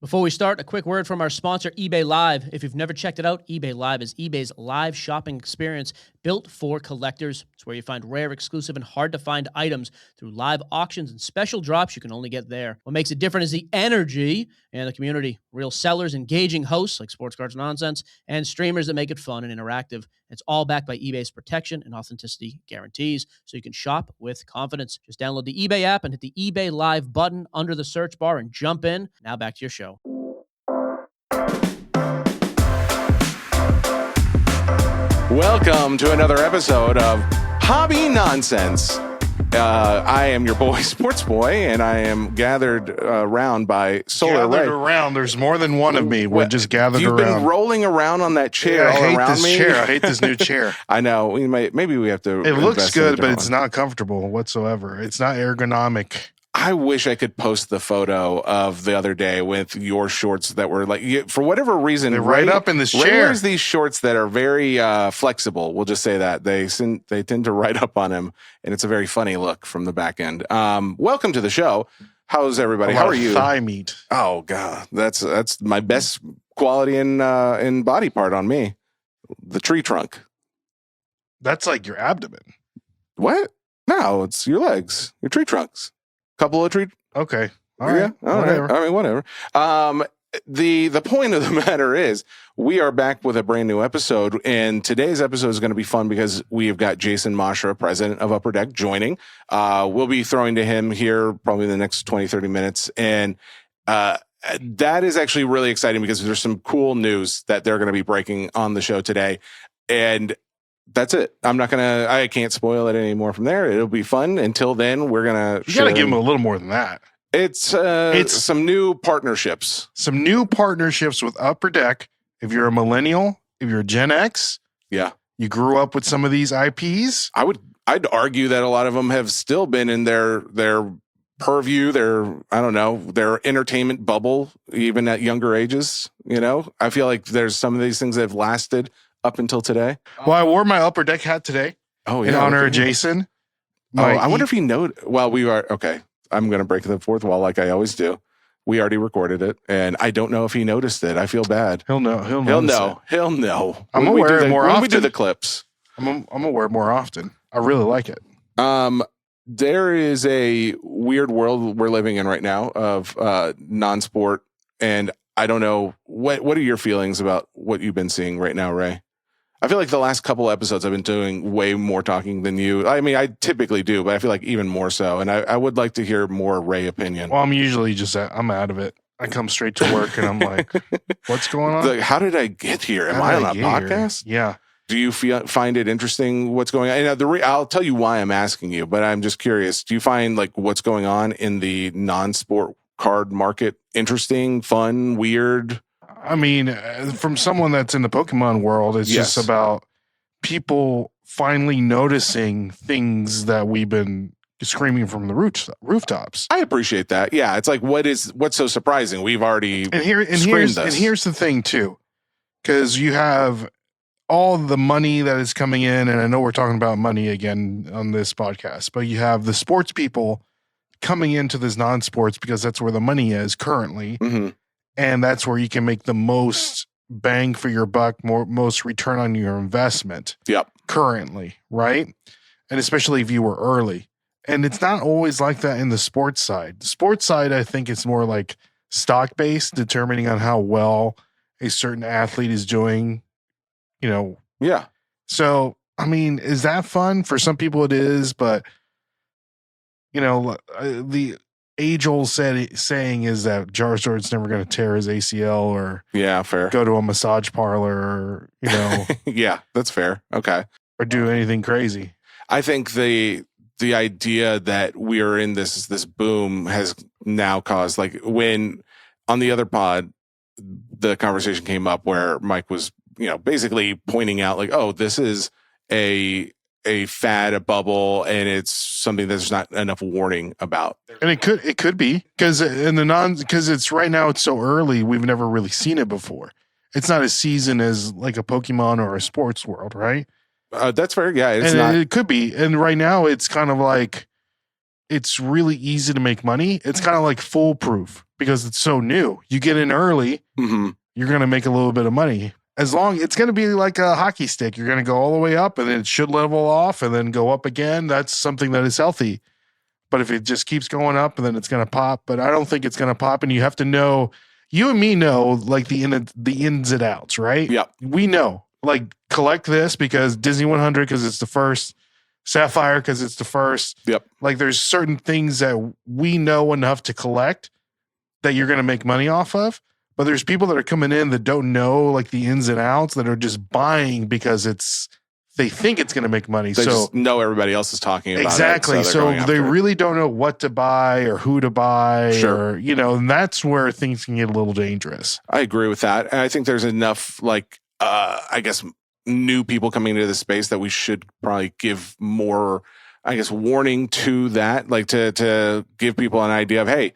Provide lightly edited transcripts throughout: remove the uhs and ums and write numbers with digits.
Before we start, a quick word from our sponsor, eBay Live. If you've never checked it out, eBay Live is eBay's live shopping experience built for collectors. It's where you find rare, exclusive, and hard-to-find items through live auctions and special drops you can only get there. What makes it different is the energy and the community. Real sellers, engaging hosts like Sports Cards Nonsense, and streamers that make it fun and interactive. It's all backed by eBay's protection and authenticity guarantees, so you can shop with confidence. Just download the eBay app and hit the eBay Live button under the search bar and jump in. Now back to your show. Welcome to another episode of Hobby Nonsense. I am your boy, Sports Boy, and I am gathered around by Solar Ray. Gathered around. There's more than one of me. We're just gathered You've around. Been rolling around on that chair all around me. I hate this new chair. I know. Maybe we have to. It looks good, but it's not comfortable whatsoever. It's not ergonomic. I wish I could post the photo of the other day with your shorts that were like, for whatever reason, they're right up in this chair. Ray wears these shorts that are very flexible. We'll just say that they tend to ride up on him, and it's a very funny look from the back end. Welcome to the show. How's everybody? How are you? Thigh meat. Oh God, that's my best quality in body part on me. The tree trunk. That's like your abdomen. What? No, it's your legs. Your tree trunks. Couple of tree. Okay. All right. Whatever. I mean, whatever. The point of the matter is we are back with a brand new episode, and today's episode is going to be fun because we have got Jason Masherah, president of Upper Deck, joining. We'll be throwing to him here probably in the next 20, 30 minutes. And that is actually really exciting because there's some cool news that they're going to be breaking on the show today. And that's it. I can't spoil it anymore from there. It'll be fun. Until then, you got to give them a little more than that. It's some new partnerships. Some new partnerships with Upper Deck. If you're a millennial, if you're Gen X, yeah, you grew up with some of these IPs. I'd argue that a lot of them have still been in their purview, their entertainment bubble, even at younger ages. You know, I feel like there's some of these things that have lasted up until today. Well, I wore my Upper Deck hat today. Oh, yeah. In honor of Jason. I wonder if he knows. Well, we are. Okay. I'm going to break the fourth wall like I always do. We already recorded it, and I don't know if he noticed it. I feel bad. He'll know. He'll know. I'm going to wear it more often. When we do the clips. I'm going to wear it more often. I really like it. There is a weird world we're living in right now of non-sport, and I don't know. What are your feelings about what you've been seeing right now, Ray? I feel like the last couple episodes I've been doing way more talking than you. I mean, I typically do, but I feel like even more so. And I would like to hear more Ray opinion. Well, I'm usually I'm out of it. I come straight to work and I'm like, what's going on? How did I get here? Am I on a podcast? Here? Yeah. Do you find it interesting what's going on? And I'll tell you why I'm asking you, but I'm just curious. Do you find like what's going on in the non-sport card market interesting, fun, weird? I mean, from someone that's in the Pokémon world, it's just about people finally noticing things that we've been screaming from the rooftops. I appreciate that. Yeah, it's like what's so surprising? We've already here's the thing too, because you have all the money that is coming in, and I know we're talking about money again on this podcast, but you have the sports people coming into this non-sports because that's where the money is currently. Mm-hmm. And that's where you can make the most bang for your buck, most return on your investment. Yep. Currently, right? And especially if you were early. And it's not always like that in the sports side. The sports side, I think it's more like stock-based, determining on how well a certain athlete is doing, you know. Yeah. So, I mean, is that fun? For some people it is, but, you know, the age-old saying is that Charizard's never going to tear his ACL or fair. Go to a massage parlor or, you know. Yeah, that's fair. Okay. Or do anything crazy. I think the idea that we are in this boom has now caused, like when on the other pod, the conversation came up where Mike was, basically pointing out like, oh, this is a fad, a bubble, and it's something there's not enough warning about. And it could be because it's right now, it's so early. We've never really seen it before. It's not as seasoned as like a Pokemon or a sports world, right? That's fair. Yeah, it's not. It could be. And right now it's kind of like it's really easy to make money. It's kind of like foolproof because it's so new. You get in early, you're going to make a little bit of money. As long it's going to be like a hockey stick. You're going to go all the way up and then it should level off and then go up again. That's something that is healthy. But if it just keeps going up and then it's going to pop, but I don't think it's going to pop. And you have to know, you and me know like the ins and outs, right? Yeah. We know, like collect this because Disney 100 because it's the first, Sapphire because it's the first. Yep. Like there's certain things that we know enough to collect that you're going to make money off of. But there's people that are coming in that don't know like the ins and outs that are just buying because they think it's going to make money. They so just know everybody else is talking about exactly. it. So they really don't know what to buy or who to buy or, and that's where things can get a little dangerous. I agree with that. And I think there's enough like, I guess, new people coming into the space that we should probably give more, I guess, warning to that, like to give people an idea of, hey,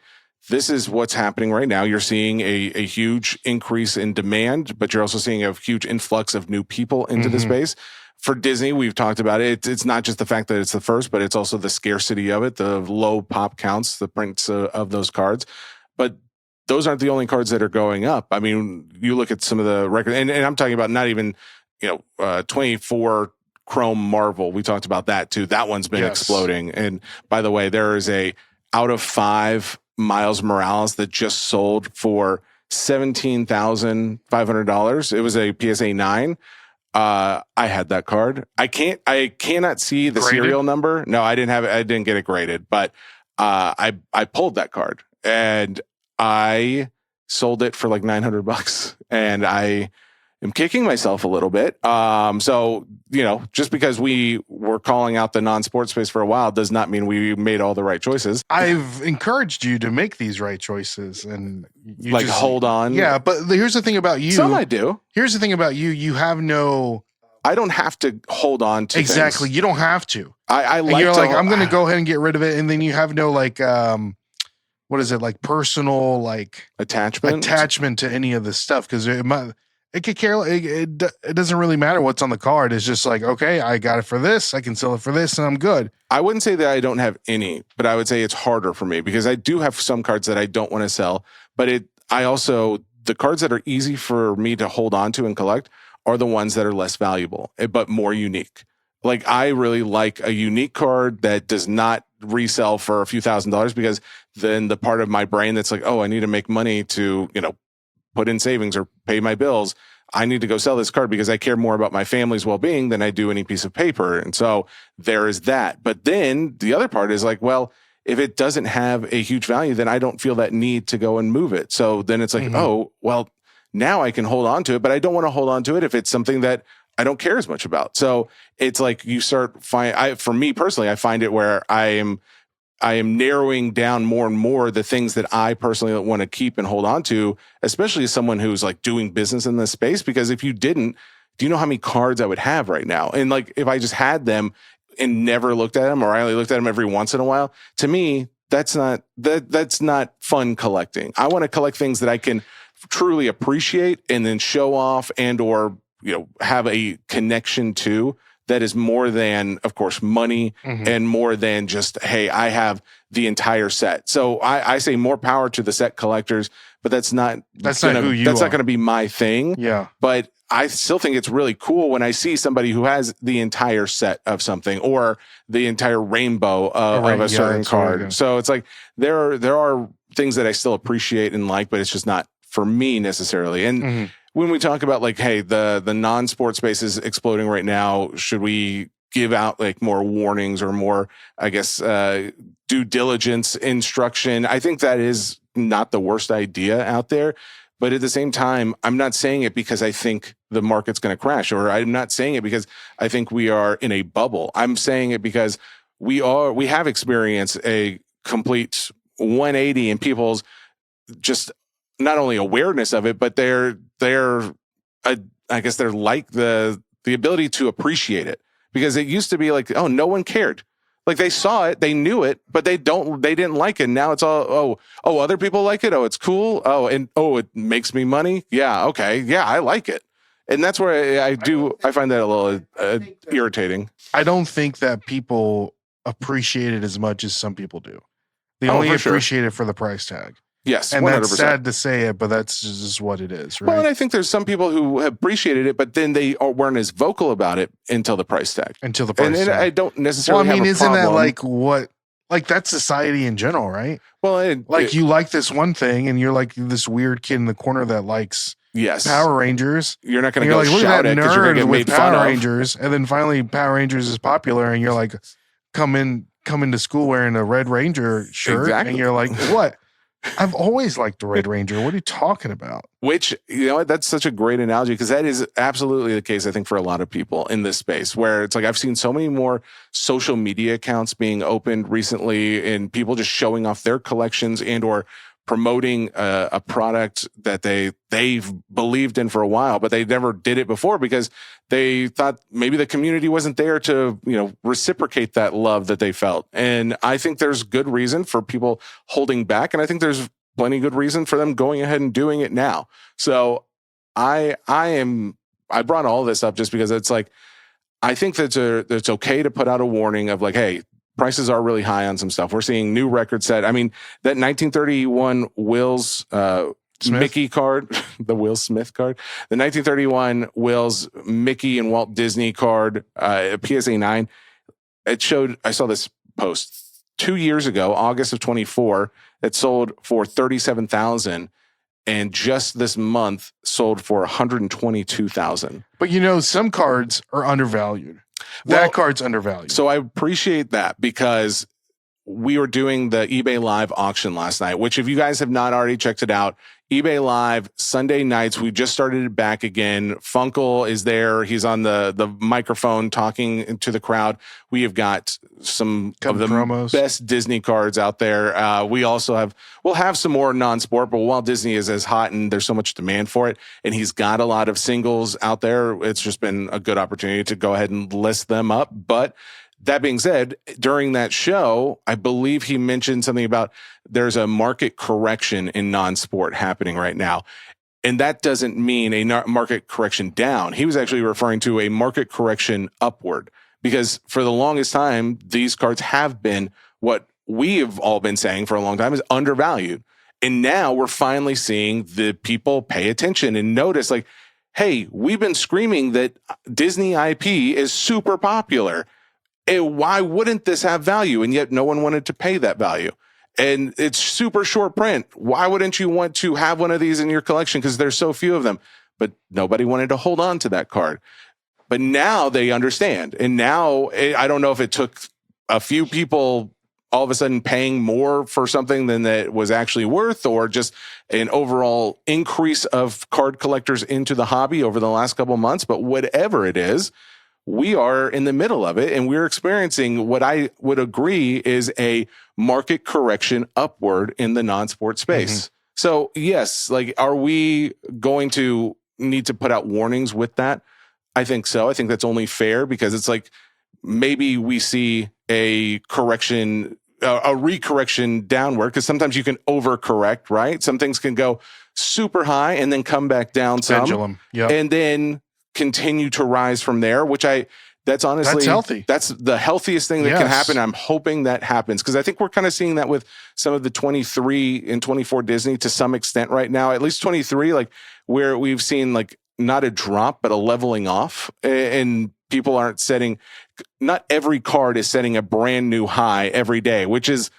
this is what's happening right now. You're seeing a huge increase in demand, but you're also seeing a huge influx of new people into the space. For Disney, we've talked about it. It's not just the fact that it's the first, but it's also the scarcity of it, the low pop counts, the prints of those cards. But those aren't the only cards that are going up. I mean, you look at some of the records, and I'm talking about not even, 24 Chrome Marvel. We talked about that too. That one's been exploding. And by the way, there is a out of 5 Miles Morales that just sold for $17,500. It was a PSA 9. I had that card. I cannot see the serial number. No, I didn't have it. I didn't get it graded, but I pulled that card and I sold it for like $900, and I am kicking myself a little bit. So, just because we were calling out the non-sports space for a while does not mean we made all the right choices. I've encouraged you to make these right choices and you like just hold on. Yeah. But here's the thing about you. Some I do. Here's the thing about you. You have no, I don't have to hold on to exactly. things. You don't have to. I like you're to, like, I'm going to go ahead and get rid of it. And then you have no like, what is it? Like personal, like attachment to any of this stuff. Cause it could care. It doesn't really matter what's on the card. It's just like, okay, I got it for this. I can sell it for this, and I'm good. I wouldn't say that I don't have any, but I would say it's harder for me because I do have some cards that I don't want to sell. But the cards that are easy for me to hold on to and collect are the ones that are less valuable, but more unique. Like I really like a unique card that does not resell for a few $1,000s because then the part of my brain that's like, oh, I need to make money to, put in savings or pay my bills. I need to go sell this card because I care more about my family's well-being than I do any piece of paper. And so there is that. But then the other part is like, well, if it doesn't have a huge value, then I don't feel that need to go and move it. So then it's like, oh, well, now I can hold on to it, but I don't want to hold on to it if it's something that I don't care as much about. So it's like you start for me personally, I find it where I am narrowing down more and more the things that I personally want to keep and hold on to, especially as someone who's like doing business in this space. Because if you didn't, do you know how many cards I would have right now? And like, if I just had them and never looked at them, or I only looked at them every once in a while, to me, that's not fun collecting. I want to collect things that I can truly appreciate and then show off and, or, have a connection to. That is more than, of course, money and more than just, hey, I have the entire set. So I say more power to the set collectors, but that's not going to be my thing. Yeah. But I still think it's really cool when I see somebody who has the entire set of something or the entire rainbow of a certain card. Really, so it's like there are things that I still appreciate and like, but it's just not for me necessarily. And when we talk about like, hey, the non-sport space is exploding right now, should we give out like more warnings or more, I guess, due diligence instruction? I think that is not the worst idea out there. But at the same time, I'm not saying it because I think the market's going to crash, or I'm not saying it because I think we are in a bubble. I'm saying it because we have experienced a complete 180 in people's just not only awareness of it, but they're I guess they're like the ability to appreciate it, because it used to be like, oh, no one cared. Like they saw it, they knew it, but they didn't like it. Now it's all, oh, other people like it. Oh, it's cool. Oh, and it makes me money. Yeah. Okay. Yeah. I like it. And that's where I find that a little irritating. I don't think that people appreciate it as much as some people do. They Oh, only for sure. appreciate it for the price tag. Yes, And 100%. that's sad to say it, but that's just what it is, right? Well, and I think there's some people who have appreciated it, but then they weren't as vocal about it until the price tag. Until the price And tag. I don't necessarily Well, I mean, have a isn't that problem. like what, like that's society in general, right? Well, Like you like this one thing and you're like this weird kid in the corner that likes yes, Power Rangers. you're not going And to you're go like, look shout at it that because you're going to nerd get with made fun Power of. Rangers. And then finally Power Rangers is popular and you're like, come into school wearing a Red Ranger shirt. Exactly. And you're like, what? I've always liked the Red Ranger. What are you talking about? Which, you know, that's such a great analogy because that is absolutely the case, I think, for a lot of people in this space where it's like I've seen so many more social media accounts being opened recently and people just showing off their collections and or promoting a product that they've believed in for a while, but they never did it before because they thought maybe the community wasn't there to, you know, reciprocate that love that they felt. And I think there's good reason for people holding back. And I think there's plenty good reason for them going ahead and doing it now. So I brought all this up just because it's like, I think that it's okay to put out a warning of like, hey, prices are really high on some stuff. We're seeing new record set. I mean, that 1931 Will's Mickey card, the Will Smith card, the 1931 Will's Mickey and Walt Disney card, PSA 9. It showed, I saw this post 2 years ago, August of 24, it sold for $37,000. And just this month sold for $122,000. But you know, some cards are undervalued. That card's undervalued. So I appreciate that because we were doing the eBay Live auction last night, which if you guys have not already checked it out, eBay Live Sunday nights, we just started it back again. Funkle is there. He's on the microphone talking to the crowd. We have got some of the promos. Best Disney cards out there. We'll have some more non-sport, but while Disney is as hot and there's so much demand for it, and he's got a lot of singles out there, it's just been a good opportunity to go ahead and list them up. But that being said, during that show, I believe he mentioned something about there's a market correction in non-sport happening right now. And that doesn't mean a market correction down. He was actually referring to a market correction upward because for the longest time, these cards have been what we have all been saying for a long time is undervalued. And now we're finally seeing the people pay attention and notice like, hey, we've been screaming that Disney IP is super popular. And why wouldn't this have value? And yet no one wanted to pay that value. And it's super short print. Why wouldn't you want to have one of these in your collection? Because there's so few of them. But nobody wanted to hold on to that card. But now they understand. And now I don't know if it took a few people all of a sudden paying more for something than that was actually worth, or just an overall increase of card collectors into the hobby over the last couple of months. But whatever it is, we are in the middle of it and we're experiencing what I would agree is a market correction upward in the non-sport space. Mm-hmm. So yes, like, are we going to need to put out warnings with that? I think so. I think that's only fair because it's like, maybe we see a correction, a recorrection downward, because sometimes you can overcorrect, right? Some things can go super high and then come back down some. Pendulum. Yep. And then continue to rise from there, that's honestly, that's healthy. That's the healthiest thing that can happen. I'm hoping that happens because I think we're kind of seeing that with some of the 23 and 24 Disney to some extent right now, at least 23, like where we've seen like not a drop, but a leveling off, and people aren't not every card is setting a brand new high every day, which is,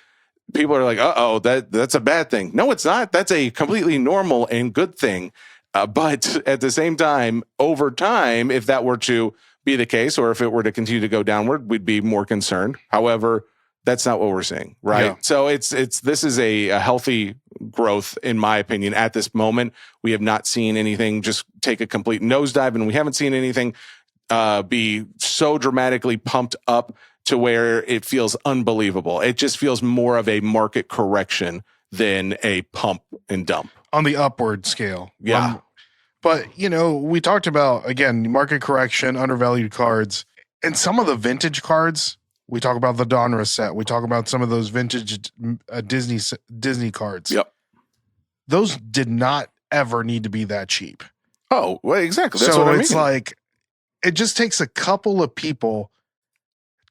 people are like, that's a bad thing. No, it's not. That's a completely normal and good thing. But at the same time, over time, if that were to be the case, or if it were to continue to go downward, we'd be more concerned. However, that's not what we're seeing, right? Yeah. So this is a healthy growth, in my opinion. At this moment, we have not seen anything just take a complete nosedive, and we haven't seen anything be so dramatically pumped up to where it feels unbelievable. It just feels more of a market correction than a pump and dump. On the upward scale. Yeah. But, we talked about, again, market correction, undervalued cards, and some of the vintage cards. We talk about the Donruss set. We talk about some of those vintage Disney cards. Yep. Those did not ever need to be that cheap. Oh, well, exactly. That's so what I mean. It's like, it just takes a couple of people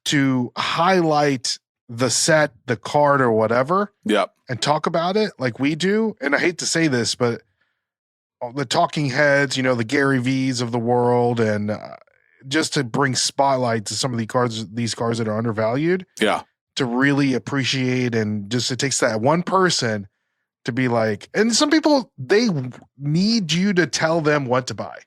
to highlight the set, the card, or whatever, and talk about it like we do. And I hate to say this, but the talking heads, the Gary V's of the world, and just to bring spotlight to some of these cards that are undervalued. Yeah. To really appreciate, and just it takes that one person to be like, and some people, they need you to tell them what to buy.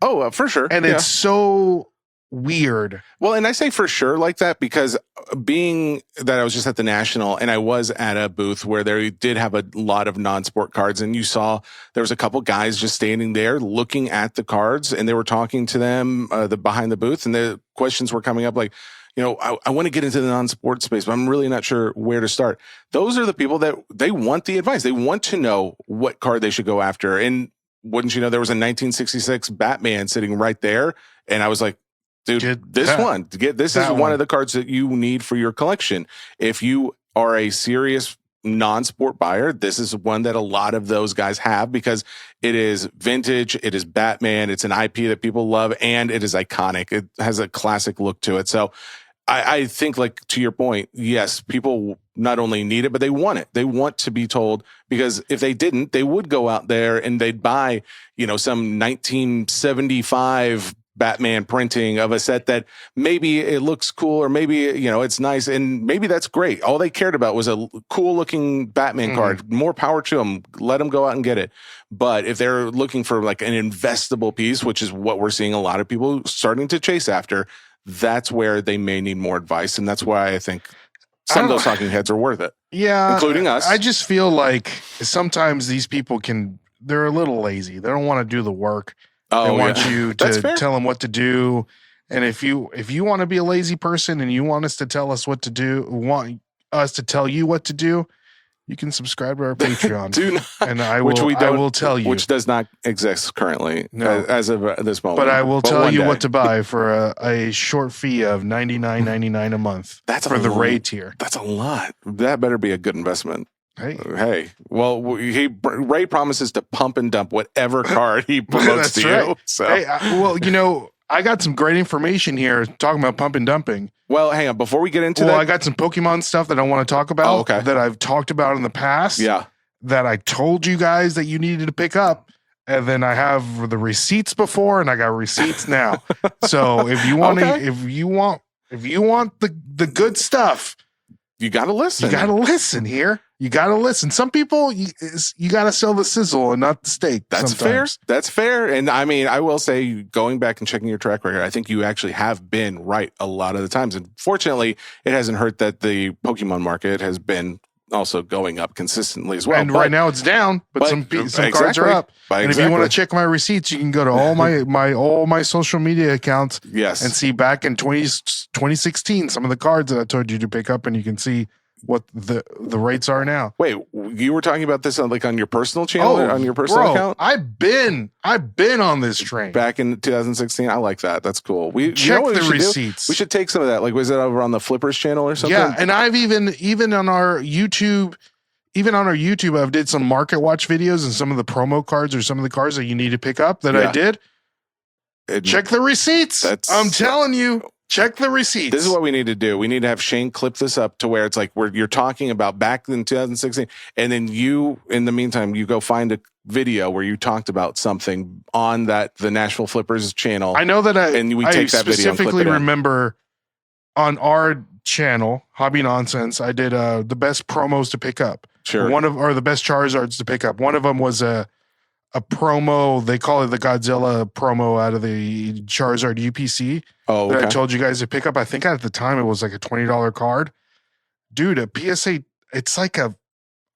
Oh, for sure. And it's so weird. Well, and I say for sure like that because being that I was just at the National and I was at a booth where they did have a lot of non-sport cards, and you saw there was a couple guys just standing there looking at the cards, and they were talking to them behind the booth, and the questions were coming up like, I want to get into the non-sport space, but I'm really not sure where to start. Those are the people that they want the advice. They want to know what card they should go after. And wouldn't you know, there was a 1966 Batman sitting right there. And I was like, dude, this is one of the cards that you need for your collection. If you are a serious non-sport buyer, this is one that a lot of those guys have because it is vintage, it is Batman, it's an IP that people love, and it is iconic. It has a classic look to it. So I think, like, to your point, yes, people not only need it, but they want it. They want to be told, because if they didn't, they would go out there and they'd buy, some 1975 Batman printing of a set that maybe it looks cool, or maybe, it's nice, and maybe that's great. All they cared about was a cool looking Batman card. More power to them. Let them go out and get it. But if they're looking for like an investable piece, which is what we're seeing a lot of people starting to chase after, that's where they may need more advice. And that's why I think some of those talking heads are worth it. Yeah. Including us. I just feel like sometimes these people they're a little lazy. They don't want to do the work. They want you to tell them what to do. And if you want to be a lazy person and you want us to tell us what to do, want us to tell you what to do, you can subscribe to our Patreon. Do not, and I will tell you. Which does not exist currently as of this moment. But I will tell you what to buy for a short fee of $99.99 a month. That's for the Ray tier. That's a lot. That better be a good investment. Hey. Well, Ray promises to pump and dump whatever card he promotes to you. So. Hey, I got some great information here talking about pump and dumping. Well, hang on. Before we get into that. I got some Pokemon stuff that I want to talk about that I've talked about in the past. Yeah. That I told you guys that you needed to pick up. And then I have the receipts before, and I got receipts now. So if you want the good stuff, you got to listen. You got to listen here. You got to listen. Some people, you got to sell the sizzle and not the steak. That's sometimes. fair. That's fair. And I mean, I will say, going back and checking your track record, I think you actually have been right a lot of the times. And fortunately, it hasn't hurt that the Pokemon market has been also going up consistently as well. And right now it's down, but some cards are up. And if you want to check my receipts, you can go to all my social media accounts. Yes. And see back in 2016 some of the cards that I told you to pick up, and you can see what the rates are now. Wait, you were talking about this on your personal channel, on your personal account? I've been on this train back in 2016. I like that. That's cool. We check the receipts. We should take some of that. Like, was it over on the Flippers channel or something? Yeah, and I've even on our YouTube, I've did some market watch videos and some of the promo cards or some of the cards that you need to pick up that I did. Check the receipts. I'm telling you. Check the receipts. This is what we need to do. We need to have Shane clip this up to where it's like you're talking about back in 2016, and then you, in the meantime, you go find a video where you talked about something on the Nashville Flippers channel. I know that I take that video and specifically remember on our channel, Hobby Nonsense, I did the best promos to pick up. Sure. Or the best Charizards to pick up. One of them was a promo, they call it the Godzilla promo out of the Charizard UPC. Oh, okay. That I told you guys to pick up. I think at the time it was like a $20 card. Dude, a PSA, it's like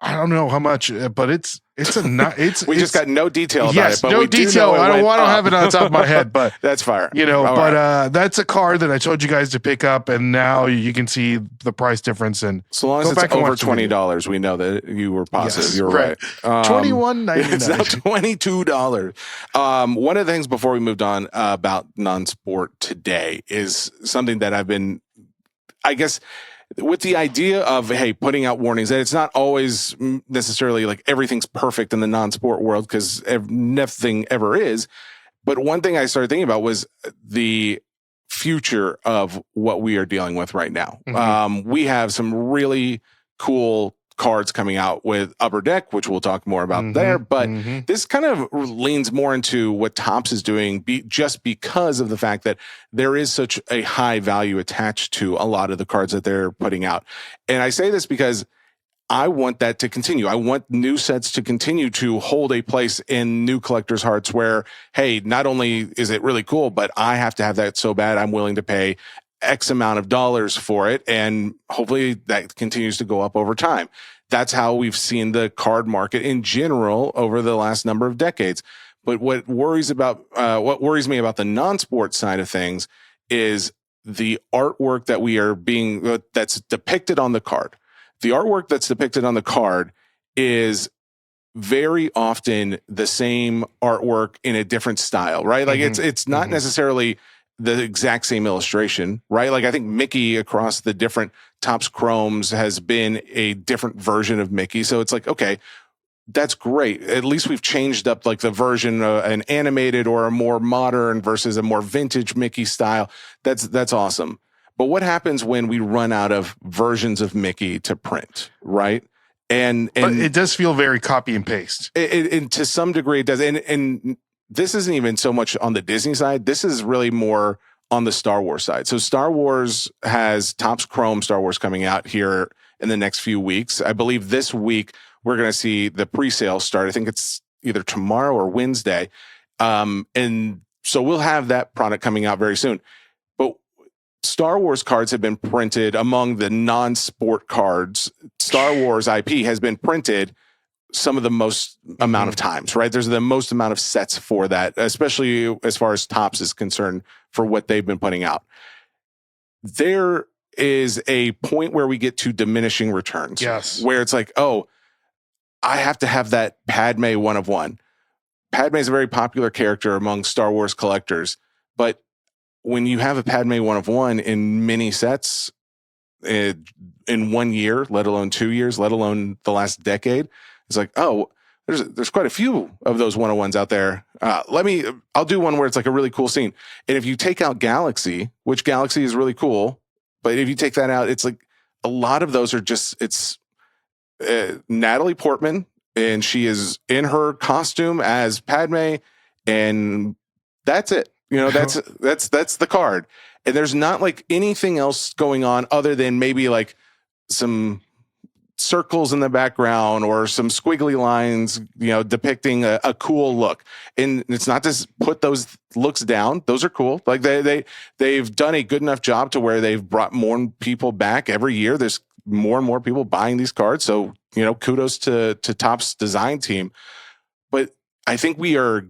I don't know how much, but it's just got no detail about it. But no detail. I don't have it on the top of my head, but that's fire. That's a card that I told you guys to pick up, and now you can see the price difference. And so long as it's over $20, we know that you were positive. Yes, you're right. $21.99. It's now $22. One of the things before we moved on about non-sport today is something that I've been, I guess, with the idea of, hey, putting out warnings that it's not always necessarily like everything's perfect in the non-sport world, because nothing ever is. But one thing I started thinking about was the future of what we are dealing with right now. Mhm. We have some really cool cards coming out with Upper Deck, which we'll talk more about there. But this kind of leans more into what Topps is doing just because of the fact that there is such a high value attached to a lot of the cards that they're putting out. And I say this because I want that to continue. I want new sets to continue to hold a place in new collectors' hearts where, hey, not only is it really cool, but I have to have that so bad I'm willing to pay X amount of dollars for it. And hopefully that continues to go up over time. That's how we've seen the card market in general over the last number of decades. But what worries me about the non-sport side of things is the artwork that's depicted on the card. The artwork that's depicted on the card is very often the same artwork in a different style, right? Like it's not necessarily the exact same illustration, right? Like I think Mickey across the different Topps Chromes has been a different version of Mickey. So it's like, okay, that's great. At least we've changed up like the version, an animated or a more modern versus a more vintage Mickey style. That's awesome. But what happens when we run out of versions of Mickey to print, right? And but it does feel very copy and paste. And to some degree it does. And this isn't even so much on the Disney side. This is really more on the Star Wars side. So Star Wars has Topps Chrome Star Wars coming out here in the next few weeks. I believe this week we're going to see the pre-sale start. I think it's either tomorrow or Wednesday. And so we'll have that product coming out very soon. Star Wars cards have been printed among the non-sport cards. Star Wars IP has been printed some of the most amount of times, right? There's the most amount of sets for that, especially as far as Topps is concerned for what they've been putting out. There is a point where we get to diminishing returns. Yes. Where it's like, oh, I have to have that Padme 1 of 1. Padme is a very popular character among Star Wars collectors, but when you have a Padme 1 of 1 in many sets in 1 year, let alone 2 years, let alone the last decade, it's like, oh, there's quite a few of those 101s out there. I'll do one where it's like a really cool scene. And if you take out Galaxy, which Galaxy is really cool, but if you take that out, it's like a lot of those are it's Natalie Portman, and she is in her costume as Padme, and that's it. You know, that's the card. And there's not like anything else going on other than maybe like some circles in the background or some squiggly lines, you know, depicting a cool look. And it's not to put those looks down. Those are cool. Like they've done a good enough job to where they've brought more people back every year. There's more and more people buying these cards. So, you know, kudos to Topps design team. But I think we are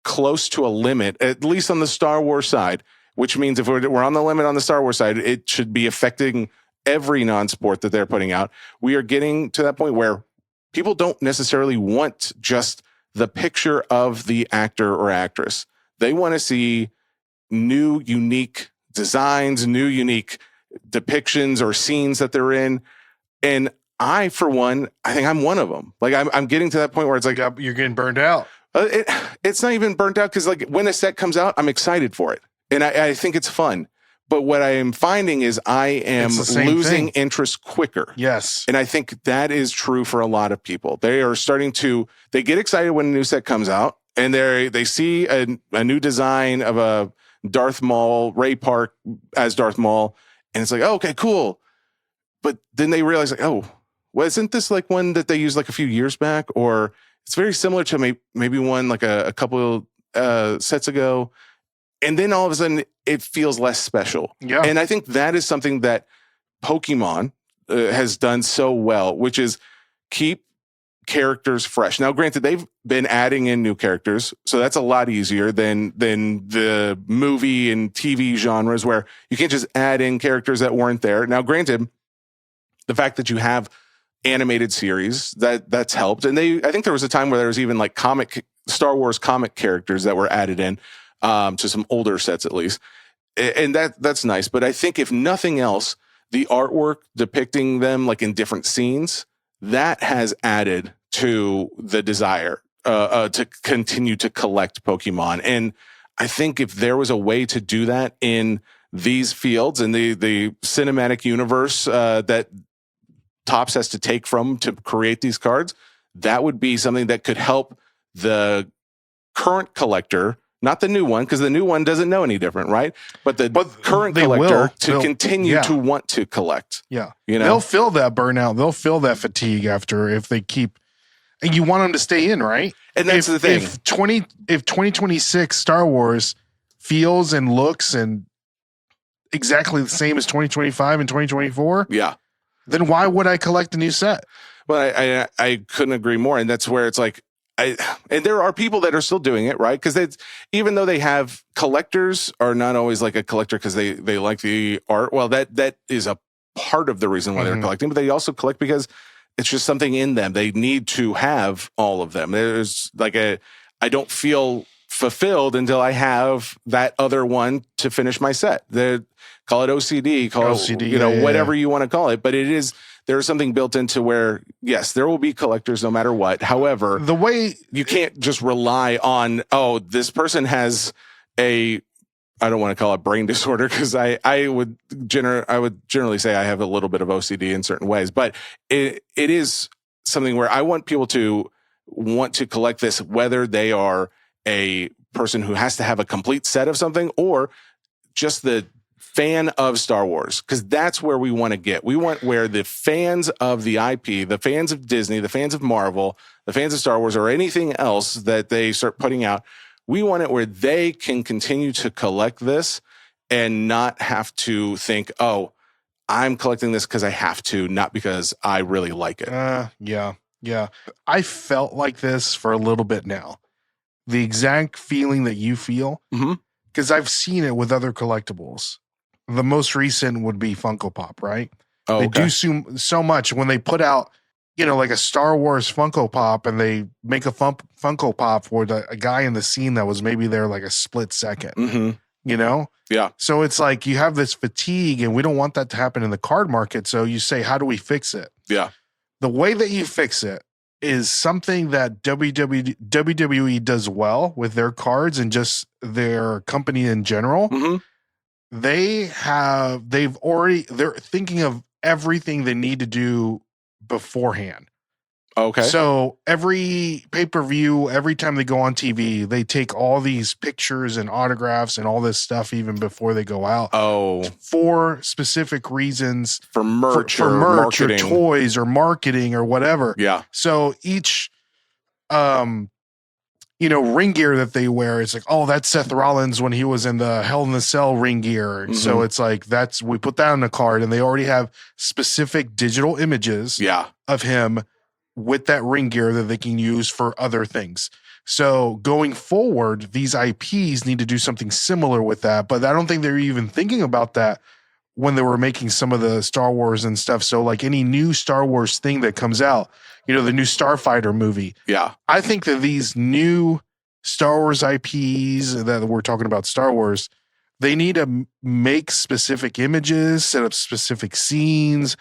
close to a limit, at least on the Star Wars side, which means if we're on the limit on the Star Wars side, it should be affecting every non-sport that they're putting out. We are getting to that point where people don't necessarily want just the picture of the actor or actress. They want to see new, unique designs, new, unique depictions or scenes that they're in. And I, for one, I think I'm one of them. Like I'm getting to that point where it's like, You're getting burned out. It's not even burnt out because like when a set comes out, I'm excited for it. And I think it's fun. But what I am finding is I am losing interest quicker. Yes. And I think that is true for a lot of people. They are they get excited when a new set comes out and they see a new design of a Darth Maul, Ray Park as Darth Maul. And it's like, oh, okay, cool. But then they realize like, oh, well, isn't this like one that they used like a few years back? Or it's very similar to maybe one like a couple sets ago. And then all of a sudden it feels less special. Yeah. And I think that is something that Pokemon has done so well, which is keep characters fresh. Now, granted, they've been adding in new characters, so that's a lot easier than the movie and TV genres where you can't just add in characters that weren't there. Now, granted, the fact that you have animated series that's helped, and I think there was a time where there was even like Star Wars comic characters that were added in to some older sets at least, and that's nice. But I think if nothing else, the artwork depicting them like in different scenes, that has added to the desire to continue to collect Pokemon. And I think if there was a way to do that in these fields and the cinematic universe that Topps has to take from to create these cards, that would be something that could help the current collector, not the new one, because the new one doesn't know any different, right? But the current collector to continue to want to collect. Yeah. You know? They'll feel that burnout. They'll feel that fatigue after if they keep, and you want them to stay in, right? And that's the thing. If 2026 Star Wars feels and looks and exactly the same as 2025 and 2024, yeah, then why would I collect a new set? Well, I couldn't agree more. And that's where it's like, and there are people that are still doing it, right? Because even though they have, collectors are not always like a collector because they like the art. Well, that is a part of the reason why they're collecting, but they also collect because it's just something in them. They need to have all of them. There's like I don't feel fulfilled until I have that other one to finish my set. Call it OCD, it, whatever you want to call it. But there's something built into where, yes, there will be collectors no matter what. However, the way you can't just rely on, this person has I don't want to call it brain disorder because I would generally say I have a little bit of OCD in certain ways, but it is something where I want people to want to collect this, whether they are a person who has to have a complete set of something or just the fan of Star Wars, because that's where we want to get. We want where the fans of the IP, the fans of Disney, the fans of Marvel, the fans of Star Wars, or anything else that they start putting out, we want it where they can continue to collect this and not have to think, I'm collecting this because I have to, not because I really like it. Yeah. I felt like this for a little bit now. The exact feeling that you feel, because I've seen it with other collectibles. The most recent would be Funko Pop, right? Oh, they do so much when they put out, like a Star Wars Funko Pop, and they make a Funko Pop for a guy in the scene that was maybe there like a split second, Yeah. So it's like you have this fatigue, and we don't want that to happen in the card market. So you say, how do we fix it? Yeah. The way that you fix it is something that WWE does well with their cards and just their company in general. They're thinking of everything they need to do beforehand. Okay. So every pay-per-view, every time they go on TV, they take all these pictures and autographs and all this stuff even before they go out. For specific reasons. For merch or marketing. Or toys or marketing or whatever. Yeah. So each ring gear that they wear, it's like, that's Seth Rollins when he was in the Hell in the Cell ring gear. So it's like, we put that on the card, and they already have specific digital images of him with that ring gear that they can use for other things. So going forward, these IPs need to do something similar with that, but I don't think they're even thinking about that when they were making some of the Star Wars and stuff. So like any new Star Wars thing that comes out, the new Starfighter movie. Yeah. I think that these new Star Wars IPs that we're talking about, Star Wars, they need to make specific images, set up specific scenes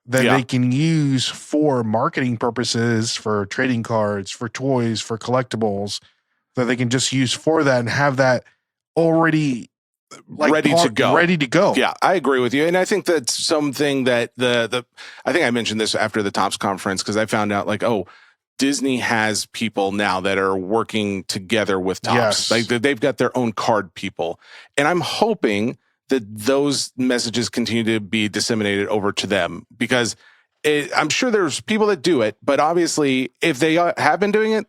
that they can use for marketing purposes, for trading cards, for toys, for collectibles, that they can just use for that and have that already ready to go. Yeah, I agree with you. And I think that's something that I think I mentioned this after the Topps conference, because I found out Disney has people now that are working together with Topps. Yes. They've got their own card people. And I'm hoping that those messages continue to be disseminated over to them, because I'm sure there's people that do it, but obviously if they have been doing it,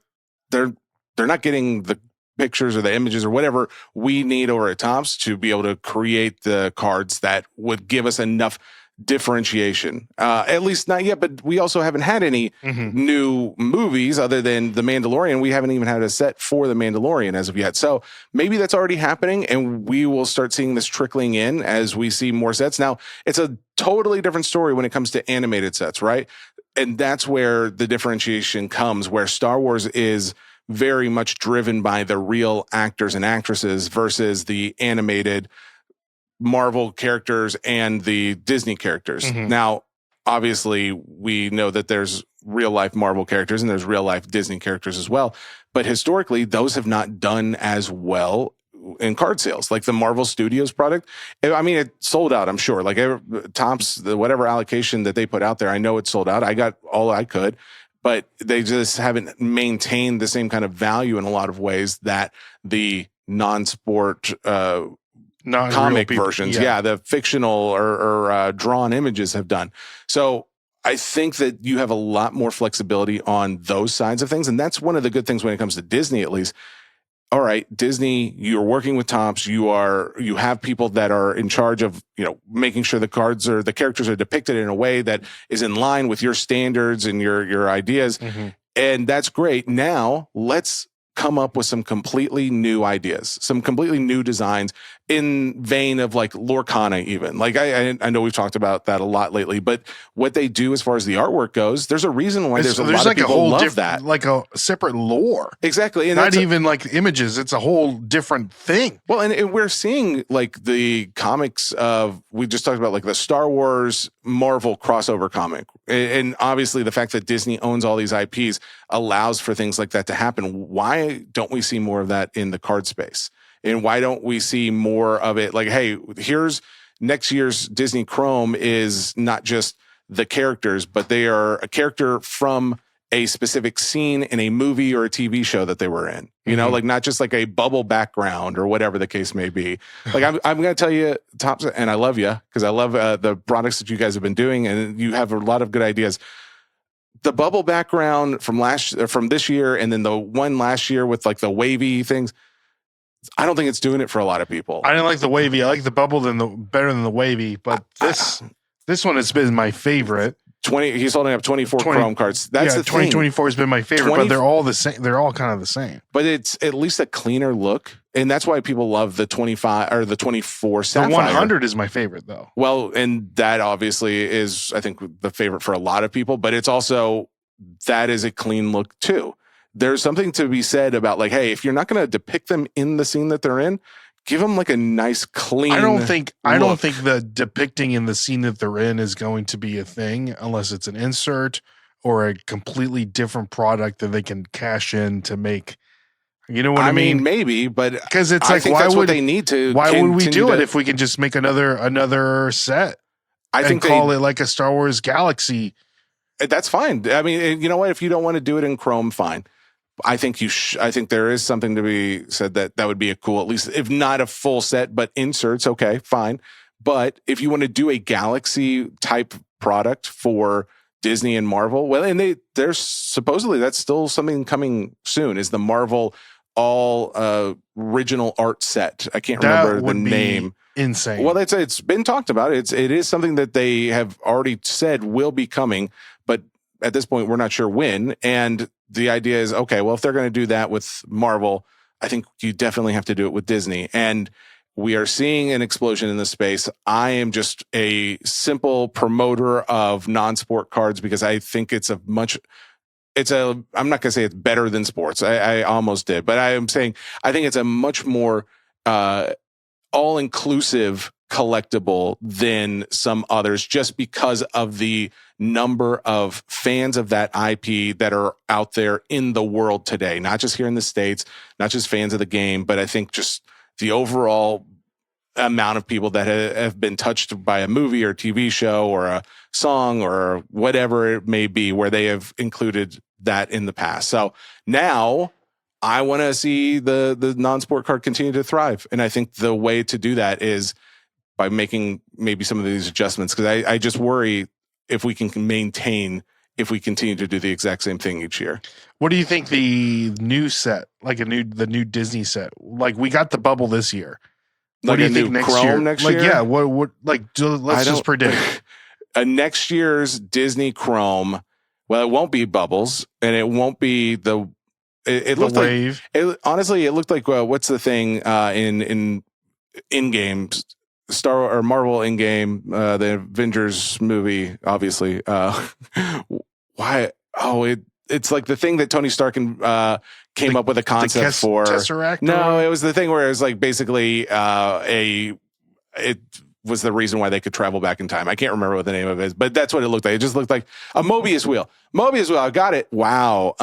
they're not getting the pictures or the images or whatever we need over at Topps to be able to create the cards that would give us enough differentiation. At least not yet, but we also haven't had any new movies other than The Mandalorian. We haven't even had a set for The Mandalorian as of yet. So maybe that's already happening, and we will start seeing this trickling in as we see more sets. Now, it's a totally different story when it comes to animated sets, right? And that's where the differentiation comes, where Star Wars is very much driven by the real actors and actresses versus the animated Marvel characters and the Disney characters. Now, obviously, we know that there's real life Marvel characters and there's real life Disney characters as well. But historically, those have not done as well in card sales. Like the Marvel Studios product, I mean, it sold out, I'm sure. Like Topps, whatever allocation that they put out there, I know it sold out. I got all I could, but they just haven't maintained the same kind of value in a lot of ways that the non-sport comic versions, the fictional or drawn images have done. So I think that you have a lot more flexibility on those sides of things. And that's one of the good things when it comes to Disney, at least. All right, Disney, you're working with Topps. You have people that are in charge of, making sure the characters are depicted in a way that is in line with your standards and your ideas. Mm-hmm. And that's great. Now let's come up with some completely new ideas, some completely new designs in vein of like Lorcana even. Like I know we've talked about that a lot lately, but what they do as far as the artwork goes, there's a reason why there's a lot of people love that. Like a separate lore. Exactly. And not even like images. It's a whole different thing. Well, and we're seeing like the comics we just talked about like the Star Wars Marvel crossover comic. And obviously the fact that Disney owns all these IPs allows for things like that to happen. Why don't we see more of that in the card space? And why don't we see more of it? Like, hey, here's next year's Disney Chrome is not just the characters, but they are a character from a specific scene in a movie or a TV show that they were in. Like not just like a bubble background or whatever the case may be. Like I'm going to tell you, Topps, and I love you because I love the products that you guys have been doing, and you have a lot of good ideas. The bubble background from this year, and then the one last year with like the wavy things. I don't think it's doing it for a lot of people. I didn't like the wavy. I like the bubble better than the wavy, but this one has been my favorite. He's holding up 24 Chrome cards. That's the 2024 has been my favorite, but they're all the same. They're all kind of the same. But it's at least a cleaner look, and that's why people love the 25 or the 24 Sapphire. The 100 is my favorite, though. Well, and that obviously is, I think, the favorite for a lot of people. But it's also that is a clean look too. There's something to be said about like, hey, if you're not going to depict them in the scene that they're in, give them like a nice clean. I don't think the depicting in the scene that they're in is going to be a thing unless it's an insert or a completely different product that they can cash in to make. You know what I mean? Maybe, but because it's I like, think that's what they need to. Why would we do it if we can just make another set? I think call it like a Star Wars Galaxy. That's fine. I mean, you know what? If you don't want to do it in Chrome, fine. I think I think there is something to be said that would be a cool, at least if not a full set, but inserts. Okay, fine. But if you want to do a Galaxy type product for Disney and Marvel, well, and there's supposedly that's still something coming soon. Is the Marvel all original art set? I can't remember the name. Insane. Well, it's been talked about. It is something that they have already said will be coming, but at this point, we're not sure when. And the idea is, okay, well, if they're going to do that with Marvel, I think you definitely have to do it with Disney. And we are seeing an explosion in this space. I am just a simple promoter of non-sport cards because I think I'm not going to say it's better than sports. I almost did, but I am saying I think it's a much more all-inclusive collectible than some others just because of the number of fans of that IP that are out there in the world today, not just here in the States, not just fans of the game, but I think just the overall amount of people that have been touched by a movie or TV show or a song or whatever it may be where they have included that in the past. So now I want to see the non-sport card continue to thrive. And I think the way to do that is by making maybe some of these adjustments, because I just worry if we can maintain if we continue to do the exact same thing each year. What do you think the new set, like the new Disney set, like we got the bubble this year? What do you think next year? Next year? Yeah, what like let's just predict. Next year's Disney Chrome, well, it won't be bubbles and it won't be the wave. Honestly, it looked like what's the thing in games, Star or Marvel in game, the Avengers movie, obviously. Why? Oh, it's like the thing that Tony Stark came up with a concept for. Tesseract? No, it was the thing where it was like basically it was the reason why they could travel back in time. I can't remember what the name of it is, but that's what it looked like. It just looked like a Mobius wheel. I got it. Wow.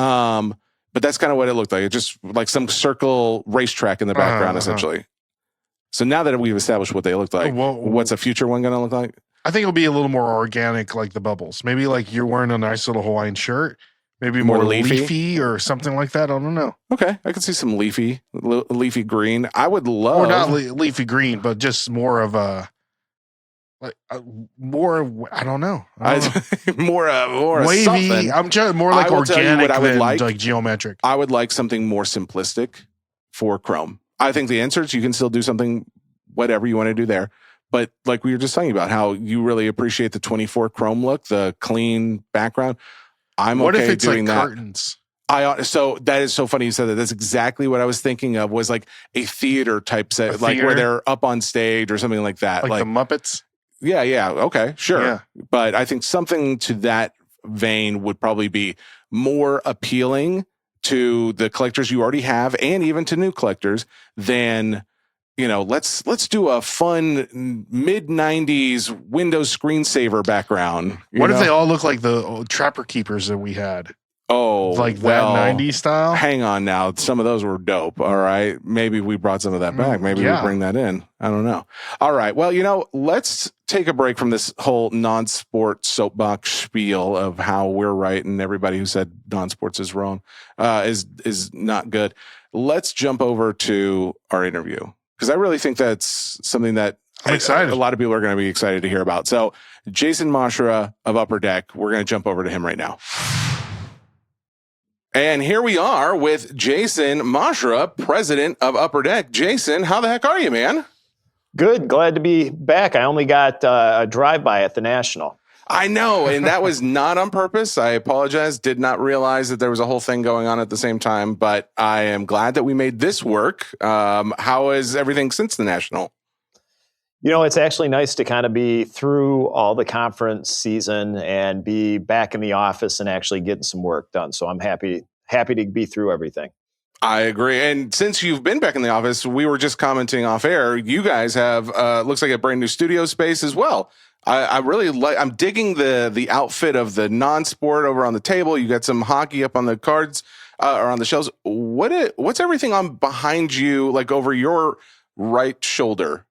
But that's kind of what it looked like. It just like some circle racetrack in the background, essentially. So now that we've established what they look like, what's a future one going to look like? I think it'll be a little more organic, like the bubbles. Maybe like you're wearing a nice little Hawaiian shirt. Maybe more leafy or something like that. I don't know. Okay, I could see some leafy green. I would love, or not leafy green, but just more of a more. I don't know. more wavy. Something. I'm just more like organic than like geometric. I would like something more simplistic for Chrome. I think the inserts, you can still do something, whatever you want to do there. But like we were just talking about, how you really appreciate the 24 Chrome look, the clean background. What okay if it's doing like that. Curtains? So that is so funny you said that. That's exactly what I was thinking of, was like a theater type set, like where they're up on stage or something like that. Like the Muppets? Yeah. Okay, sure. Yeah. But I think something to that vein would probably be more appealing to the collectors you already have and even to new collectors than, let's do a fun mid-90s Windows screensaver background. What if they all look like the old Trapper Keepers that we had? Oh, like that 90s style? Hang on now. Some of those were dope. All right. Maybe we brought some of that back. Maybe we bring that in. I don't know. All right. Well, let's take a break from this whole non-sport soapbox spiel of how we're right and everybody who said non-sports is wrong, is not good. Let's jump over to our interview, because I really think that's something that I'm excited. A lot of people are going to be excited to hear about. So Jason Masherah of Upper Deck, we're going to jump over to him right now. And here we are with Jason Masherah, president of Upper Deck. Jason, how the heck are you, man? Good. Glad to be back. I only got a drive-by at the National. I know, and that was not on purpose. I apologize. Did not realize that there was a whole thing going on at the same time, but I am glad that we made this work. How is everything since the National? It's actually nice to kind of be through all the conference season and be back in the office and actually getting some work done. So I'm happy to be through everything. I agree. And since you've been back in the office, we were just commenting off air, you guys have, looks like a brand new studio space as well. I really like, I'm digging the outfit of the non-sport over on the table. You got some hockey up on the cards, or on the shelves. What's everything on behind you, like over your right shoulder?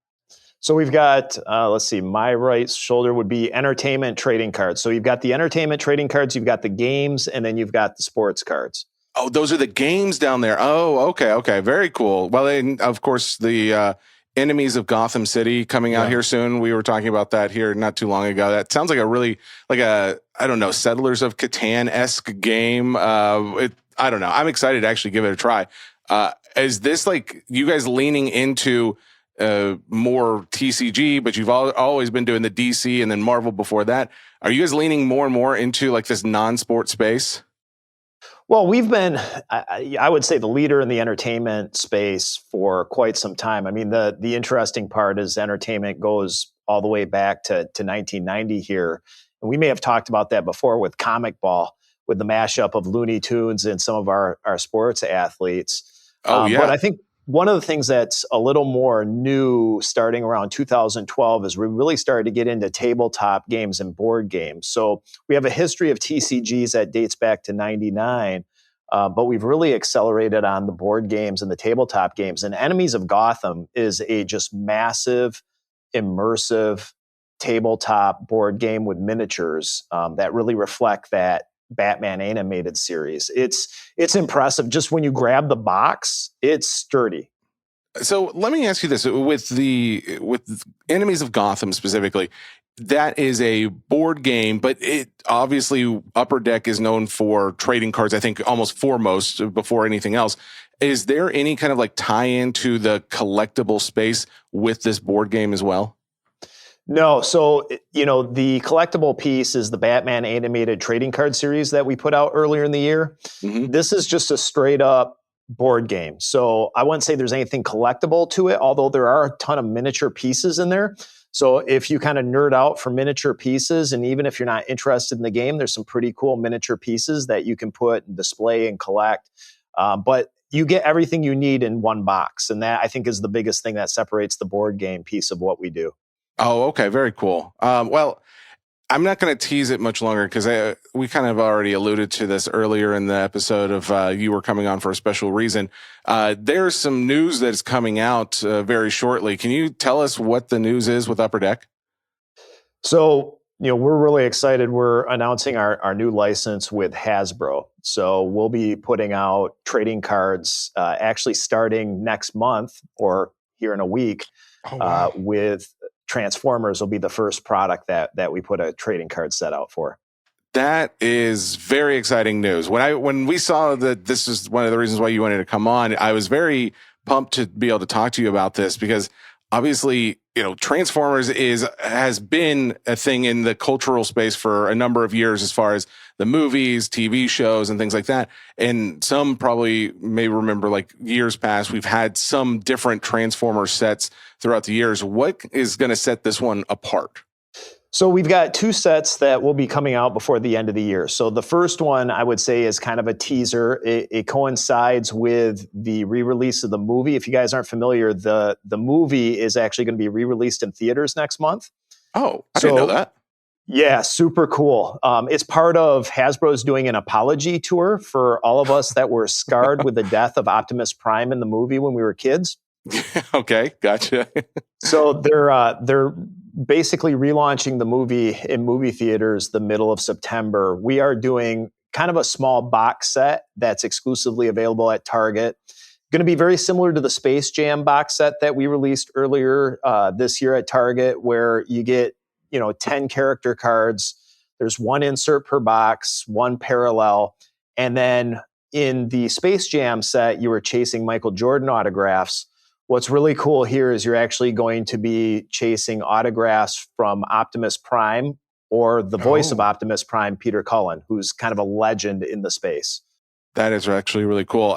So we've got, let's see, my right shoulder would be entertainment trading cards. So you've got the entertainment trading cards, you've got the games, and then you've got the sports cards. Oh, those are the games down there. Oh, okay. Very cool. Well, then, of course, the Enemies of Gotham City coming out here soon. We were talking about that here not too long ago. That sounds like a really, I don't know, Settlers of Catan-esque game. I don't know. I'm excited to actually give it a try. Is this like you guys leaning into more TCG, but you've always been doing the DC and then Marvel before that? Are you guys leaning more and more into like this non-sport space? Well, we've been, I would say, the leader in the entertainment space for quite some time. I mean, the interesting part is entertainment goes all the way back to 1990 here. And we may have talked about that before with Comic Ball, with the mashup of Looney Tunes and some of our sports athletes. But I think one of the things that's a little more new starting around 2012 is we really started to get into tabletop games and board games. So we have a history of TCGs that dates back to 99, but we've really accelerated on the board games and the tabletop games. And Enemies of Gotham is a just massive, immersive tabletop board game with miniatures that really reflect that Batman animated series. It's impressive. Just when you grab the box, it's sturdy. So let me ask you this: with Enemies of Gotham specifically, that is a board game, but it obviously Upper Deck is known for trading cards. I think almost foremost before anything else. Is there any kind of like tie into the collectible space with this board game as well? No. So, the collectible piece is the Batman animated trading card series that we put out earlier in the year. Mm-hmm. This is just a straight up board game. So I wouldn't say there's anything collectible to it, although there are a ton of miniature pieces in there. So if you kind of nerd out for miniature pieces, and even if you're not interested in the game, there's some pretty cool miniature pieces that you can put and display and collect. But you get everything you need in one box. And that, I think, is the biggest thing that separates the board game piece of what we do. Oh, okay. Very cool. Well, I'm not going to tease it much longer because we kind of already alluded to this earlier in the episode of you were coming on for a special reason. There's some news that's coming out very shortly. Can you tell us what the news is with Upper Deck? So, we're really excited. We're announcing our new license with Hasbro. So we'll be putting out trading cards actually starting next month or here in a week. Oh, wow. With Transformers will be the first product that we put a trading card set out for. That is very exciting news. When we saw that this is one of the reasons why you wanted to come on, I was very pumped to be able to talk to you about this because obviously, Transformers has been a thing in the cultural space for a number of years as far as the movies, TV shows, and things like that. And some probably may remember, like years past, we've had some different Transformer sets throughout the years. What is going to set this one apart? So we've got 2 sets that will be coming out before the end of the year. So the first one I would say is kind of a teaser. It coincides with the re-release of the movie. If you guys aren't familiar, the movie is actually going to be re-released in theaters next month. Oh, I didn't know that. Yeah, super cool. It's part of Hasbro's doing an apology tour for all of us that were scarred with the death of Optimus Prime in the movie when we were kids. Okay, gotcha. So they're basically relaunching the movie in movie theaters the middle of September. We are doing kind of a small box set that's exclusively available at Target. Going to be very similar to the Space Jam box set that we released earlier this year at Target, where you get 10 character cards. There's 1 insert per box, 1 parallel, and then in the Space Jam set, you were chasing Michael Jordan autographs. What's really cool here is you're actually going to be chasing autographs from Optimus Prime or the voice of Optimus Prime, Peter Cullen, who's kind of a legend in the space. That is actually really cool.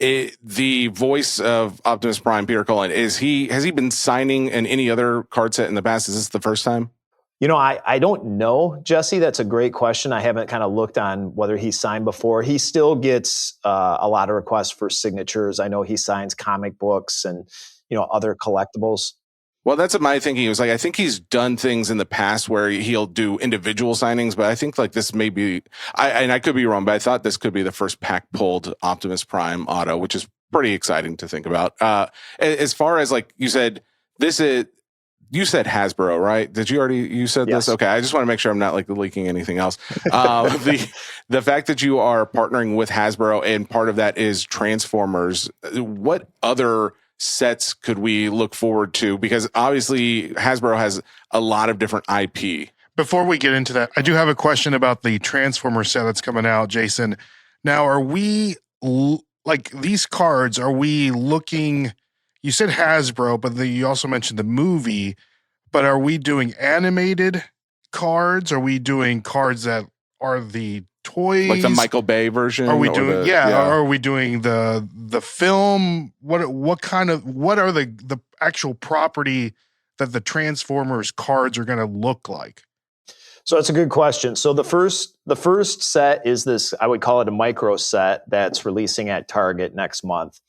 The voice of Optimus Prime, Peter Cullen, has he been signing in any other card set in the past? Is this the first time? I don't know, Jesse. That's a great question. I haven't kind of looked on whether he signed before. He still gets a lot of requests for signatures. I know he signs comic books and, other collectibles. Well, that's what my thinking was. Like, I think he's done things in the past where he'll do individual signings, but I think like this may be, and I could be wrong, but I thought this could be the first pack pulled Optimus Prime auto, which is pretty exciting to think about. As far as like you said, you said Hasbro, right? Did you said Yes. this? Okay. I just want to make sure I'm not like leaking anything else. The fact that you are partnering with Hasbro and part of that is Transformers, what other sets could we look forward to? Because obviously Hasbro has a lot of different IP. Before we get into that, I do have a question about the Transformer set that's coming out, Jason. Now, are we like these cards? Are we looking? You said Hasbro, but you also mentioned the movie. But are we doing animated cards? Are we doing cards that are the toys, like the Michael Bay version? Are we doing? Are we doing the film? What are the actual property that the Transformers cards are going to look like? So it's a good question. So the first set is this, I would call it a micro set that's releasing at Target next month.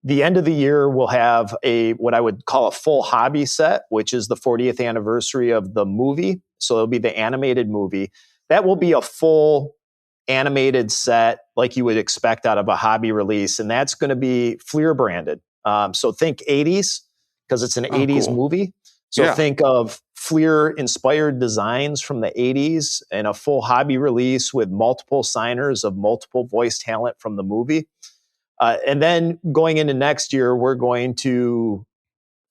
The end of the year, we'll have what I would call a full hobby set, which is the 40th anniversary of the movie. So it'll be the animated movie. That will be a full animated set like you would expect out of a hobby release. And that's going to be Fleer branded. So think 80s because it's an 80s movie. So think of Fleer-inspired designs from the 80s and a full hobby release with multiple signers of multiple voice talent from the movie. And then going into next year, we're going to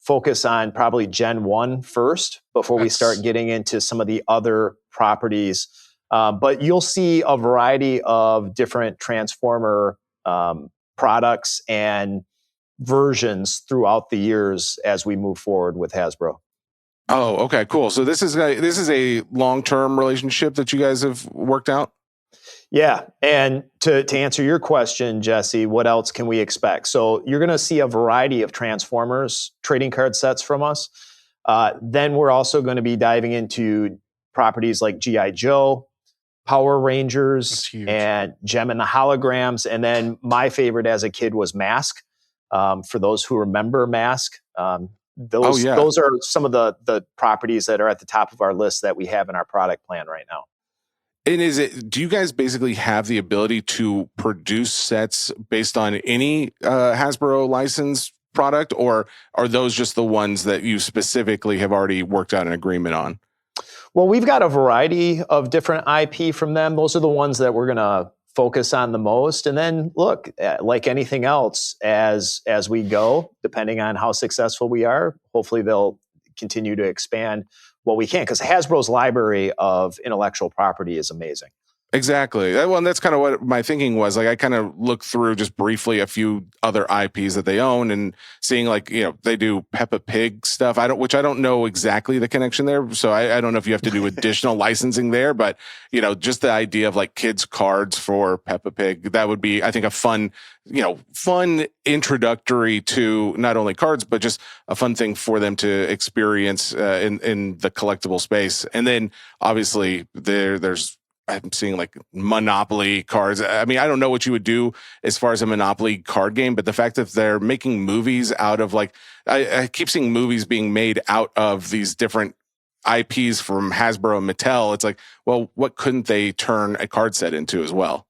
focus on probably Gen 1 first before we start getting into some of the other properties. But you'll see a variety of different Transformer products and versions throughout the years as we move forward with Hasbro. Oh, okay, cool. So this is a long-term relationship that you guys have worked out? Yeah. And to answer your question, Jesse, what else can we expect? So you're going to see a variety of Transformers trading card sets from us. Then we're also going to be diving into properties like G.I. Joe, Power Rangers, and Gem and the Holograms. And then my favorite as a kid was Mask. For those who remember Mask, Those are some of the properties that are at the top of our list that we have in our product plan right now. And do you guys basically have the ability to produce sets based on any Hasbro license product, or are those just the ones that you specifically have already worked out an agreement on? Well, we've got a variety of different IP from them. Those are the ones that we're going to focus on the most. And then look, like anything else, as we go, depending on how successful we are, hopefully they'll continue to expand what we can, because Hasbro's library of intellectual property is amazing. Exactly. Well, and that's kind of what my thinking was. Like, I kind of looked through just briefly a few other IPs that they own, and seeing, like, they do Peppa Pig stuff. Which I don't know exactly the connection there. So I don't know if you have to do additional licensing there, but just the idea of like kids cards for Peppa Pig, that would be, I think, a fun introductory to not only cards, but just a fun thing for them to experience in the collectible space. And then obviously there's, I'm seeing like Monopoly cards. I mean, I don't know what you would do as far as a Monopoly card game, but the fact that they're making movies out of, like, I keep seeing movies being made out of these different IPs from Hasbro and Mattel. It's like, well, what couldn't they turn a card set into as well?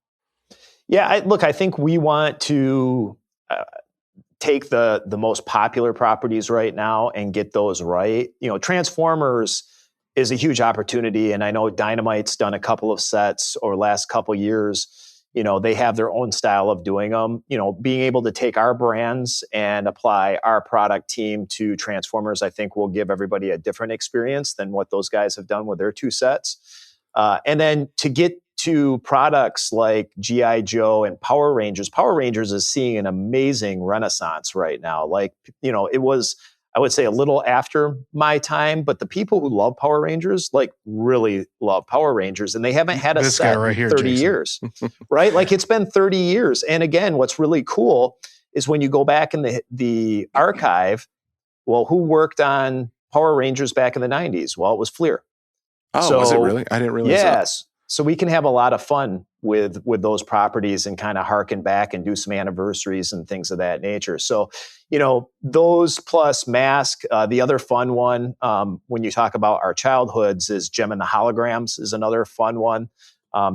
Yeah, I think we want to take the most popular properties right now and get those right. Transformers is a huge opportunity. And I know Dynamite's done a couple of sets over the last couple of years. They have their own style of doing them. Being able to take our brands and apply our product team to Transformers, I think will give everybody a different experience than what those guys have done with their two sets. And then to get to products like G.I. Joe and Power Rangers. Power Rangers is seeing an amazing renaissance right now. Like, it was, I would say, a little after my time, but the people who love Power Rangers, like, really love Power Rangers, and they haven't had a set right in here, 30 Jason. years, right? Like, it's been 30 years. And again, what's really cool is when you go back in the archive, well, who worked on Power Rangers back in the 90s? Well, it was Fleer. Oh, was it really? I didn't realize that. Yes. So we can have a lot of fun with those properties and kind of harken back and do some anniversaries and things of that nature. So, those plus Mask. The other fun one, when you talk about our childhoods, is Gem and the Holograms is another fun one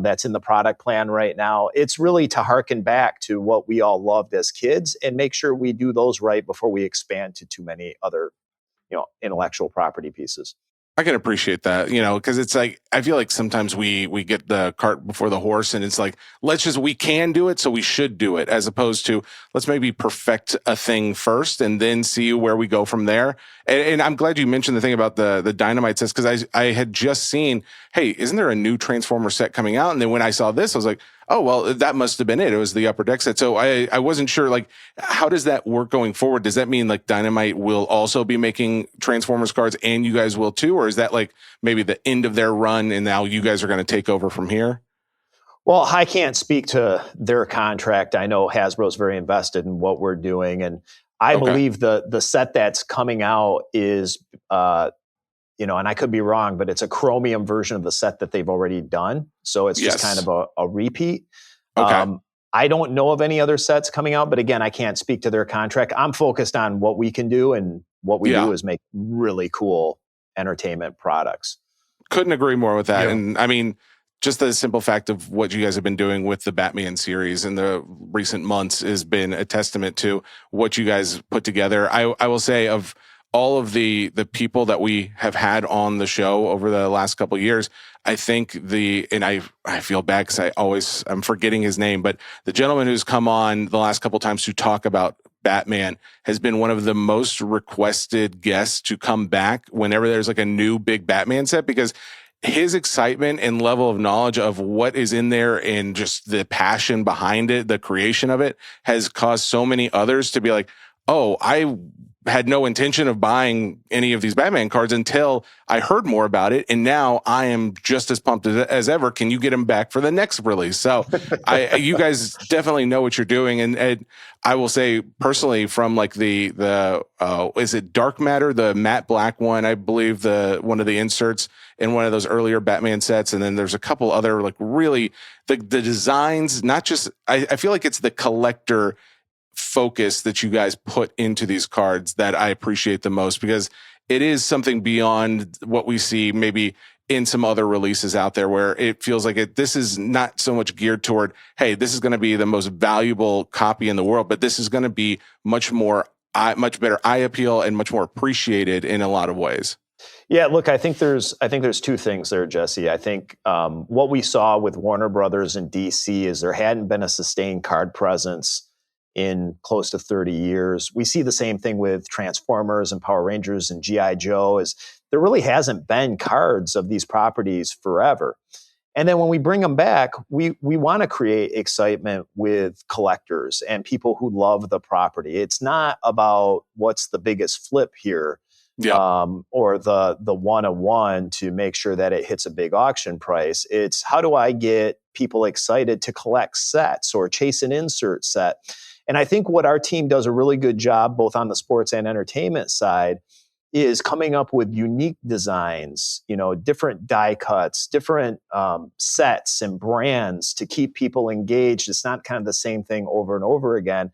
that's in the product plan right now. It's really to harken back to what we all loved as kids and make sure we do those right before we expand to too many other, intellectual property pieces. I can appreciate that, because it's like, I feel like sometimes we get the cart before the horse, and it's like, we can do it, so we should do it, as opposed to let's maybe perfect a thing first and then see where we go from there. And I'm glad you mentioned the thing about the Dynamite sets, because I had just seen, hey, isn't there a new Transformer set coming out? And then when I saw this, I was like, oh, well, that must have been it. It was the Upper Deck set. So I wasn't sure, like, how does that work going forward? Does that mean, like, Dynamite will also be making Transformers cards and you guys will too? Or is that, like, maybe the end of their run and now you guys are going to take over from here? Well, I can't speak to their contract. I know Hasbro's very invested in what we're doing. And I believe the set that's coming out is, and I could be wrong, but it's a chromium version of the set that they've already done. So it's just kind of a repeat. Okay. I don't know of any other sets coming out, but again, I can't speak to their contract. I'm focused on what we can do, and what we do is make really cool entertainment products. Couldn't agree more with that. Yeah. And I mean, just the simple fact of what you guys have been doing with the Batman series in the recent months has been a testament to what you guys put together. I will say, of all of the people that we have had on the show over the last couple of years, I think and I feel bad because I'm forgetting his name, but the gentleman who's come on the last couple of times to talk about Batman has been one of the most requested guests to come back whenever there's like a new big Batman set, because his excitement and level of knowledge of what is in there and just the passion behind it, the creation of it, has caused so many others to be like, oh, I had no intention of buying any of these Batman cards until I heard more about it, and now I am just as pumped as ever. Can you get them back for the next release? So you guys definitely know what you're doing, and I will say personally, from like the is it Dark Matter, the matte black one, I believe one of the inserts in one of those earlier Batman sets, and then there's a couple other, like, really the designs, not just I feel like it's the collector focus that you guys put into these cards that I appreciate the most, because it is something beyond what we see maybe in some other releases out there, where it feels like this is not so much geared toward, hey, this is going to be the most valuable copy in the world, but this is going to be much better eye appeal and much more appreciated in a lot of ways. Yeah, look, I think there's two things there, Jesse. I think what we saw with Warner Brothers and DC is there hadn't been a sustained card presence in close to 30 years. We see the same thing with Transformers and Power Rangers and G.I. Joe, is there really hasn't been cards of these properties forever. And then when we bring them back, we want to create excitement with collectors and people who love the property. It's not about what's the biggest flip here. Or the 1-of-1 to make sure that it hits a big auction price. It's how do I get people excited to collect sets or chase an insert set? And I think what our team does a really good job, both on the sports and entertainment side, is coming up with unique designs, different die cuts, different sets and brands to keep people engaged. It's not kind of the same thing over and over again.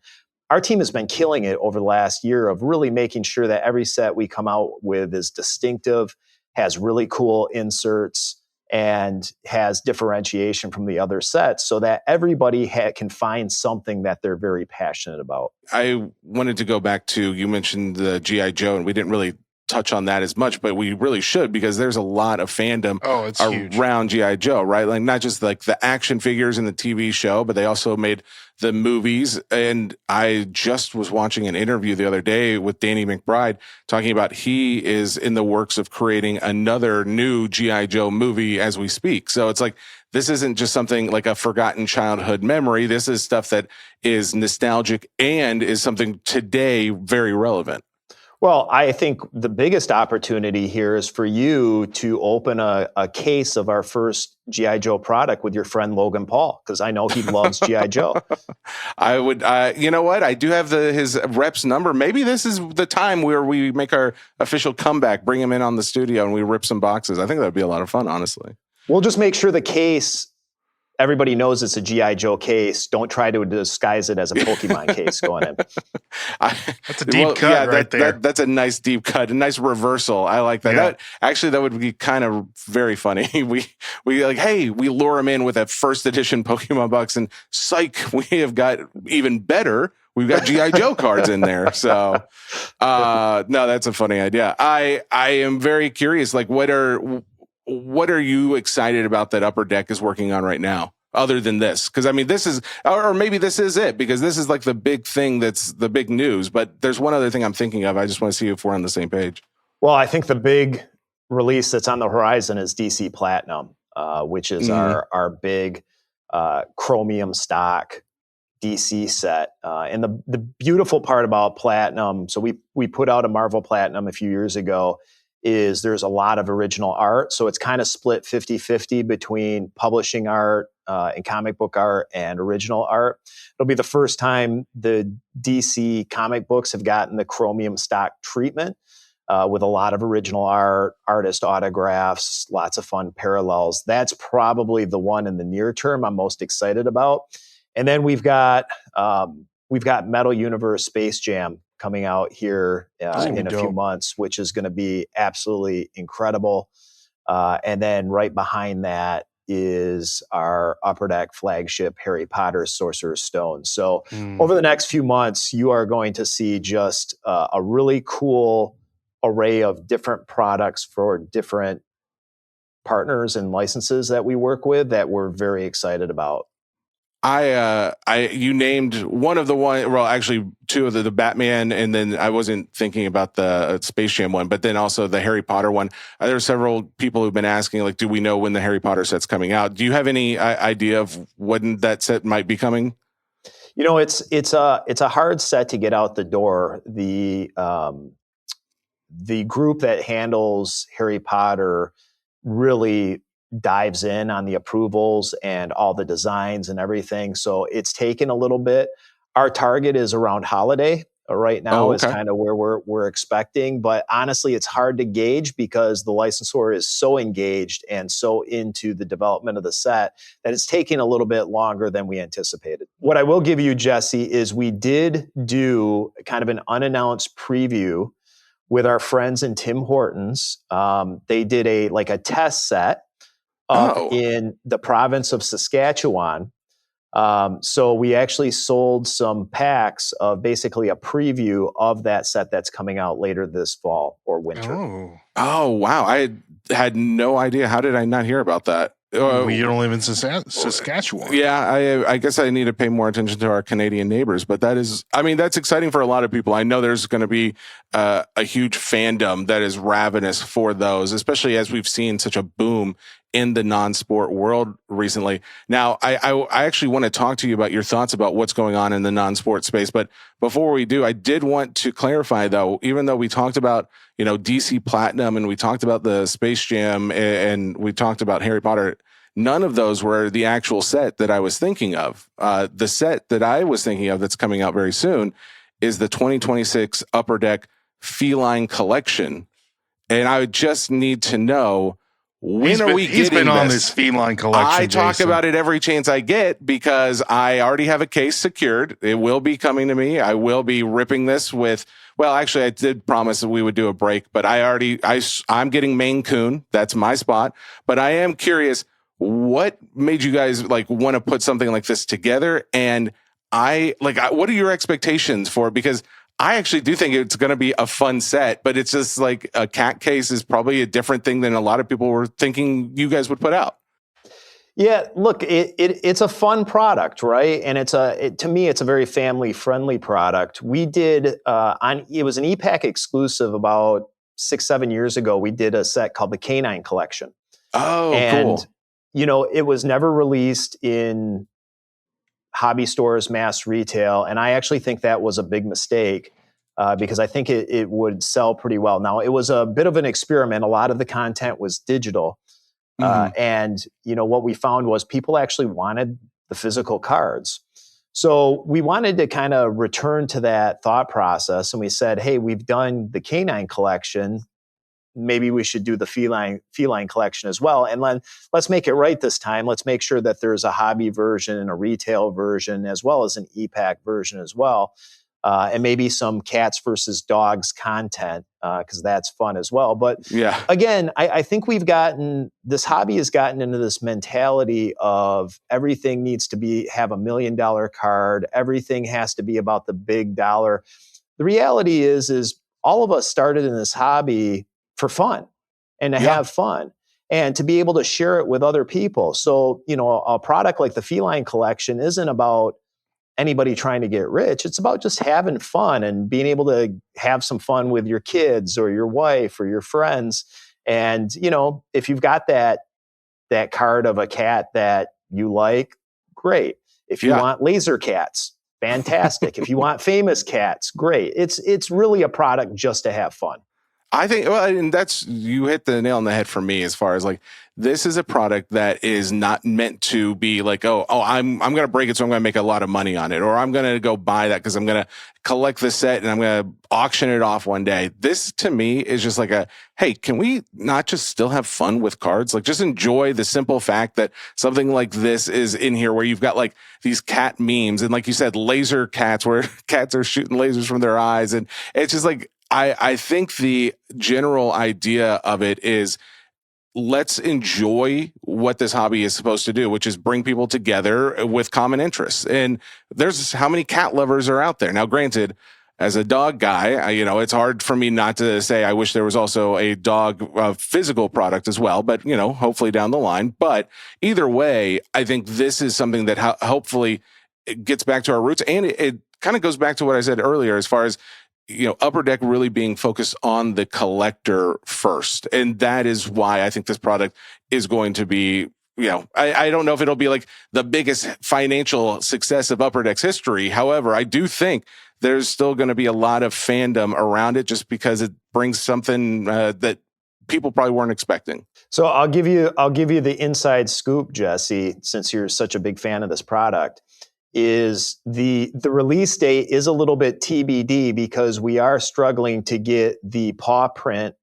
Our team has been killing it over the last year of really making sure that every set we come out with is distinctive, has really cool inserts, and has differentiation from the other sets so that everybody can find something that they're very passionate about. I wanted to go back to, you mentioned the G.I. Joe, and we didn't really touch on that as much, but we really should, because there's a lot of fandom around G.I. Joe, right? Like not just like the action figures in the TV show, but they also made the movies. And I just was watching an interview the other day with Danny McBride talking about he is in the works of creating another new G.I. Joe movie as we speak. So it's like, this isn't just something like a forgotten childhood memory. This is stuff that is nostalgic and is something today very relevant. Well, I think the biggest opportunity here is for you to open a case of our first G.I. Joe product with your friend Logan Paul, because I know he loves G.I. Joe. I would, you know what? I do have his rep's number. Maybe this is the time where we make our official comeback, bring him in on the studio, and we rip some boxes. I think that would be a lot of fun, honestly. We'll just make sure the case, everybody knows it's a G.I. Joe case. Don't try to disguise it as a Pokemon case going in. That's a deep cut right there. That's a nice deep cut, a nice reversal. I like that. Yeah. That would be kind of very funny. We like, hey, we lure him in with a first edition Pokemon box, and psych, we have got even better. We've got G.I. Joe cards in there. So, no, that's a funny idea. I am very curious. Like, what are you excited about that Upper Deck is working on right now, other than this? Because I mean, this is, or maybe this is it, because this is like the big thing that's the big news. But there's one other thing I'm thinking of. I just want to see if we're on the same page. Well, I think the big release that's on the horizon is DC Platinum, which is our big chromium stock DC set. And the beautiful part about Platinum, so we put out a Marvel Platinum a few years ago, is there's a lot of original art. So it's kind of split 50-50 between publishing art and comic book art and original art. It'll be the first time the DC comic books have gotten the chromium stock treatment with a lot of original art, artist autographs, lots of fun parallels. That's probably the one in the near term I'm most excited about. And then we've got Metal Universe Space Jam coming out here in a few months, which is going to be absolutely incredible. And then right behind that is our Upper Deck flagship Harry Potter Sorcerer's Stone. So over the next few months, you are going to see just a really cool array of different products for different partners and licenses that we work with that we're very excited about. You named actually two of the Batman, and then I wasn't thinking about the Space Jam one, but then also the Harry Potter one. There are several people who've been asking, like, do we know when the Harry Potter set's coming out? Do you have any idea of when that set might be coming? You know, it's a hard set to get out the door. The group that handles Harry Potter really dives in on the approvals and all the designs and everything. So it's taken a little bit. Our target is around holiday. right now Oh, is okay. kind of where we're expecting. But honestly, it's hard to gauge because the licensor is so engaged and so into the development of the set that it's taking a little bit longer than we anticipated. What I will give you, Jesse, is we did do kind of an unannounced preview with our friends in Tim Hortons. They did a test set up in the province of Saskatchewan. So we actually sold some packs of basically a preview of that set that's coming out later this fall or winter. Oh, wow. I had no idea. How did I not hear about that? We don't live in Saskatchewan. Yeah, I guess I need to pay more attention to our Canadian neighbors, but that's exciting for a lot of people. I know there's going to be a huge fandom that is ravenous for those, especially as we've seen such a boom in the non-sport world recently. Now, I actually want to talk to you about your thoughts about what's going on in the non-sport space. But before we do, I did want to clarify, though, even though we talked about, DC Platinum and we talked about the Space Jam and we talked about Harry Potter, none of those were the actual set that I was thinking of. The set that I was thinking of that's coming out very soon is the 2026 Upper Deck Feline Collection. And I just need to know, when are we getting this? He's been on this feline collection, I talk Jason. about it every chance I get because I already have a case secured. It will be coming to me. I will be ripping this with, well, actually, I did promise that we would do a break, but I'm getting Maine Coon. That's my spot. But I am curious, what made you guys want to put something like this together? And what are your expectations for it? Because I actually do think it's going to be a fun set, but it's just like a cat case is probably a different thing than a lot of people were thinking you guys would put out. Yeah, look, it's a fun product, right? And to me, it's a very family-friendly product. We did it was an EPAC exclusive about 6-7 years ago. We did a set called the Canine Collection. Oh, and, cool. It was never released in hobby stores, mass retail, and I actually think that was a big mistake because I think it would sell pretty well. Now, it was a bit of an experiment. A lot of the content was digital. And, what we found was people actually wanted the physical cards. So we wanted to kind of return to that thought process. And we said, hey, we've done the Canine Collection. Maybe we should do the feline collection as well. And then let's make it right this time. Let's make sure that there's a hobby version and a retail version as well as an EPAC version as well. And maybe some cats versus dogs content because that's fun as well. But again, I think this hobby has gotten into this mentality of everything needs to have $1 million card. Everything has to be about the big dollar. The reality is all of us started in this hobby for fun and to have fun and to be able to share it with other people. So, a product like the Feline Collection isn't about anybody trying to get rich. It's about just having fun and being able to have some fun with your kids or your wife or your friends. And, if you've got that card of a cat that you like, great. If you want laser cats, fantastic. If you want famous cats, great. It's really a product just to have fun. I think, and you hit the nail on the head for me as far as this is a product that is not meant to be I'm going to break it, so I'm going to make a lot of money on it, or I'm going to go buy that because I'm going to collect the set and I'm going to auction it off one day. This to me is just hey, can we not just still have fun with cards? Just enjoy the simple fact that something like this is in here where you've got these cat memes and like you said, laser cats where cats are shooting lasers from their eyes. And it's just I think the general idea of it is let's enjoy what this hobby is supposed to do, which is bring people together with common interests. And there's how many cat lovers are out there. Now, granted, as a dog guy, it's hard for me not to say I wish there was also a dog physical product as well, but, hopefully down the line. But either way, I think this is something that hopefully it gets back to our roots. And it kind of goes back to what I said earlier, as far as Upper Deck really being focused on the collector first. And that is why I think this product is going to be, I don't know if it'll be the biggest financial success of Upper Deck's history. However, I do think there's still going to be a lot of fandom around it just because it brings something that people probably weren't expecting. So I'll give you the inside scoop, Jesse, since you're such a big fan of this product. is the release date is a little bit TBD because we are struggling to get the paw print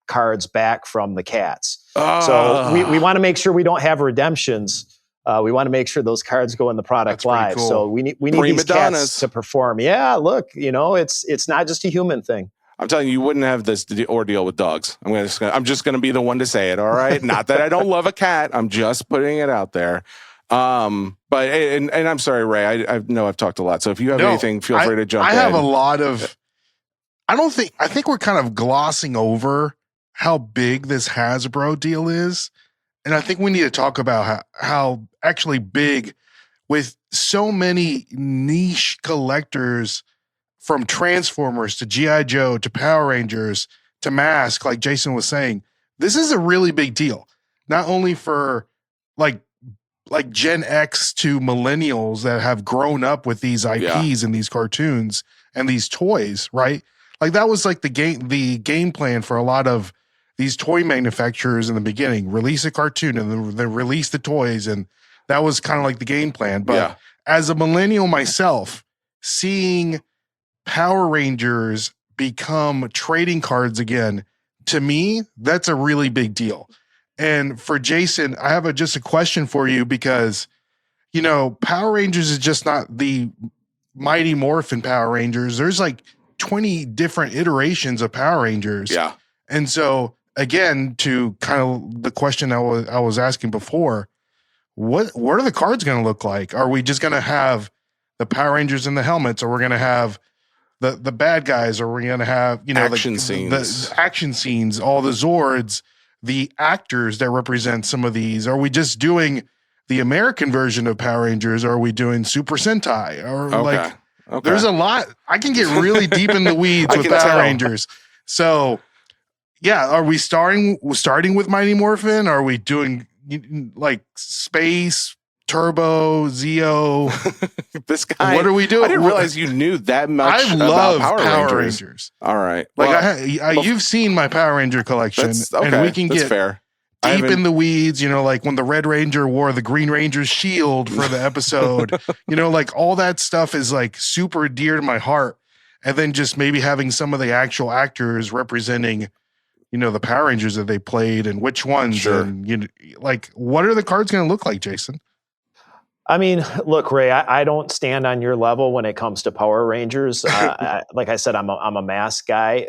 cards back from the cats. So we want to make sure we don't have redemptions. We want to make sure those cards go in the product live. Cool. So we need these cats to perform. Yeah, look, it's not just a human thing. I'm telling you wouldn't have this ordeal with dogs. I'm just going to be the one to say it. All right. Not that I don't love a cat. I'm just putting it out there. But I'm sorry, Ray. I know I've talked a lot. So if you have anything, feel free to jump in. I have a lot of. I think we're kind of glossing over how big this Hasbro deal is, and I think we need to talk about how actually big, with so many niche collectors. From Transformers to G.I. Joe to Power Rangers to Mask, like Jason was saying, this is a really big deal. Not only for like Gen X to millennials that have grown up with these IPs and these cartoons and these toys, right? Like that was like the game plan for a lot of these toy manufacturers in the beginning. Release a cartoon and then release the toys, and that was kind of like the game plan. But as a millennial myself, seeing Power Rangers become trading cards again, to me, that's a really big deal. And for Jason, I have just a question for you because, Power Rangers is just not the Mighty Morphin Power Rangers. There's like 20 different iterations of Power Rangers. Yeah. And so again, to kind of the question I was asking before, what are the cards going to look like? Are we just going to have the Power Rangers in the helmets, or we're going to have the bad guys, or we're going to have, action scenes, the action scenes, all the Zords, the actors that represent some of these? Are we just doing the American version of Power Rangers? Or are we doing Super Sentai? Or there's a lot. I can get really deep in the weeds with Power Rangers. So yeah, are we starting with Mighty Morphin? Are we doing like Space, Turbo, Zeo? This guy. What are we doing? I didn't realize you knew that much I about love Power Rangers. All right. Like you've seen my Power Ranger collection, and we can get fair. Deep in the weeds, like when the Red Ranger wore the Green Ranger's shield for the episode, like all that stuff is like super dear to my heart. And then just maybe having some of the actual actors representing, the Power Rangers that they played and which ones. Sure. And, like, what are the cards going to look like, Jason? I mean, look, Ray, I don't stand on your level when it comes to Power Rangers. Like I said, I'm a Mask guy.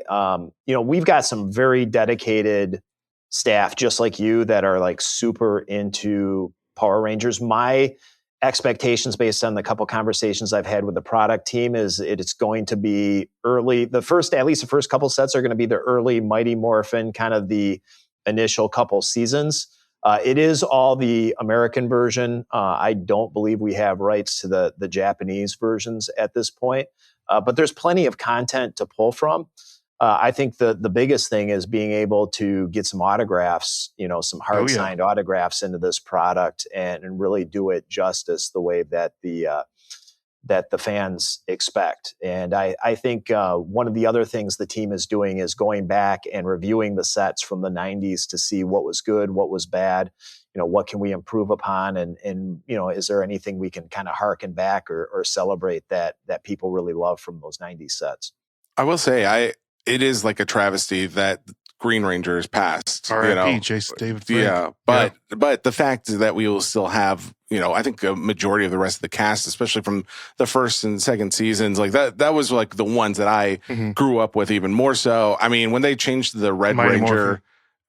We've got some very dedicated staff, just like you, that are like super into Power Rangers. My expectations, based on the couple conversations I've had with the product team, is it's going to be early. At least the first couple sets are going to be the early Mighty Morphin, kind of the initial couple seasons. It is all the American version. I don't believe we have rights to the Japanese versions at this point, but there's plenty of content to pull from. I think the biggest thing is being able to get some autographs, some hard signed autographs into this product and really do it justice the way that the fans expect. And I think one of the other things the team is doing is going back and reviewing the sets from the 90s to see what was good, what was bad, what can we improve upon, and is there anything we can kind of harken back or celebrate that people really love from those 90s sets. I will say, it is like a travesty that Green Ranger is passed. R.I.P. Jason David Frank. Yeah, but the fact is that we will still have, I think a majority of the rest of the cast, especially from the first and second seasons, like that was like the ones that I grew up with even more so. I mean, when they changed the Red Mighty Ranger, Morphin.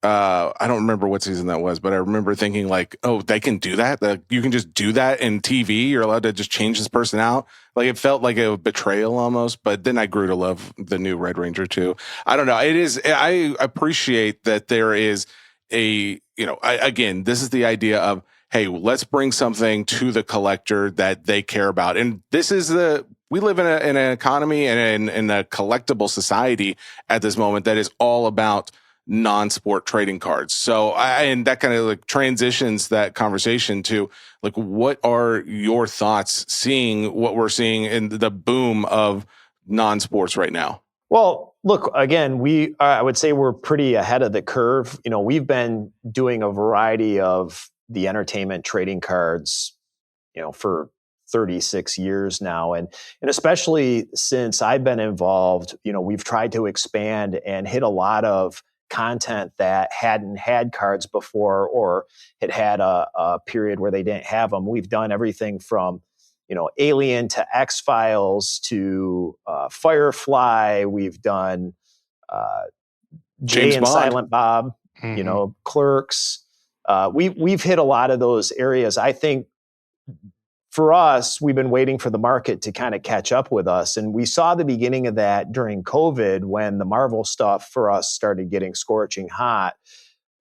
I don't remember what season that was, but I remember thinking like, oh, they can do that? You can just do that in TV? You're allowed to just change this person out? Like, it felt like a betrayal almost, but then I grew to love the new Red Ranger too. I don't know. I appreciate that there is again, this is the idea of, hey, let's bring something to the collector that they care about. And this is we live in an economy and in a collectible society at this moment that is all about non-sport trading cards. So and that kind of like transitions that conversation to like, what are your thoughts seeing what we're seeing in the boom of non-sports right now? Well, look, again, I would say we're pretty ahead of the curve. We've been doing a variety of the entertainment trading cards, for 36 years now. And especially since I've been involved, we've tried to expand and hit a lot of content that hadn't had cards before or had a period where they didn't have them. We've done everything from, Alien to X-Files to Firefly. We've done Jay James and Bond. Silent Bob, Clerks. We've hit a lot of those areas. I think for us, we've been waiting for the market to kind of catch up with us. And we saw the beginning of that during COVID when the Marvel stuff for us started getting scorching hot.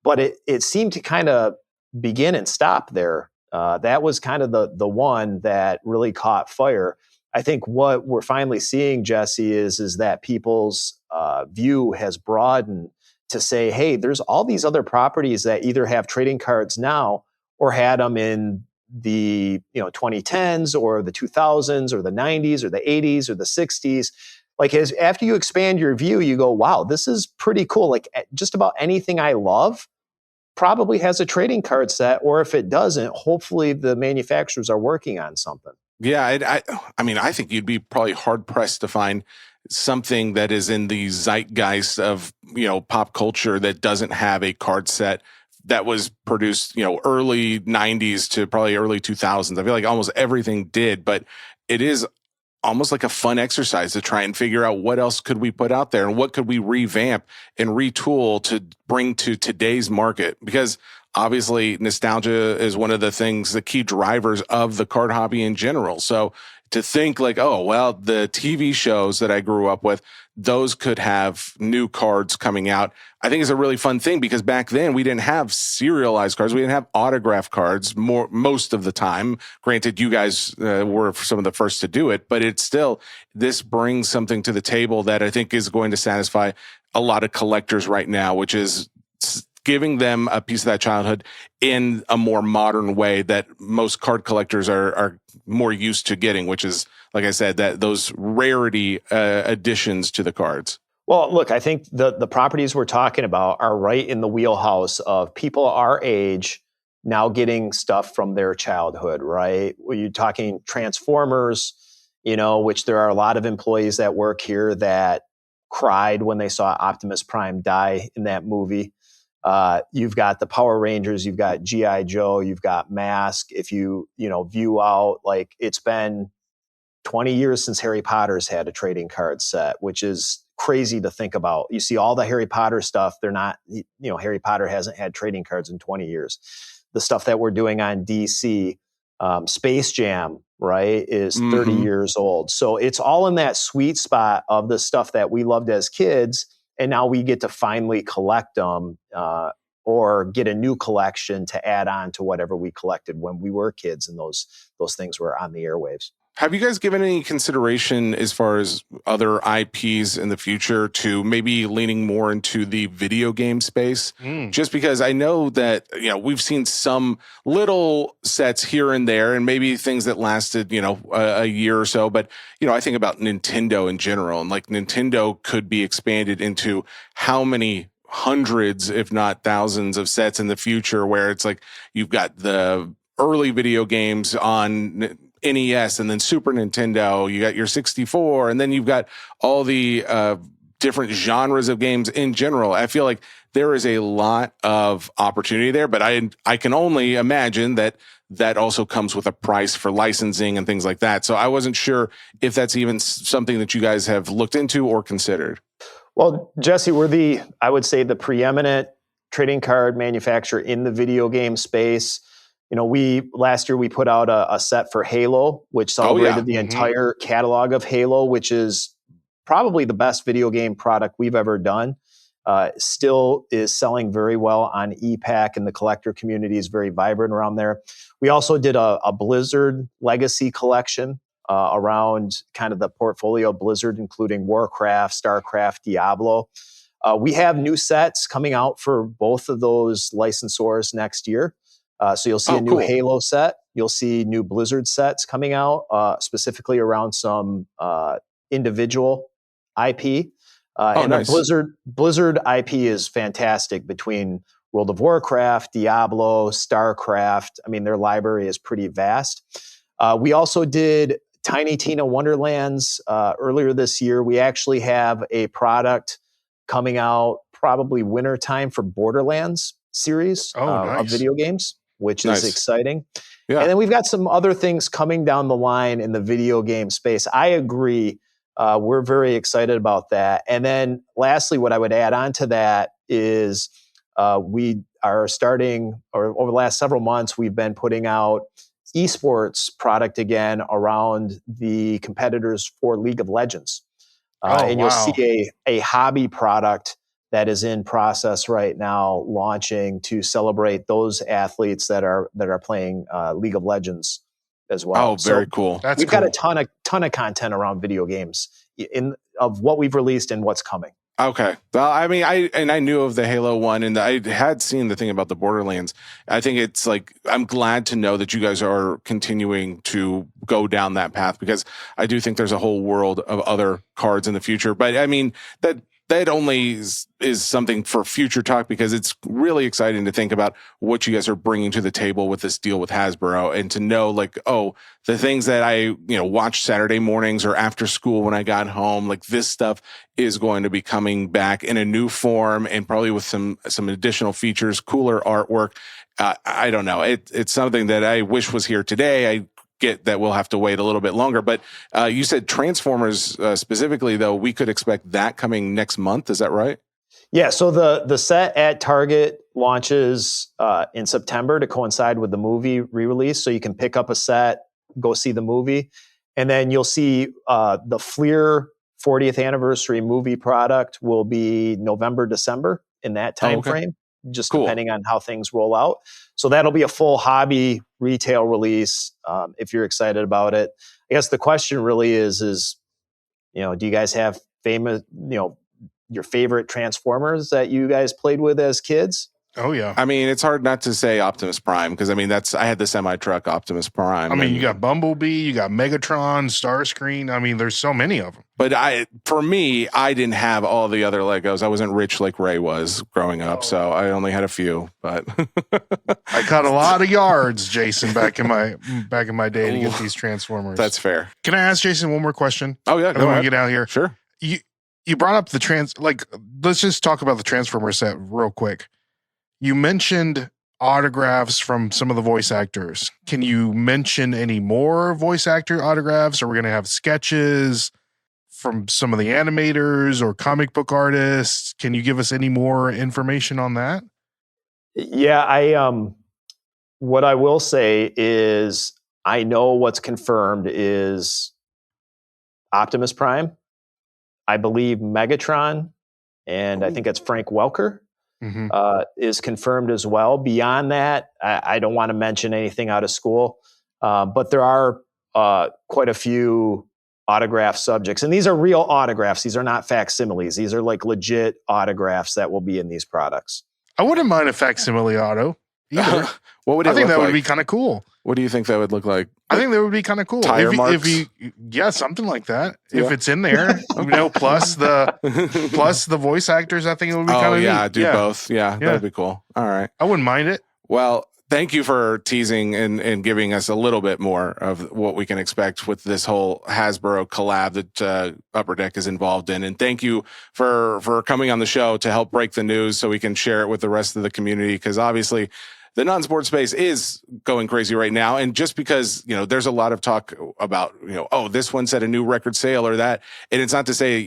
But it seemed to kind of begin and stop there. That was kind of the one that really caught fire. I think what we're finally seeing, Jesse, is that people's view has broadened to say, hey, there's all these other properties that either have trading cards now or had them in the 2010s or the 2000s or the 90s or the 80s or the 60s. Like after you expand your view, you go, wow, this is pretty cool. Like just about anything I love probably has a trading card set, or if it doesn't, hopefully the manufacturers are working on something. Yeah, I mean, I think you'd be probably hard pressed to find something that is in the zeitgeist of pop culture that doesn't have a card set that was produced early 90s to probably early 2000s. I feel like almost everything did, but it is almost like a fun exercise to try and figure out what else could we put out there and what could we revamp and retool to bring to today's market, because obviously nostalgia is one of the key drivers of the card hobby in general. So to think like, oh, well, the TV shows that I grew up with, those could have new cards coming out, I think is a really fun thing, because back then we didn't have serialized cards. We didn't have autograph cards most of the time. Granted, you guys were some of the first to do it, but it's still, this brings something to the table that I think is going to satisfy a lot of collectors right now, which is giving them a piece of that childhood in a more modern way that most card collectors are more used to getting, which is, like I said, that those rarity additions to the cards. Well, look, I think the properties we're talking about are right in the wheelhouse of people our age now getting stuff from their childhood, right? When you're talking Transformers, which there are a lot of employees that work here that cried when they saw Optimus Prime die in that movie. You've got the Power Rangers, you've got G.I. Joe, you've got Mask. If you view out, like, it's been 20 years since Harry Potter's had a trading card set, which is crazy to think about. You see all the Harry Potter stuff. They're not, Harry Potter hasn't had trading cards in 20 years. The stuff that we're doing on DC, Space Jam, right, is 30 years old. So it's all in that sweet spot of the stuff that we loved as kids. And now we get to finally collect them or get a new collection to add on to whatever we collected when we were kids and those things were on the airwaves. Have you guys given any consideration as far as other IPs in the future to maybe leaning more into the video game space? Just because I know that, we've seen some little sets here and there and maybe things that lasted, a year or so. But, I think about Nintendo in general, and like Nintendo could be expanded into how many hundreds, if not thousands of sets in the future, where it's like you've got the early video games on NES and then Super Nintendo, you got your 64, and then you've got all the different genres of games in general. I feel like there is a lot of opportunity there, but I can only imagine that also comes with a price for licensing and things like that. So I wasn't sure if that's even something that you guys have looked into or considered. Well, Jesse, we're I would say the preeminent trading card manufacturer in the video game space. Last year we put out a set for Halo, which celebrated the entire catalog of Halo, which is probably the best video game product we've ever done. Still is selling very well on ePack, and the collector community is very vibrant around there. We also did a Blizzard Legacy collection around kind of the portfolio of Blizzard, including Warcraft, StarCraft, Diablo. We have new sets coming out for both of those licensors next year. So you'll see a new Halo set. You'll see new Blizzard sets coming out, specifically around some individual IP. Nice. Blizzard IP is fantastic between World of Warcraft, Diablo, StarCraft. I mean, their library is pretty vast. We also did Tiny Tina Wonderlands earlier this year. We actually have a product coming out probably winter time for Borderlands series of video games, which is exciting. Yeah. And then we've got some other things coming down the line in the video game space. I agree. We're very excited about that. And then lastly, what I would add on to that is we are starting, or over the last several months, we've been putting out esports product again around the competitors for League of Legends. And you'll see a hobby product that is in process right now, launching to celebrate those athletes that are playing League of Legends as well. Oh, very cool. We've got a ton of content around video games of what we've released and what's coming. Okay. Well, I mean, I knew of the Halo one, and I had seen the thing about the Borderlands. I think it's like, I'm glad to know that you guys are continuing to go down that path, because I do think there's a whole world of other cards in the future. But I mean, that only is something for future talk, because it's really exciting to think about what you guys are bringing to the table with this deal with Hasbro, and to know like, oh, the things that I, watched Saturday mornings or after school when I got home, like this stuff is going to be coming back in a new form, and probably with some additional features, cooler artwork. I don't know. It's something that I wish was here today. I get that we'll have to wait a little bit longer, but you said Transformers specifically, though, we could expect that coming next month. Is that right? Yeah. So the set at Target launches in September to coincide with the movie re-release. So you can pick up a set, go see the movie, and then you'll see the Fleer 40th anniversary movie product will be November, December in that time frame, just depending on how things roll out. So that'll be a full hobby retail release if you're excited about it. I guess the question really is, do you guys have your favorite Transformers that you guys played with as kids? Oh, yeah. I mean, it's hard not to say Optimus Prime, because I mean, I had the semi-truck Optimus Prime. I mean, you got Bumblebee, you got Megatron, Starscream. I mean, there's so many of them. But for me, I didn't have all the other Legos. I wasn't rich like Ray was growing up, so I only had a few. But I cut a lot of yards, Jason, back in my day to get these Transformers. That's fair. Can I ask Jason one more question? Oh yeah, and then we get out of here. Sure. You brought up let's just talk about the Transformer set real quick. You mentioned autographs from some of the voice actors. Can you mention any more voice actor autographs? Are we going to have sketches from some of the animators or comic book artists? Can you give us any more information on that? Yeah, what I will say is I know what's confirmed is Optimus Prime, I believe Megatron, and I think that's Frank Welker. Mm-hmm. Is confirmed as well. Beyond that, I don't want to mention anything out of school, but there are quite a few autograph subjects, and these are real autographs. These are not facsimiles. These are like legit autographs that will be in these products. I wouldn't mind a facsimile auto either. What would it I think look that like? would be kind of cool. What do you think that would look like? I think that would be kind of cool. Tire marks? Yeah, something like that. Yeah. If it's in there, plus the voice actors, I think it would be kind of neat. Do both. Yeah, that'd be cool. All right. I wouldn't mind it. Well, thank you for teasing and giving us a little bit more of what we can expect with this whole Hasbro collab that Upper Deck is involved in. And thank you for coming on the show to help break the news so we can share it with the rest of the community, because obviously the non-sports space is going crazy right now. And just because, there's a lot of talk about, this one set a new record sale or that, and it's not to say,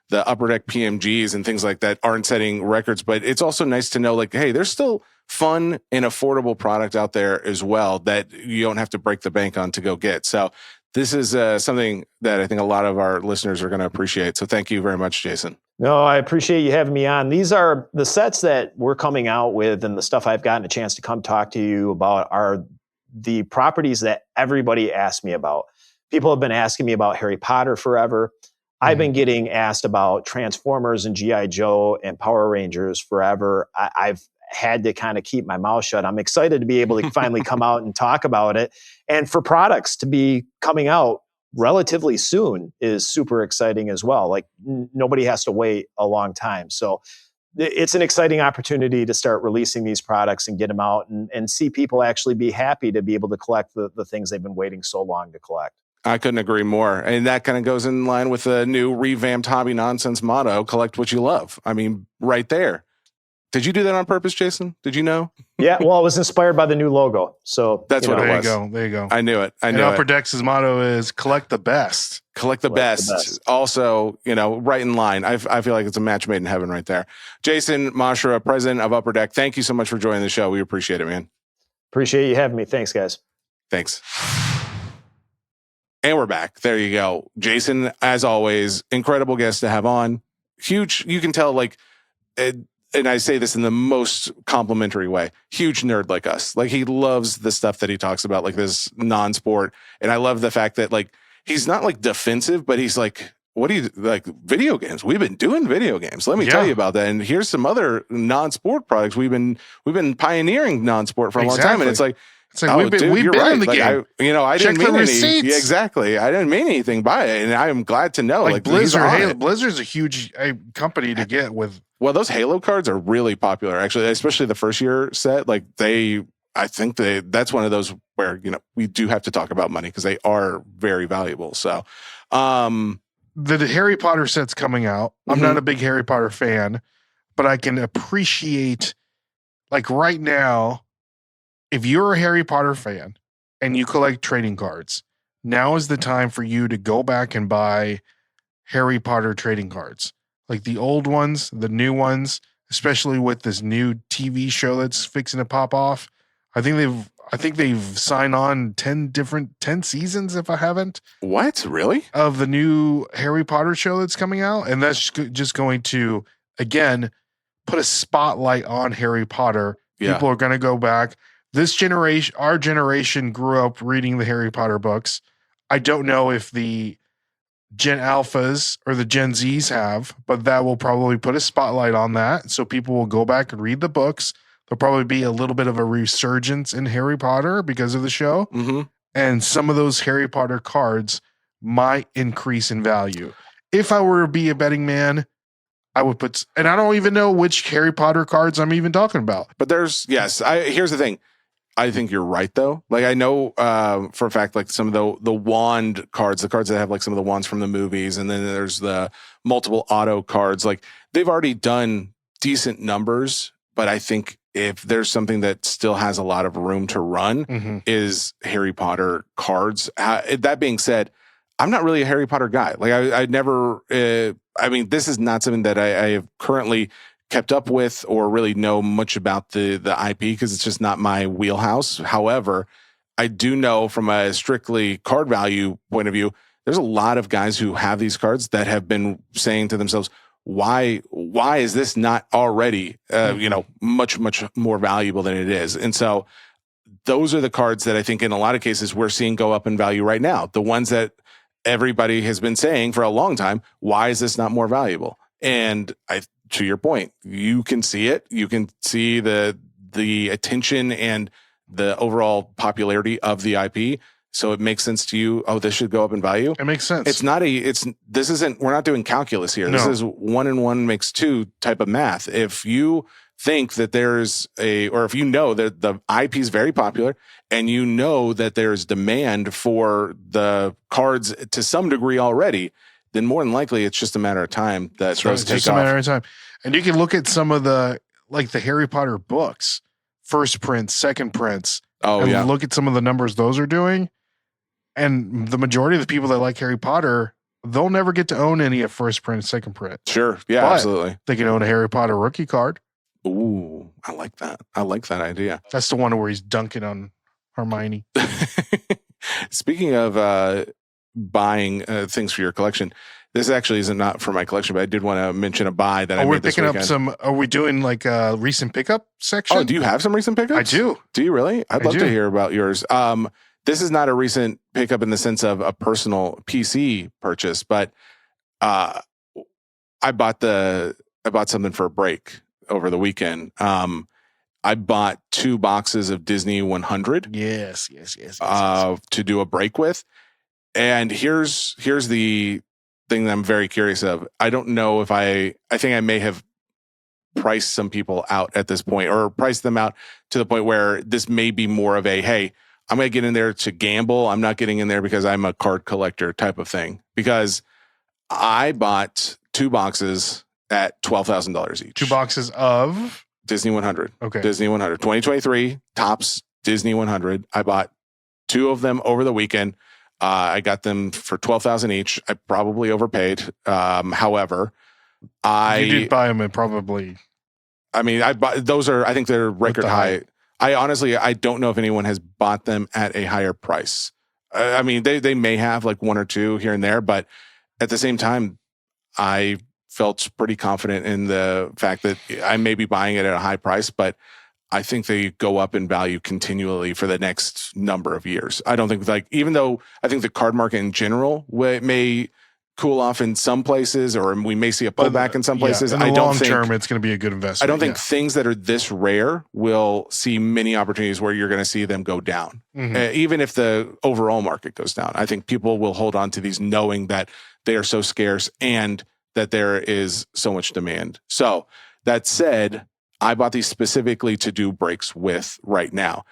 the Upper Deck PMGs and things like that aren't setting records, but it's also nice to know, like, hey, there's still fun and affordable product out there as well that you don't have to break the bank on to go get. So this is something that I think a lot of our listeners are going to appreciate. So thank you very much, Jason. No, I appreciate you having me on. These are the sets that we're coming out with, and the stuff I've gotten a chance to come talk to you about are the properties that everybody asked me about. People have been asking me about Harry Potter forever. I've been getting asked about Transformers and G.I. Joe and Power Rangers forever. I've had to kind of keep my mouth shut. I'm excited to be able to finally come out and talk about it. And for products to be coming out relatively soon is super exciting as well. Like nobody has to wait a long time. So it's an exciting opportunity to start releasing these products and get them out and see people actually be happy to be able to collect the things they've been waiting so long to collect. I couldn't agree more. And that kind of goes in line with the new revamped Hobby Nonsense motto, collect what you love. I mean, right there. Did you do that on purpose, Jason? Did you know? Yeah, well, it was inspired by the new logo. So that's what it was. There you go. I knew it. And Upper Deck's motto is collect the best. Collect the best. Also, right in line. I feel like it's a match made in heaven right there. Jason Masherah, president of Upper Deck, thank you so much for joining the show. We appreciate it, man. Appreciate you having me. Thanks, guys. Thanks. And we're back. There you go. Jason, as always, incredible guest to have on. Huge. You can tell, and I say this in the most complimentary way, huge nerd like us. Like, he loves the stuff that he talks about, like this non-sport. And I love the fact that, he's not defensive, but he's like, what do you like? Video games. We've been doing video games. Let me tell you about that. And here's some other non-sport products. We've been pioneering non-sport for a long time. And it's like we've been in the game. I didn't mean anything. Yeah, exactly. I didn't mean anything by it. And I am glad to know. Blizzard, Blizzard's a huge company to get with. Well, those Halo cards are really popular, actually, especially the first year set. I think that's one of those where, we do have to talk about money because they are very valuable. So, the Harry Potter set's coming out. I'm not a big Harry Potter fan, but I can appreciate, right now, if you're a Harry Potter fan and you collect trading cards, now is the time for you to go back and buy Harry Potter trading cards. Like the old ones, the new ones, especially with this new TV show that's fixing to pop off. I think they've signed on 10 seasons, if I haven't. What? Really? Of the new Harry Potter show that's coming out. And that's just going to, again, put a spotlight on Harry Potter. Yeah. People are going to go back. This generation, our generation grew up reading the Harry Potter books. I don't know if the Gen Alphas or the Gen Zs have, but that will probably put a spotlight on that. So people will go back and read the books. There'll probably be a little bit of a resurgence in Harry Potter because of the show. Mm-hmm. And some of those Harry Potter cards might increase in value. If I were to be a betting man, I would put, and I don't even know which Harry Potter cards I'm even talking about. But here's the thing. I think you're right, though. I know for a fact, some of the wand cards, the cards that have some of the wands from the movies, and then there's the multiple auto cards. They've already done decent numbers, but I think if there's something that still has a lot of room to run, is Harry Potter cards. That being said, I'm not really a Harry Potter guy. I never. This is not something that I have currently kept up with or really know much about the IP because it's just not my wheelhouse. However, I do know from a strictly card value point of view, there's a lot of guys who have these cards that have been saying to themselves, why is this not already, much, much more valuable than it is? And so those are the cards that I think in a lot of cases we're seeing go up in value right now. The ones that everybody has been saying for a long time, why is this not more valuable? And to your point, you can see it. You can see the attention and the overall popularity of the IP. So it makes sense to you. Oh, this should go up in value. It makes sense. We're not doing calculus here. No. This is 1 and 1 makes 2 type of math. If you think that if you know that the IP is very popular and you know that there's demand for the cards to some degree already, then more than likely it's just a matter of time that those take off. It's just a matter of time. And you can look at some of the Harry Potter books, first prints, second prints. Look at some of the numbers those are doing. And the majority of the people that like Harry Potter, they'll never get to own any of first print, second print. Sure. Yeah, but absolutely. They can own a Harry Potter rookie card. Ooh, I like that. I like that idea. That's the one where he's dunking on Hermione. Speaking of buying things for your collection, this actually isn't not for my collection, but I did want to mention a buy that I made this weekend. Are we doing a recent pickup section? Oh, do you have some recent pickups? I do. Do you really? I'd love to hear about yours. This is not a recent pickup in the sense of a personal PC purchase, but I bought something for a break over the weekend. I bought 2 boxes of Disney 100. Yes. To do a break with. And here's the thing that I'm very curious of. I don't know if I think I may have price some people out at this point, or price them out to the point where this may be more of a, hey, I'm going to get in there to gamble. I'm not getting in there because I'm a card collector type of thing. Because I bought 2 boxes at $12,000 each. 2 boxes of Disney 100. Okay. Disney 100. 2023 Topps Disney 100. I bought 2 of them over the weekend. I got them for $12,000 each. I probably overpaid. However, you did buy them at probably. I mean, I bought those are. I think they're record high. I honestly, I don't know if anyone has bought them at a higher price. I mean, they may have like 1 or 2 here and there, but at the same time, I felt pretty confident in the fact that I may be buying it at a high price, but I think they go up in value continually for the next number of years. I don't think even though I think the card market in general may cool off in some places, or we may see a pullback in some places. In the long term, it's going to be a good investment. I don't think things that are this rare will see many opportunities where you're going to see them go down. Even if the overall market goes down, I think people will hold on to these knowing that they are so scarce and that there is so much demand. So that said, I bought these specifically to do breaks with right now.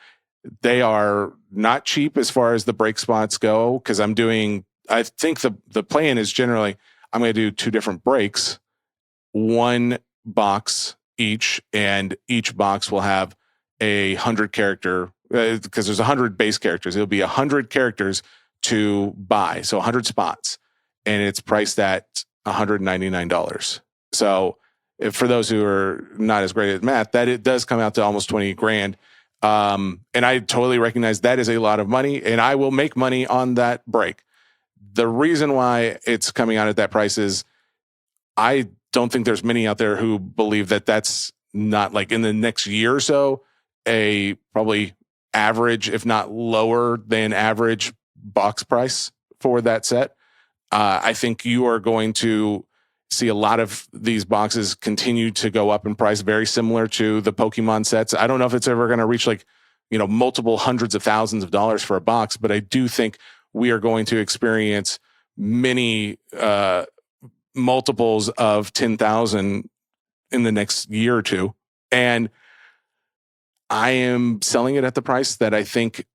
They are not cheap as far as the break spots go, because I think the plan is generally I'm going to do 2 different breaks, 1 box each, and each box will have 100 character, because there's 100 base characters. It'll be 100 characters to buy, so 100 spots, and it's priced at $199. So for those who are not as great at math, that it does come out to almost 20 grand. And I totally recognize that is a lot of money, and I will make money on that break. The reason why it's coming out at that price is I don't think there's many out there who believe that that's not, like, in the next year or so, a probably average, if not lower than average box price for that set. I think you are going to see a lot of these boxes continue to go up in price, very similar to the Pokémon sets. I don't know if it's ever going to reach multiple hundreds of thousands of dollars for a box, but I do think we are going to experience many multiples of 10,000 in the next year or two. And I am selling it at the price that I think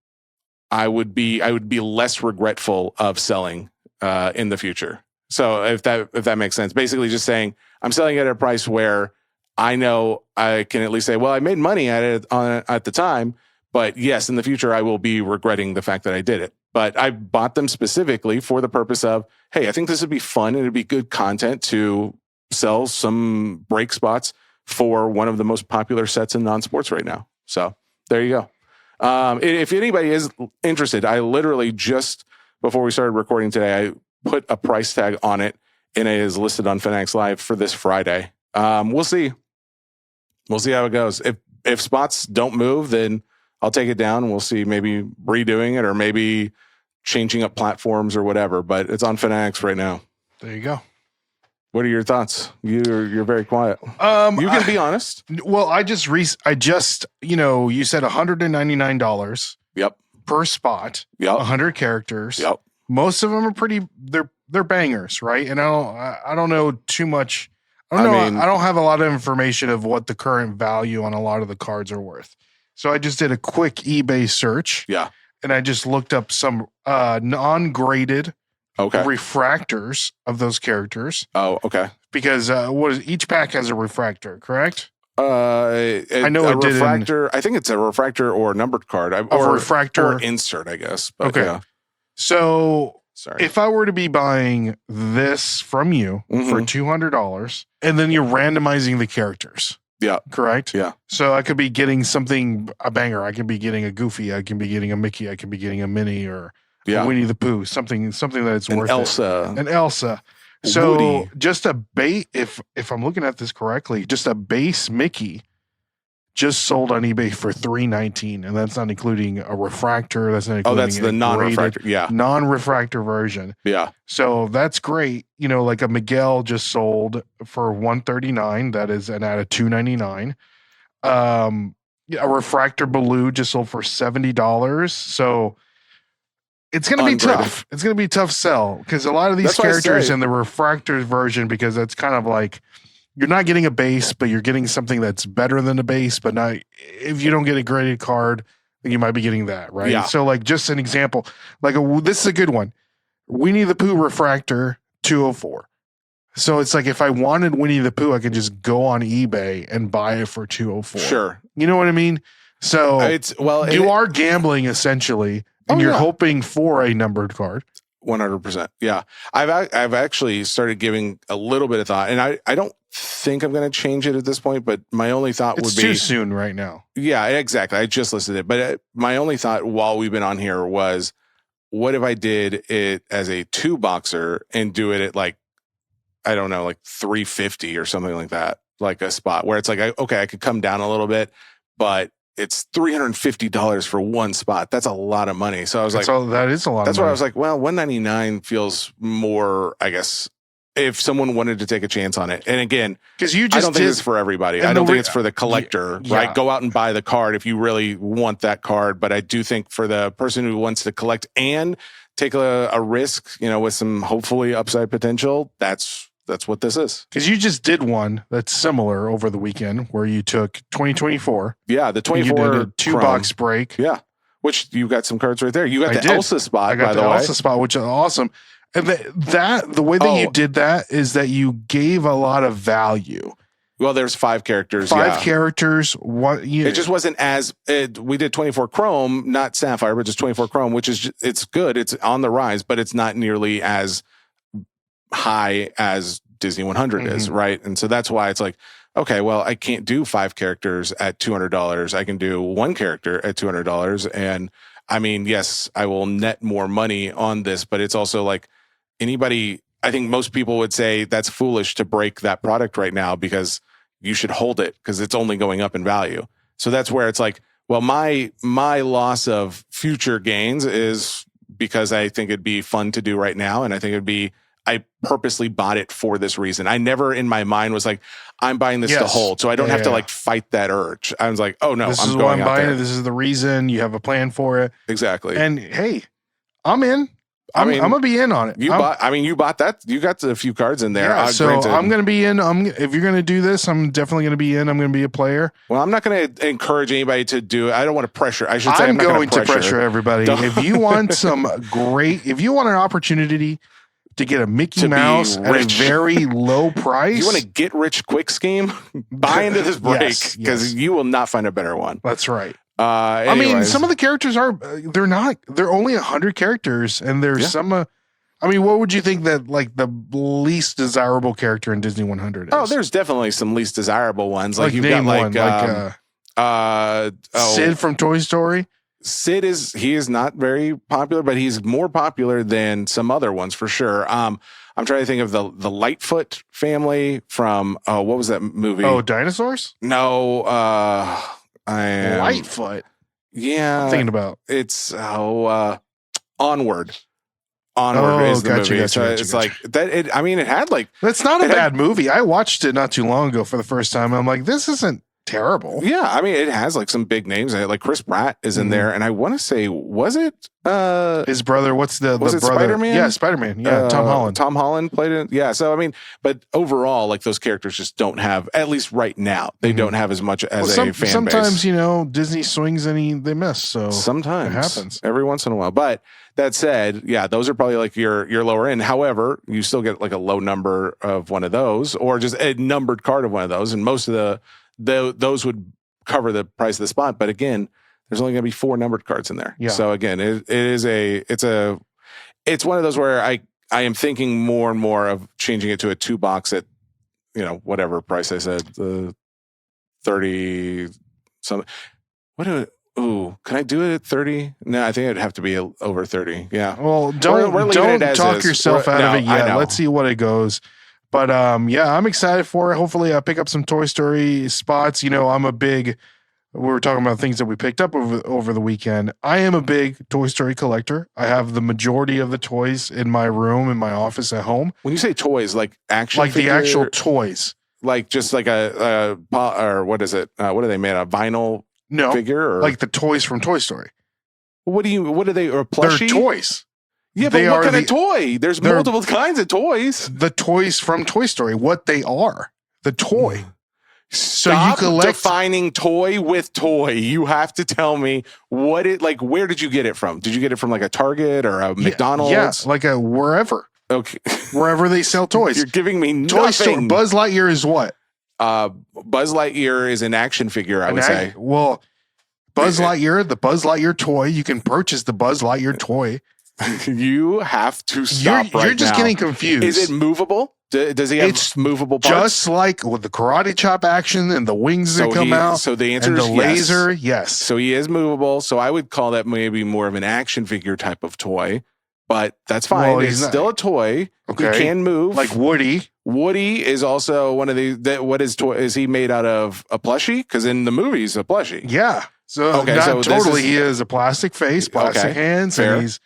I would be less regretful of selling in the future. So if that makes sense, basically just saying I'm selling it at a price where I know I can at least say, well, I made money at it at the time, but yes, in the future I will be regretting the fact that I did it. But I bought them specifically for the purpose of, hey, I think this would be fun and it'd be good content to sell some break spots for one of the most popular sets in non-sports right now. So there you go. If anybody is interested, I literally just before we started recording today, I put a price tag on it, and it is listed on Fanatics Live for this Friday. We'll see. We'll see how it goes. If spots don't move, then I'll take it down. We'll see, maybe redoing it or maybe changing up platforms or whatever. But it's on Fanatics right now. There you go. What are your thoughts? You're very quiet. You can be honest. Well, I just you said $199. Yep. Per spot. Yep. 100 characters. Yep. Most of them are they're bangers, right? And I don't know too much. I don't have a lot of information of what the current value on a lot of the cards are worth. So I just did a quick eBay search. Yeah. And I just looked up some non-graded refractors of those characters. Oh, okay. Because each pack has a refractor, correct? I know a refractor. I think it's a refractor or a numbered card. Or a refractor or insert, I guess. But okay. Yeah. So if I were to be buying this from you for $200, and then you're randomizing the characters. Yeah. Correct? Yeah. So I could be getting a banger. I could be getting a Goofy. I can be getting a Mickey. I can be getting a Minnie or a Winnie the Pooh. Something that's worth Elsa. An Elsa. So Woody. Just a base, if I'm looking at this correctly, just a base Mickey just sold on eBay for $319, and that's not including a refractor. That's not including that's the non-refractor. Yeah. Non-refractor version. Yeah. So that's great. Like a Miguel just sold for $139. That is at a $299. A refractor Baloo just sold for $70. So it's going to be tough. It's going to be a tough sell because a lot of these characters in the refractor version, because that's kind of like you're not getting a base, but you're getting something that's better than a base, but not, if you don't get a graded card, then you might be getting that, right? Yeah. So like just an example, like this is a good one. Winnie the Pooh Refractor 204. So it's like if I wanted Winnie the Pooh, I could just go on eBay and buy it for 204. Sure. You know what I mean? So you are gambling essentially, and you're hoping for a numbered card. 100%. Yeah. I've actually started giving a little bit of thought, and I don't think I'm going to change it at this point, but my only thought would be too soon right now. Yeah, exactly. I just listed it, but my only thought while we've been on here was, what if I did it as a 2-boxer and do it at like, I don't know, like 350 or something like that, like a spot where it's like, okay, I could come down a little bit, but it's $350 for one spot. That's a lot of money. So I was that is a lot. That's of money. why I was like, well, $199 feels more, I guess, if someone wanted to take a chance on it. And again, because I don't think it's for everybody. I don't think it's for the collector, right? Go out and buy the card if you really want that card. But I do think for the person who wants to collect and take a risk, with some hopefully upside potential, that's what this is. Because you just did one that's similar over the weekend where you took 2024. Yeah, the 24 you did a 2-box break. Yeah, which you got some cards right there. You got the Elsa spot. I got the Elsa spot, which is awesome. And the way that you did that is that you gave a lot of value. Well, there's 5 characters. 5 characters. It just wasn't as we did 24 Chrome, not Sapphire, but just 24 Chrome, which is it's good. It's on the rise, but it's not nearly as high as Disney 100 is, right? And so that's why it's like, okay, well, I can't do 5 characters at $200. I can do 1 character at $200. And I mean, yes, I will net more money on this, but it's also like anybody, I think most people would say that's foolish to break that product right now because you should hold it because it's only going up in value. So that's where it's like, well, my loss of future gains is because I think it'd be fun to do right now. And I think it'd be, I purposely bought it for this reason. I never in my mind was like, I'm buying this to hold. So I don't have to like fight that urge. I was like, oh no, this is why I'm buying it. This is the reason. You have a plan for it. Exactly. And hey, I'm in. I'm gonna be in on it. You bought that. You got a few cards in there. Yeah, so granted, I'm gonna be in. If you're gonna do this, I'm definitely gonna be in. I'm gonna be a player. Well, I'm not gonna encourage anybody to do it. I don't want to pressure. I should say I'm going to pressure everybody. If you want if you want an opportunity to get a Mickey Mouse at a very low price, you want to get rich quick scheme, buy into this break because you will not find a better one. That's right. I mean, some of the characters they're only 100 characters, and there's some. I mean, what would you think that like the least desirable character in Disney 100 is? Oh, there's definitely some least desirable ones. Like you've got Sid from Toy Story. Sid is not very popular, but he's more popular than some other ones for sure. I'm trying to think of the Lightfoot family from what was that movie? Oh, Dinosaurs? No, Lightfoot. Yeah, I'm thinking about Onward. Onward is the movie. It's like that. It had like that's not a bad movie. I watched it not too long ago for the first time. And I'm like, this isn't terrible. Yeah, I mean, it has like some big names. Like Chris Pratt is in there, and I want to say, was it his brother? What's the brother? Spider-Man? Yeah, Spider-Man. Yeah, Tom Holland. Tom Holland played it. Yeah, so I mean, but overall, like those characters just don't have, at least right now, they don't have as much as a fan base. Sometimes Disney swings and they miss. So sometimes it happens every once in a while. But that said, yeah, those are probably like your lower end. However, you still get like a low number of one of those, or just a numbered card of one of those, and most of those would cover the price of the spot. But again, there's only going to be 4 numbered cards in there. Yeah. So again, it's one of those where I am thinking more and more of changing it to a 2-box at, whatever price I said, the 30 something. Can I do it at 30? No, I think it'd have to be over 30. Yeah. Well, don't talk yourself out of it yet. Let's see what it goes. But I'm excited for it. Hopefully I pick up some Toy Story spots. We were talking about things that we picked up over the weekend. I am a big Toy Story collector. I have the majority of the toys in my room, in my office at home. When you say toys, like action like figure, the actual toys. Like just like or what is it? What are they made of? Vinyl figure? Or? Like the toys from Toy Story. What are they? Or plushie? They're toys. Yeah, but what kind of toy? There's multiple kinds of toys. The toys from Toy Story, what they are. the toy. Stop you collect defining toy with toy. You have to tell me what it like. Where did you get it from? Did you get it from like a Target or a McDonald's? Yeah, like a wherever. Okay, wherever they sell toys. You're giving me Toy Store. nothing. Buzz Lightyear is what? Buzz Lightyear is an action figure. I would say. Well, Buzz Lightyear, the Buzz Lightyear toy. You can purchase the Buzz Lightyear toy. You have to stop You're just now. getting confused. Is it movable? Does he have movable parts? Just like with the karate chop action and the wings that come out. So the answer and is the yes. laser, yes. So he is movable. So I would call that maybe more of an action figure type of toy, but that's fine. Well, it's still a toy. Okay. He can move. Like Woody. Woody is also one of the. What is toy? Is he made out of a plushie? Because in the movies, a plushie. Yeah. So Okay, not so totally. He has a plastic face, plastic hands, fair. and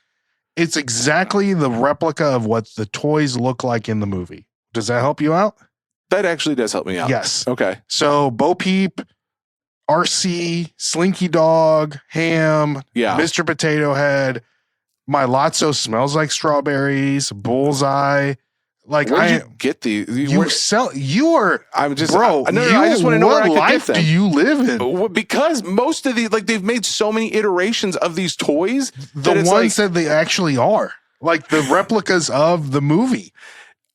it's exactly the replica of what the toys look like in the movie. Does that help you out? That actually does help me out. Yes. Okay. So Bo Peep, RC, Slinky Dog, Ham, Yeah. Mr. Potato Head, My Lotso Smells Like Strawberries, Bullseye. Like Where did you get these? I'm just, bro. I just want to know where I what could life get them. do you live in? Because most of these, like they've made so many iterations of these toys. The ones that they actually are, like the replicas of the movie.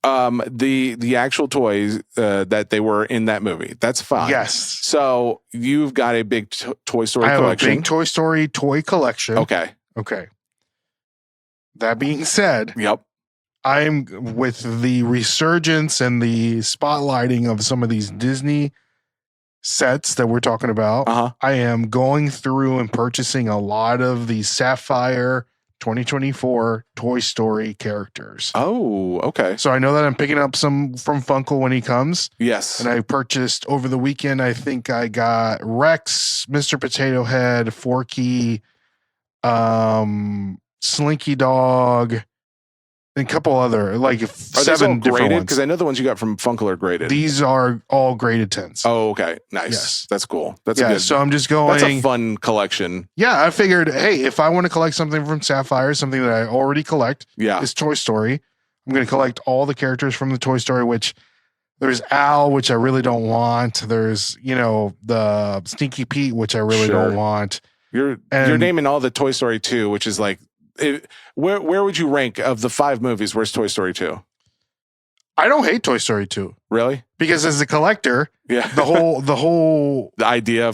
The actual toys that they were in that movie. That's fine. Yes. So you've got a big Toy Story I have collection. a big Toy Story toy collection. Okay. That being said, Yep. I'm with the resurgence and the spotlighting of some of these Disney sets that we're talking about. Uh-huh. I am going through and purchasing a lot of the Sapphire 2024 Toy Story characters. Oh, okay. So I know that I'm picking up some from Funko when he comes. Yes. And I purchased over the weekend, I think I got Rex, Mr. Potato Head, Forky, Slinky Dog, and a couple other, like Are 7 different ones. Because I know the ones you got from Funko are graded. These are all graded 10s. Oh, okay. Nice. Yes. That's cool. That's yeah, a good. so I'm just going. That's a fun collection. Yeah, I figured, hey, if I want to collect something from Sapphire, something that I already collect, Yeah. is Toy Story. I'm going to collect all the characters from the Toy Story, which there's Al, which I really don't want. There's, the Stinky Pete, which I really don't want. You're naming all the Toy Story 2, which is like, where would you rank of the 5 movies? Where's Toy Story 2? I don't hate Toy Story 2 Really? because as a collector, Yeah. the idea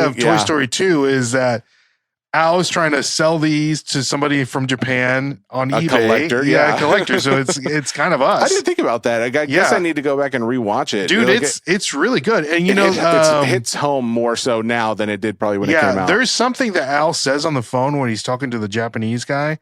of Toy Story 2 is that Al is trying to sell these to somebody from Japan on eBay. Collector, a collector. So it's kind of us. I didn't think about that. I guess I need to go back and rewatch it. Dude, Like, it's really good. And it hits home more so now than it did probably when it came out. There's something that Al says on the phone when he's talking to the Japanese guy.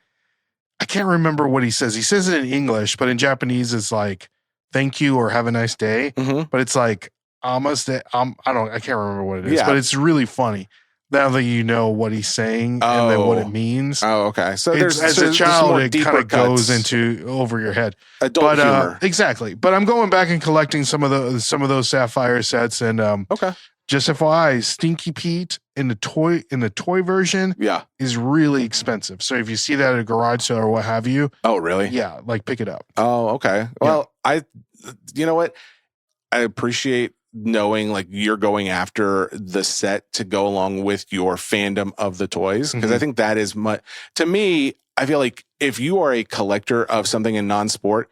I can't remember what he says. He says it in English, but in Japanese it's like thank you or have a nice day. Mhm. But it's like I can't remember what it is, Yeah. but it's really funny. Now that you know what he's saying and then what it means. Oh, okay. So As a child, it kind of goes into over your head. Adult humor. Exactly. But I'm going back and collecting some of those Sapphire sets, and Okay. just FYI, Stinky Pete in the toy version Yeah. is really expensive. So if you see that at a garage sale or what have you, Oh, really? yeah, like pick it up. Oh, okay. Well, you know what? I appreciate knowing like you're going after the set to go along with your fandom of the toys. Because I think that is to me, I feel like if you are a collector of something in non-sport,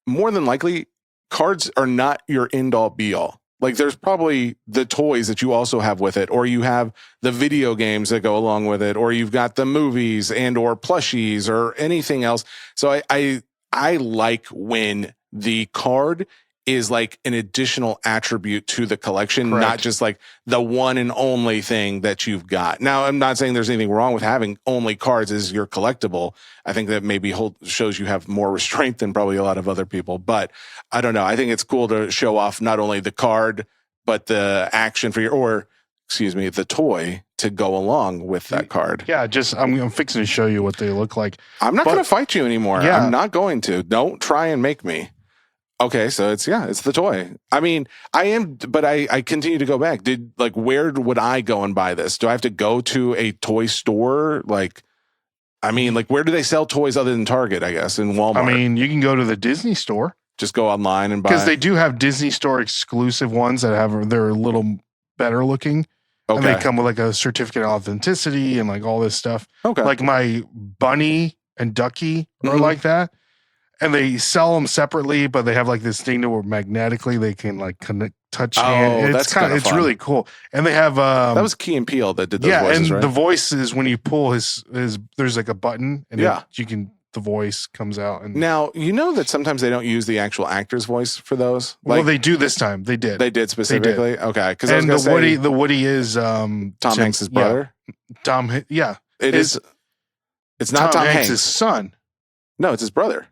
more than likely cards are not your end all be all. Like there's probably the toys that you also have with it, or you have the video games that go along with it, or you've got the movies and or plushies or anything else. So I like when the card is like an additional attribute to the collection, Correct. not just like the one and only thing that you've got. Now, I'm not saying there's anything wrong with having only cards as your collectible. I think that maybe shows you have more restraint than probably a lot of other people, but I don't know. I think it's cool to show off not only the card, but the action figure, the toy to go along with that card. Yeah, I'm fixing to show you what they look like. I'm not going to fight you anymore. Yeah. I'm not going to. Don't try and make me. Okay, so it's the toy. I mean, I am, but I continue to go back. Where would I go and buy this? Do I have to go to a toy store? Where do they sell toys other than Target, I guess, in Walmart? I mean, you can go to the Disney store. just go online and buy. Because they do have Disney Store exclusive ones that they're a little better looking. Okay. And they come with like a certificate of authenticity and like all this stuff. Okay. Like my Bunny and Ducky are Mhm. like that. And they sell them separately, but they have like this thing to where magnetically they can like touch hand. That's kinda it's fun. really cool. And they have that was Key and Peele that did those voices, and right? the voice is when you pull his there's like a button and Yeah. the voice comes out. And Now, you know that sometimes they don't use the actual actor's voice for those? well, they do this time. They did. They did specifically? Okay. Because And the Woody is Tom Hanks' brother? Yeah. It is. It's not Tom Hanks. Hanks' son. No, it's his brother.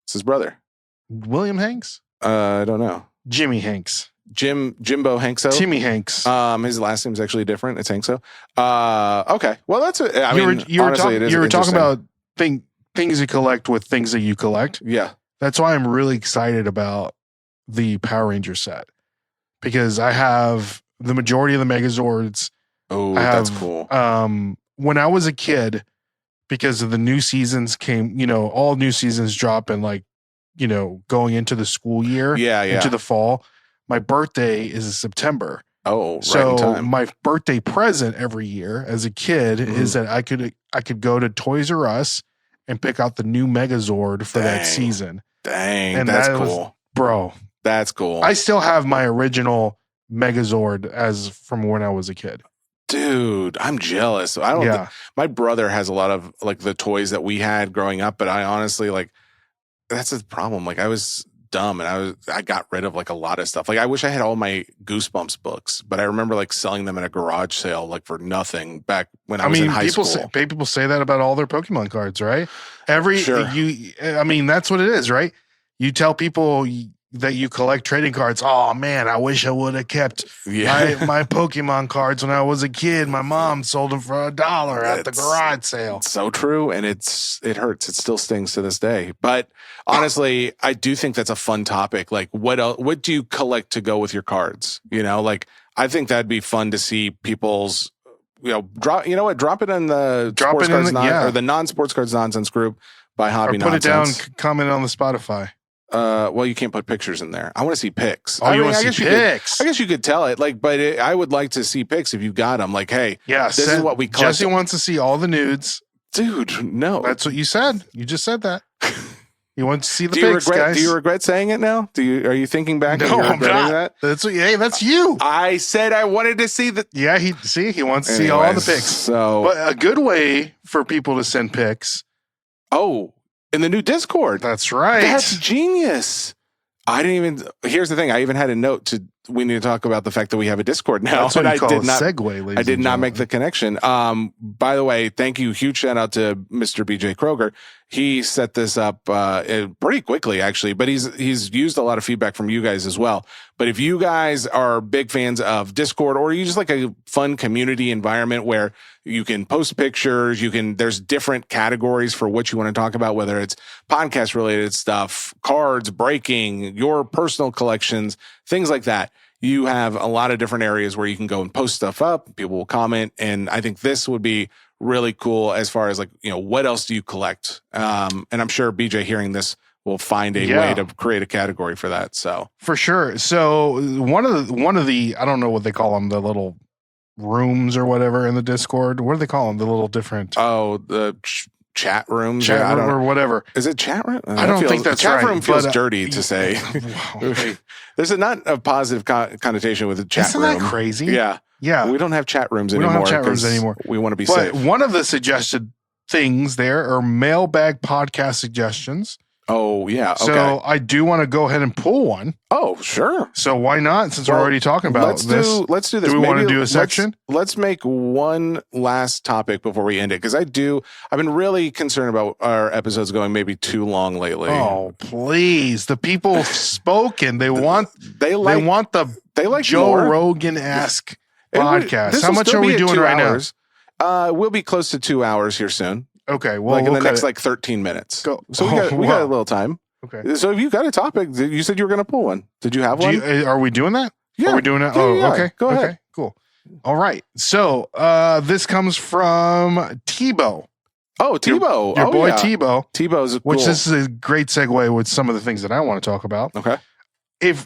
It's his brother. William Hanks? I don't know. Jimmy Hanks. Jimbo Hankso. Timmy Hanks. His last name's actually different. It's Hankso. Okay. Well, that's it. I mean, you were honestly, it is you were talking interesting. about things you collect with things that you collect. Yeah. That's why I'm really excited about the Power Ranger set because I have the majority of the Megazords. Oh, that's cool. When I was a kid, because of the new seasons came, all new seasons drop in like, going into the school year, into the fall. My birthday is in September. Oh, right so in time. my birthday present every year as a kid is that I could go to Toys R Us and pick out the new Megazord for that season. Dang, And that's that was- cool. Bro, That's cool. I still have my original Megazord as from when I was a kid. Dude, I'm jealous. I don't my brother has a lot of like the toys that we had growing up, but I honestly like that's the problem. Like I was dumb and I got rid of like a lot of stuff. Like I wish I had all my Goosebumps books, but I remember like selling them at a garage sale like for nothing back when I was in high school. People say that about all their Pokemon cards, right? Sure. That's what it is, right? You tell people that you collect trading cards. Oh man, I wish I would have kept my Pokemon cards when I was a kid. My mom sold them for $1 at the garage sale. It's so true, and it hurts. It still stings to this day. But honestly, I do think that's a fun topic. Like, what do you collect to go with your cards? Like I think that'd be fun to see people's. Drop it in the sports cards or the non-sports cards nonsense group by Hobby Nonsense. Put it down. Comment on the Spotify. Well, you can't put pictures in there. I want to see pics. Oh, you want to see pics? I guess you could tell it. Like, but I would like to see pics if you got them. Like, hey, this is what we collect. Jesse wants to see all the nudes. Dude, no. That's what you said. You just said that. You want to see the pics, guys. Do you regret saying it now? Are you thinking back? No, I'm not. That? That's you. I said I wanted to see the. Yeah, he wants to see all the pics. So, but a good way for people to send pics. Oh, in the new Discord. That's right. That's genius. Here's the thing. I even had a note we need to talk about the fact that we have a Discord now. That's what you call a segue, I did not make the connection. By the way, thank you. Huge shout out to Mr. BJ Kroger. He set this up pretty quickly, actually, but he's used a lot of feedback from you guys as well. But if you guys are big fans of Discord or you just like a fun community environment where you can post pictures, there's different categories for what you want to talk about, whether it's podcast related stuff, cards, breaking, your personal collections, things like that. You have a lot of different areas where you can go and post stuff up. People will comment. And I think this would be really cool as far as like, what else do you collect? And I'm sure BJ hearing this will find a way to create a category for that. So for sure. So one of the, I don't know what they call them, the little rooms or whatever in the Discord. What do they call them? The little different. Oh, the chat rooms or whatever. Is it chat room? I don't think that's chat right. room feels dirty to say. There's not a positive connotation with a chat room. Isn't that crazy? Yeah. Yeah. We don't have chat rooms anymore. We want to be safe. One of the suggested things there are mailbag podcast suggestions. Oh, yeah. Okay. So I do want to go ahead and pull one. Oh, sure. So why not? Since we're already talking about this. Let's do this. Do we want to do a section? Let's make one last topic before we end it. Because I've been really concerned about our episodes going maybe too long lately. Oh, please. The people have spoken. They like the Joe Rogan-esque podcast. How much are we doing right now? We'll be close to 2 hours here soon. Okay, well, in the next 13 minutes. So we got a little time. Okay. So if you got a topic, you said you were going to pull one. Did you have one? Are we doing that? Yeah. Are we doing that? Okay. Go ahead. Okay, cool. All right. So this comes from Tebow. Oh, Tebow. Your boy yeah. Tebow. Tebow's cool. Which this is a great segue with some of the things that I want to talk about. Okay. If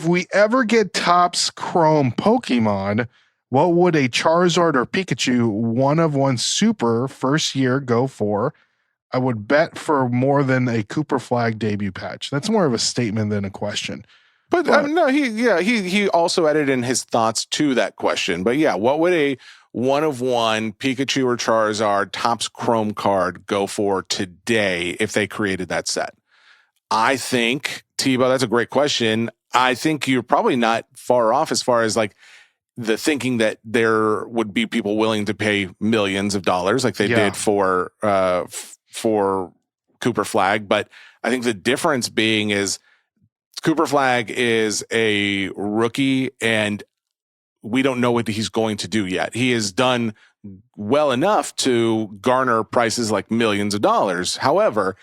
we ever get Topps Chrome Pokemon, what would a Charizard or Pikachu 1/1 Super first year go for? I would bet for more than a Cooper Flag debut patch. That's more of a statement than a question. But no, he also added in his thoughts to that question. But yeah, what would a 1/1 Pikachu or Charizard Topps Chrome card go for today if they created that set? I think, Tebow, that's a great question. I think you're probably not far off as far as like the thinking that there would be people willing to pay millions of dollars like they did for Cooper Flag. But I think the difference being is Cooper Flag is a rookie and we don't know what he's going to do yet. He has done well enough to garner prices like millions of dollars. However,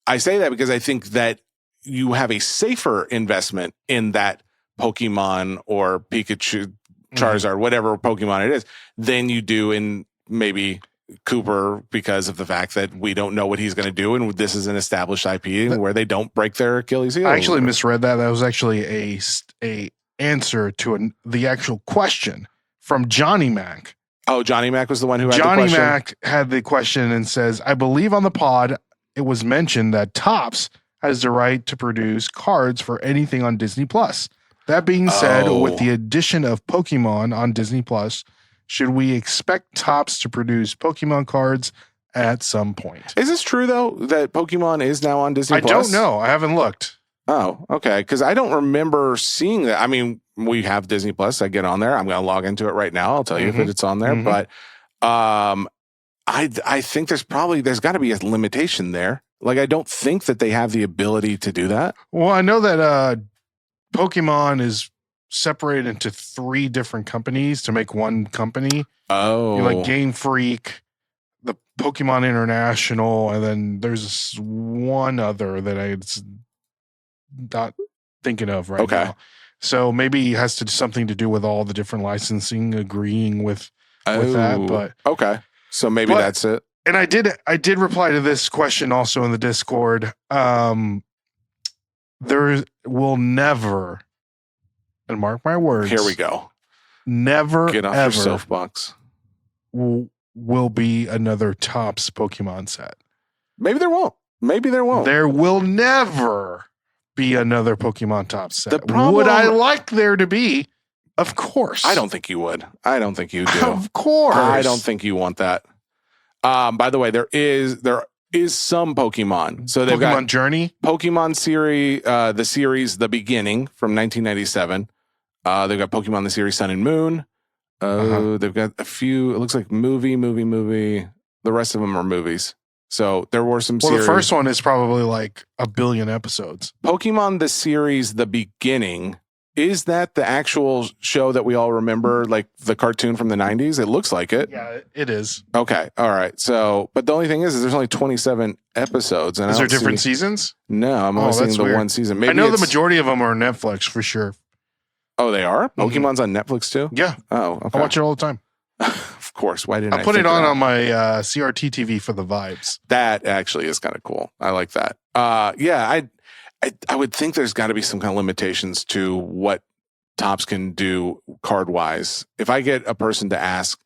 I say that because I think that you have a safer investment in that Pokemon or Pikachu, Charizard, whatever Pokemon it is, than you do in maybe Cooper because of the fact that we don't know what he's going to do. And this is an established IP where they don't break their Achilles heel. I actually misread that. That was actually a answer to the actual question from Johnny Mac. Oh, Johnny Mac was the one who had Johnny the question? Mac had the question and says, I believe on the pod, it was mentioned that Topps has the right to produce cards for anything on Disney Plus. That being said, with the addition of Pokemon on Disney Plus, should we expect Topps to produce Pokemon cards at some point? Is this true though that Pokemon is now on Disney Plus? I don't know. I haven't looked. Oh, okay. Because I don't remember seeing that. I mean, we have Disney Plus. I get on there. I'm going to log into it right now. I'll tell you if it's on there. But I think there's got to be a limitation there. Like, I don't think that they have the ability to do that. Well, I know that Pokemon is separated into 3 different companies to make one company. Oh, like Game Freak, the Pokemon International, and then there's one other that I'm not thinking of right now. So maybe it has something to do with all the different licensing agreeing with that. But okay, so maybe that's it. And I did reply to this question also in the Discord. There will never, and mark my words. Here we go. Never get off ever your soapbox. Will be another Topps Pokemon set. Maybe there won't. Maybe there won't. There will never be another Pokemon Topps set. Problem, would I like there to be? Of course. I don't think you would. I don't think you do. Of course. I don't think you want that. By the way, there is some Pokemon. So they've got Journey, Pokemon series, the series The Beginning from 1997. They've got Pokemon the series Sun and Moon. They've got a few. It looks like movie. The rest of them are movies. So there were some series. The first one is probably like 1 billion episodes. Pokemon the series The Beginning. Is that the actual show that we all remember, like the cartoon from the 90s? It looks like it. Yeah, it is. Okay. All right. So, but the only thing is there's only 27 episodes. And is there different seasons? No, I'm only seeing the one season. Maybe I know the majority of them are on Netflix for sure. Oh, they are? Pokemon's on Netflix too? Yeah. Oh, okay. I watch it all the time. Of course. Why didn't I put it on my CRT TV for the vibes. That actually is kind of cool. I like that. Yeah, I would think there's got to be some kind of limitations to what Topps can do card wise. If I get a person to ask,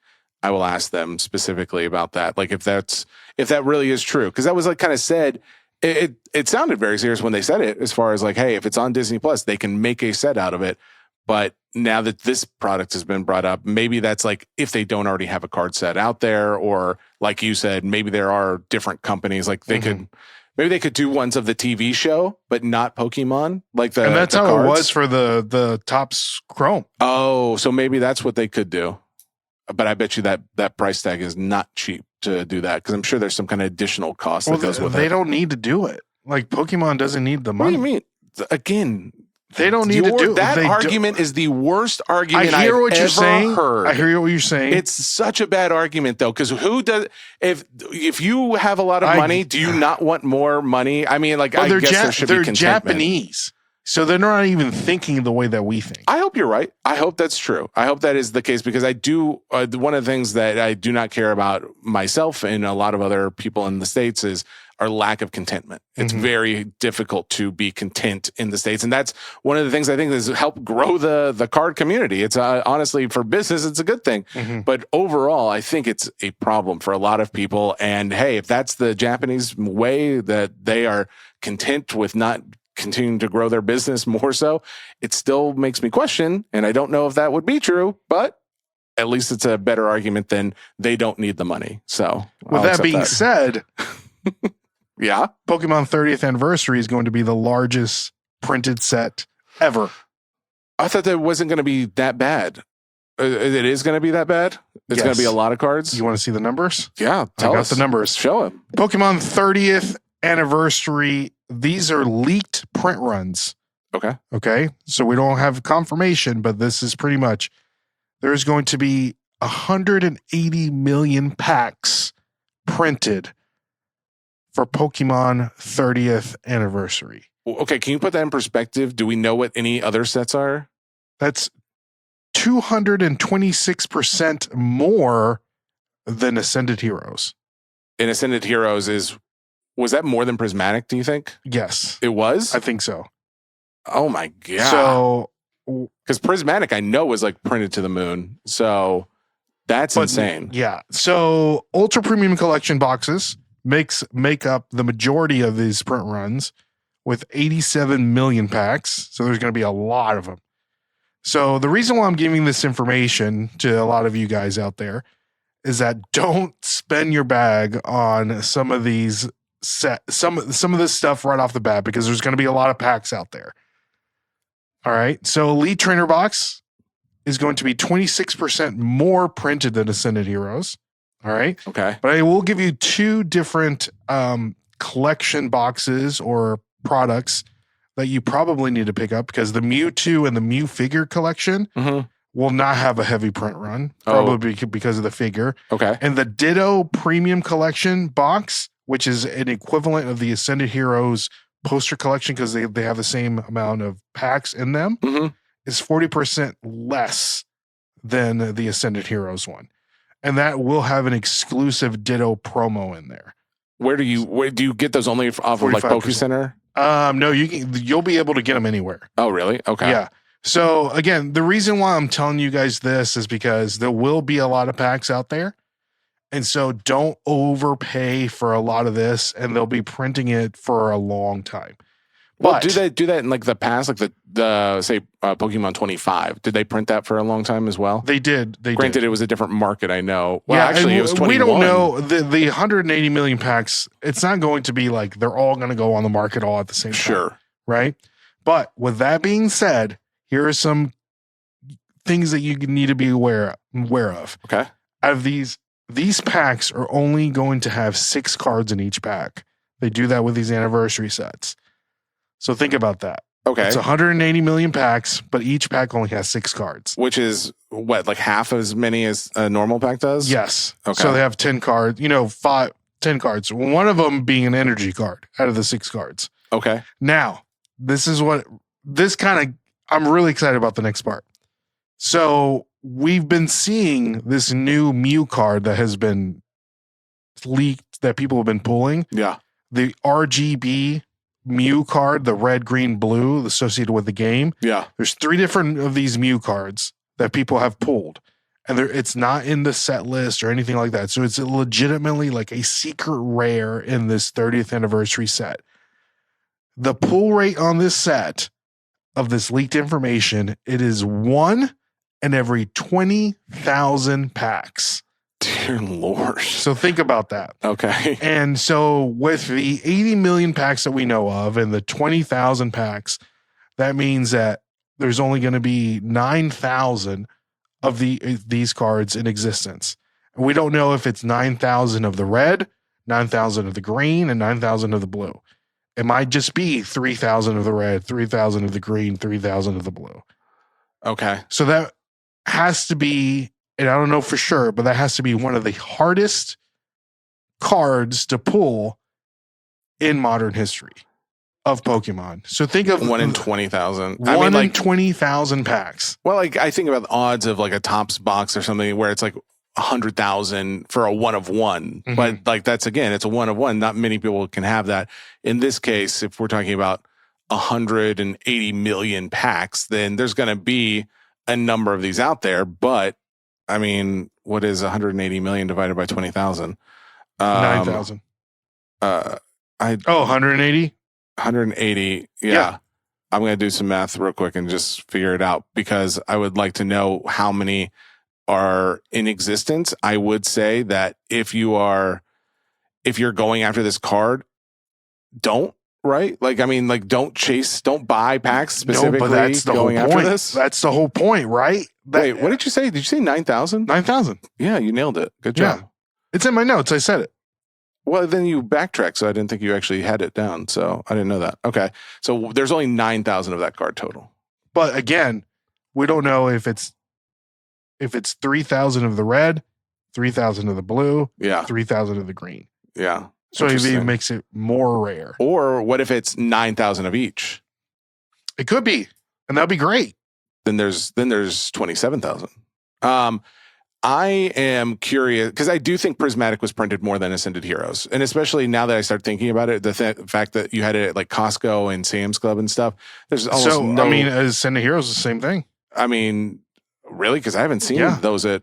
I will ask them specifically about that. Like if that really is true, because that was like kind of said. It sounded very serious when they said it, as far as like, hey, if it's on Disney Plus, they can make a set out of it. But now that this product has been brought up, maybe that's like if they don't already have a card set out there, or like you said, maybe there are different companies like they could. Maybe they could do ones of the TV show, but not Pokemon. And that's how cards. It was for the Topps Chrome. Oh, so maybe that's what they could do. But I bet you that price tag is not cheap to do that, because I'm sure there's some kind of additional cost that goes with it. They don't need to do it. Like Pokemon doesn't need the money. What do you mean? Again, they don't need to do that. Argument is the worst argument I've ever heard. I hear what you're saying. It's such a bad argument though, because who does? If you have a lot of money, do you not want more money? I mean, like I guess there should be contentment. Japanese. So they're not even thinking the way that we think. I hope you're right. I hope that's true. I hope that is the case because I do. One of the things that I do not care about myself and a lot of other people in the States is our lack of contentment. It's very difficult to be content in the States. And that's one of the things I think has helped grow the card community. It's honestly, for business, it's a good thing. But overall, I think it's a problem for a lot of people. And hey, if that's the Japanese way that they are content with not continuing to grow their business more so, it still makes me question. And I don't know if that would be true, but at least it's a better argument than they don't need the money. So with that being said, yeah, Pokemon 30th anniversary is going to be the largest printed set ever. I thought that wasn't going to be that bad. It is going to be that bad? It's going to be a lot of cards? You want to see the numbers? Yeah, tell us the numbers. Show it. Pokemon 30th anniversary. These are leaked print runs. Okay. So we don't have confirmation, but this is pretty much, there's going to be 180 million packs printed for Pokemon 30th anniversary. Okay. Can you put that in perspective? Do we know what any other sets are? That's 226% more than Ascended Heroes. And Ascended Heroes was that more than Prismatic, do you think? Yes. It was? I think so. Oh my God. So, because Prismatic I know was like printed to the moon. So that's insane. Yeah. So Ultra Premium Collection boxes make up the majority of these print runs with 87 million packs. So there's going to be a lot of them. So the reason why I'm giving this information to a lot of you guys out there is that don't spend your bag on some of these some of this stuff right off the bat, because there's going to be a lot of packs out there. All right. So Elite Trainer box is going to be 26% more printed than Ascended Heroes. All right. Okay. But I will give you two different collection boxes or products that you probably need to pick up, because the Mewtwo and the Mew figure collection will not have a heavy print run, probably because of the figure. Okay. And the Ditto Premium Collection box, which is an equivalent of the Ascended Heroes poster collection because they have the same amount of packs in them, is 40% less than the Ascended Heroes one. And that will have an exclusive Ditto promo in there. Where do you get those? Only off of like Poke Center? No, you'll be able to get them anywhere. Oh, really? Okay. Yeah. So again, the reason why I'm telling you guys this is because there will be a lot of packs out there. And so don't overpay for a lot of this, and they'll be printing it for a long time. Well, do they do that in like the past, like the say Pokemon 25? Did they print that for a long time as well? They did. Granted, it was a different market, I know. Well, actually, it was 21. We don't know the 180 million packs. It's not going to be like they're all going to go on the market all at the same time. Sure. Right. But with that being said, here are some things that you need to be aware of. Okay. Out of these packs are only going to have 6 cards in each pack. They do that with these anniversary sets. So think about that. Okay. It's 180 million packs, but each pack only has 6 cards. Which is what, like half as many as a normal pack does? Yes. Okay. So they have 10 cards, 10 cards. One of them being an energy card out of the 6 cards. Okay. Now, I'm really excited about the next part. So we've been seeing this new Mew card that has been leaked that people have been pulling. Yeah. The RGB Mew card, the red, green, blue associated with the game. Yeah. There's 3 different of these Mew cards that people have pulled. And it's not in the set list or anything like that. So it's legitimately like a secret rare in this 30th anniversary set. The pull rate on this set of this leaked information, it is 1 in every 20,000 packs. Dear Lord. So think about that. Okay. And so with the 80 million packs that we know of and the 20,000 packs, that means that there's only going to be 9,000 of these cards in existence. And we don't know if it's 9,000 of the red, 9,000 of the green, and 9,000 of the blue. It might just be 3,000 of the red, 3,000 of the green, 3,000 of the blue. Okay. So that has to be, and I don't know for sure, but that has to be one of the hardest cards to pull in modern history of Pokemon. So think of 1 in 20,000. One in 20,000 packs. Well, like I think about the odds of like a Topps box or something where it's like 100,000 for a 1 of 1. Mhm. But like that's again, it's a 1 of 1. Not many people can have that. In this case, if we're talking about 180 million packs, then there's going to be a number of these out there. But I mean, what is 180 million divided by 20,000? 9,000. 180? 180. Yeah. I'm going to do some math real quick and just figure it out because I would like to know how many are in existence. I would say that if you're going after this card, don't, right? Like, I mean, like don't buy packs specifically but that's the going whole after point. this. That's the whole point, right? Wait, what did you say? Did you say 9,000? 9,000. Yeah, you nailed it. Good job. Yeah. It's in my notes. I said it. Well, then you backtrack, so I didn't think you actually had it down. So I didn't know that. Okay. So there's only 9,000 of that card total. But again, we don't know if it's 3,000 of the red, 3,000 of the blue, Yeah. 3,000 of the green. Yeah. So it Interesting. makes it more rare. Or what if it's 9,000 of each? It could be, and that'd be great. Then there's 27,000. I am curious because I do think Prismatic was printed more than Ascended Heroes, and especially now that I start thinking about it, the fact that you had it at like Costco and Sam's Club and stuff. There's almost no. I mean, Ascended Heroes is the same thing. I mean, really, because I haven't seen those at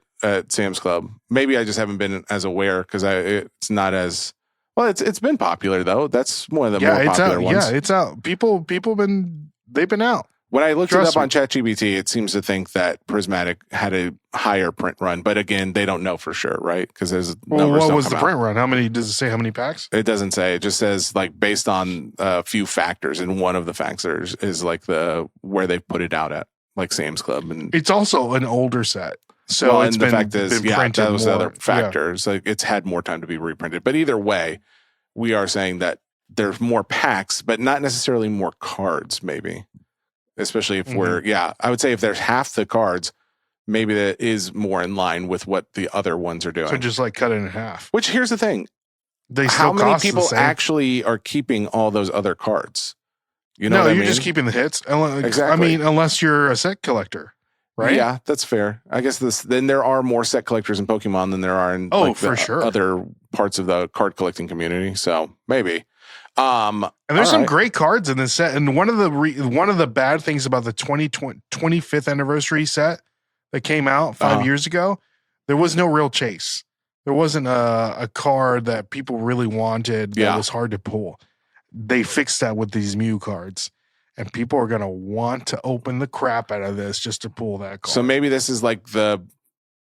Sam's Club. Maybe I just haven't been as aware because it's not as well. It's been popular though. That's one of the more popular ones. Yeah, it's out. They've been out. When I looked it up on ChatGPT, it seems to think that Prismatic had a higher print run, but again, they don't know for sure, right? Because there's numbers. What was the print run? How many? Does it say how many packs? It doesn't say. It just says like based on a few factors, and one of the factors is like where they put it out at, like Sam's Club, and it's also an older set. So and the fact is, that was the other factors. Yeah. Like it's had more time to be reprinted, but either way, we are saying that there's more packs, but not necessarily more cards, maybe. Especially if I would say if there's half the cards, maybe that is more in line with what the other ones are doing. So just like cut it in half. Which here's the thing. How many people actually are keeping all those other cards? You know, you're just keeping the hits. Exactly. I mean, unless you're a set collector, right? Yeah, that's fair. I guess then there are more set collectors in Pokemon than there are in other parts of the card collecting community. So maybe. And there's some great cards in this set. And one of the bad things about the 25th anniversary set that came out 5 years ago, there was no real chase. There wasn't a card that people really wanted that was hard to pull. They fixed that with these Mew cards. And people are going to want to open the crap out of this just to pull that card. So maybe this is like the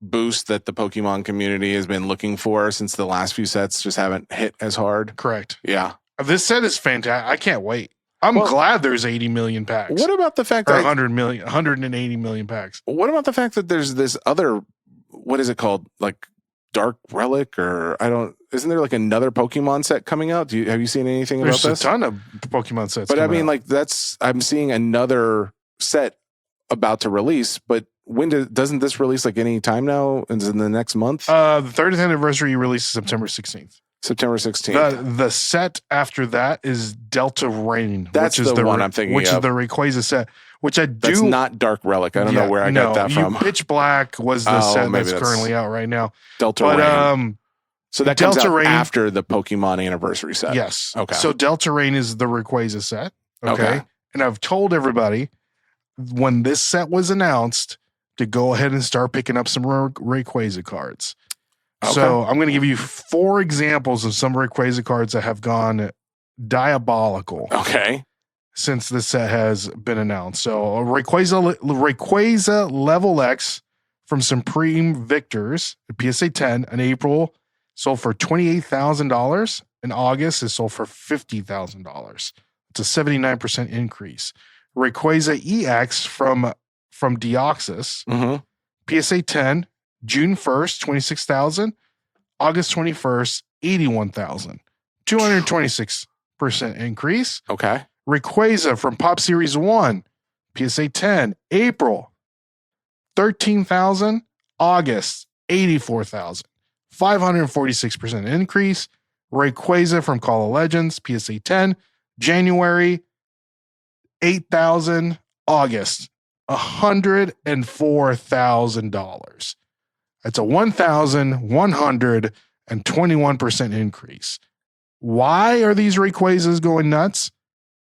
boost that the Pokemon community has been looking for since the last few sets just haven't hit as hard. Correct. Yeah. This set is fantastic. I can't wait. I'm glad there's 80 million packs. What about the fact that 180 million packs? What about the fact that there's this other, what is it called? Like Dark Relic isn't there like another Pokemon set coming out? Have you seen anything about this? There's a ton of Pokemon sets. But I mean, like I'm seeing another set about to release, but doesn't this release like any time now? Is it in the next month? The 30th anniversary releases September 16th. September 16th. The set after that is Delta Rain. That's which is the one I'm thinking which of. is the Rayquaza set, which I do. That's not Dark Relic. I don't know where I got that from. Pitch Black was the set that's currently out right now. Delta Rain. So that comes out after the Pokemon anniversary set. Yes. Okay. So Delta Rain is the Rayquaza set. Okay. And I've told everybody when this set was announced to go ahead and start picking up some Rayquaza cards. Okay. So I'm going to give you 4 examples of some Rayquaza cards that have gone diabolical. Okay. Since this set has been announced. So Rayquaza Level X from Supreme Victors, PSA 10 in April, sold for $28,000. In August, it sold for $50,000. It's a 79% increase. Rayquaza EX from Deoxys, PSA 10, June 1st, 26,000. August 21st, 81,000. 226% increase. Okay. Rayquaza from Pop Series 1, PSA 10, April, 13,000. August, 84,000. 546% increase. Rayquaza from Call of Legends, PSA 10, January, $8,000. August, $104,000. That's a 1,121% increase. Why are these Rayquazas going nuts?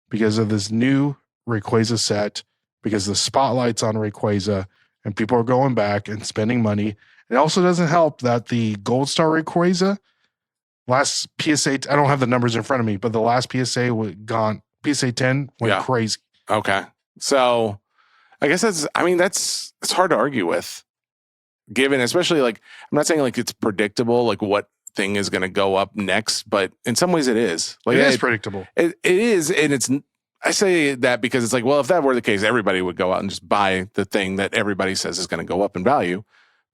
Because of this new Rayquaza set, because the spotlight's on Rayquaza, and people are going back and spending money. It also doesn't help that the Gold Star Rayquaza, last PSA, I don't have the numbers in front of me, but the last PSA PSA 10 went crazy. Okay. So I guess it's hard to argue with, given, especially like, I'm not saying like it's predictable, like what thing is going to go up next, but in some ways it is. Like it is predictable. It is. And I say that because it's like, well, if that were the case, everybody would go out and just buy the thing that everybody says is going to go up in value.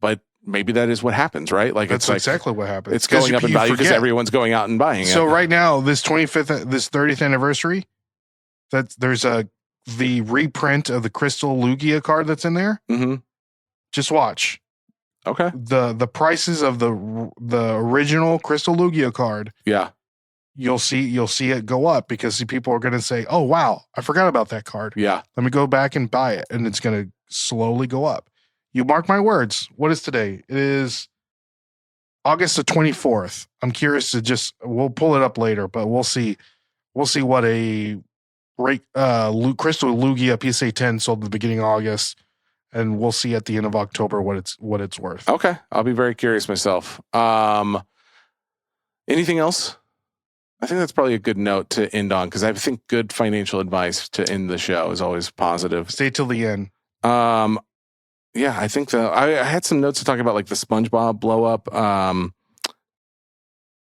But maybe that is what happens, right? Like that's exactly what happens. It's going up in value because everyone's going out and buying it. So right now, this 30th anniversary, there's the reprint of the Crystal Lugia card that's in there. Mm-hmm. Just watch. Okay. The prices of the original Crystal Lugia card. Yeah. You'll see it go up because people are going to say, "Oh wow, I forgot about that card. Yeah. Let me go back and buy it," and it's going to slowly go up. You mark my words. What is today? It is August the 24th. I'm curious to we'll pull it up later, but we'll see what a Crystal Lugia PSA 10 sold at the beginning of August, and we'll see at the end of October what it's worth. Okay. I'll be very curious myself. Anything else? I think that's probably a good note to end on, because I think good financial advice to end the show is always positive. Stay till the end. Yeah, I think I had some notes to talk about, like the SpongeBob blow up.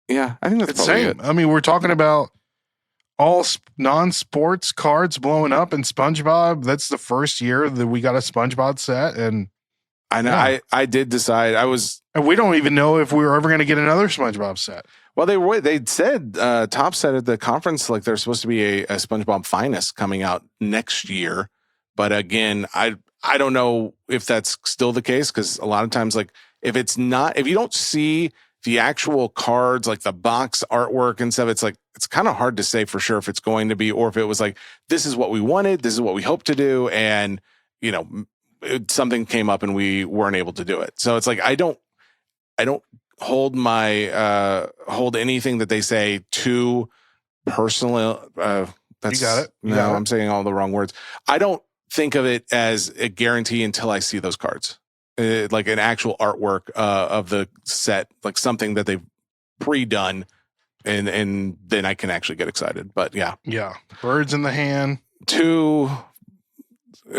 Yeah, I think that's probably it. I mean, we're talking about all non-sports cards blowing up, and SpongeBob. That's the first year that we got a SpongeBob set, and I know. Yeah. I did decide and we don't even know if we were ever going to get another SpongeBob set. Well, they said Top said at the conference, like there's supposed to be a SpongeBob Finest coming out next year, but again, I don't know if that's still the case, because a lot of times, like if you don't see the actual cards, like the box artwork and stuff, it's kind of hard to say for sure if it's going to be, or if it was like, this is what we wanted, this is what we hope to do, and something came up and we weren't able to do it. So it's like I don't hold anything that they say too personal. You got it. I'm saying all the wrong words. I don't think of it as a guarantee until I see those cards, like an actual artwork of the set, like something that they've pre-done, and then I can actually get excited. But yeah, birds in the hand, 2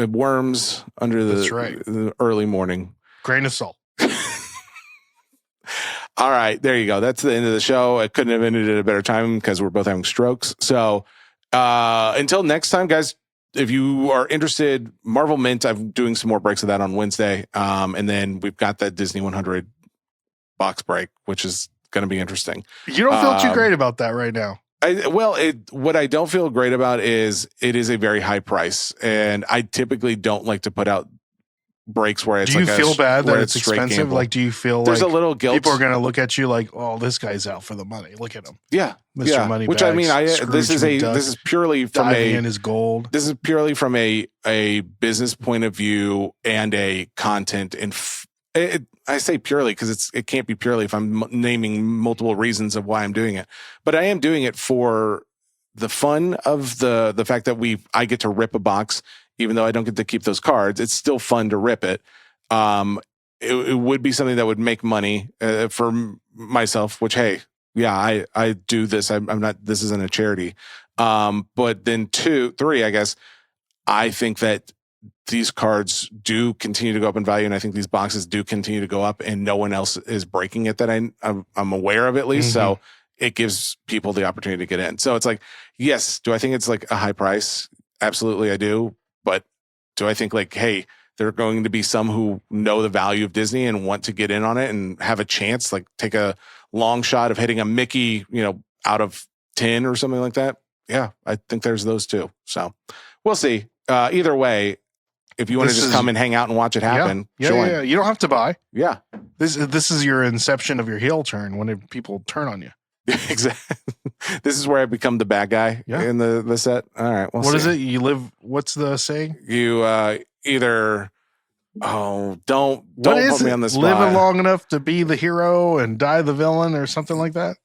worms under the early morning, grain of salt. All right, there you go. That's the end of the show. I couldn't have ended at a better time because we're both having strokes. So until next time, guys, if you are interested, Marvel Mint, I'm doing some more breaks of that on Wednesday. And then we've got that Disney 100 box break, which is going to be interesting. You don't feel too great about that right now. What I don't feel great about is it is a very high price. And I typically don't like to put out breaks where it's do you feel bad that it's expensive? Gamble. Like, do you feel there's a little guilt? People are going to look at you like, oh, this guy's out for the money. Look at him. Yeah. Mr. Money. Which I mean, this is purely from in his gold. This is purely from a business point of view and a content. And I say purely because it can't be purely if I'm naming multiple reasons of why I'm doing it, but I am doing it for the fun of the fact that I get to rip a box. Even though I don't get to keep those cards, it's still fun to rip it. It would be something that would make money for myself, which, hey, yeah, I do this. I'm not, this isn't a charity. But then 2, 3, I guess, I think that these cards do continue to go up in value. And I think these boxes do continue to go up, and no one else is breaking it that I'm aware of, at least. Mm-hmm. So it gives people the opportunity to get in. So it's like, yes, do I think it's like a high price? Absolutely, I do. But do I think like, hey, there are going to be some who know the value of Disney and want to get in on it and have a chance, like take a long shot of hitting a Mickey, out of 10 or something like that? Yeah, I think there's those too. So we'll see. Either way, if you want to just come and hang out and watch it happen, yeah. You don't have to buy. Yeah. This is your inception of your heel turn when people turn on you. Exactly. This is where I become the bad guy in the set. All right. What is it? You live. What's the saying? You either. Oh, don't put me on the spot. Live long enough to be the hero and die the villain, or something like that.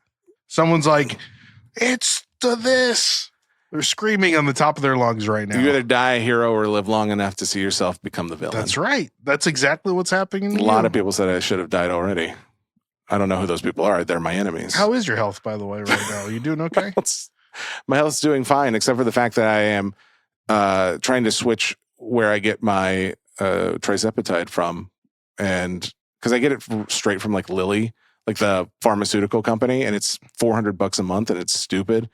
Someone's like, it's this. They're screaming on the top of their lungs right now. You either die a hero or live long enough to see yourself become the villain. That's right. That's exactly what's happening. A lot of people said I should have died already. I don't know who those people are. They're my enemies. How is your health, by the way, right now? Are you doing okay? My health's doing fine, except for the fact that I am trying to switch where I get my trizepatide from, and because I get it straight from like Lilly, like the pharmaceutical company, and it's $400 a month, and it's stupid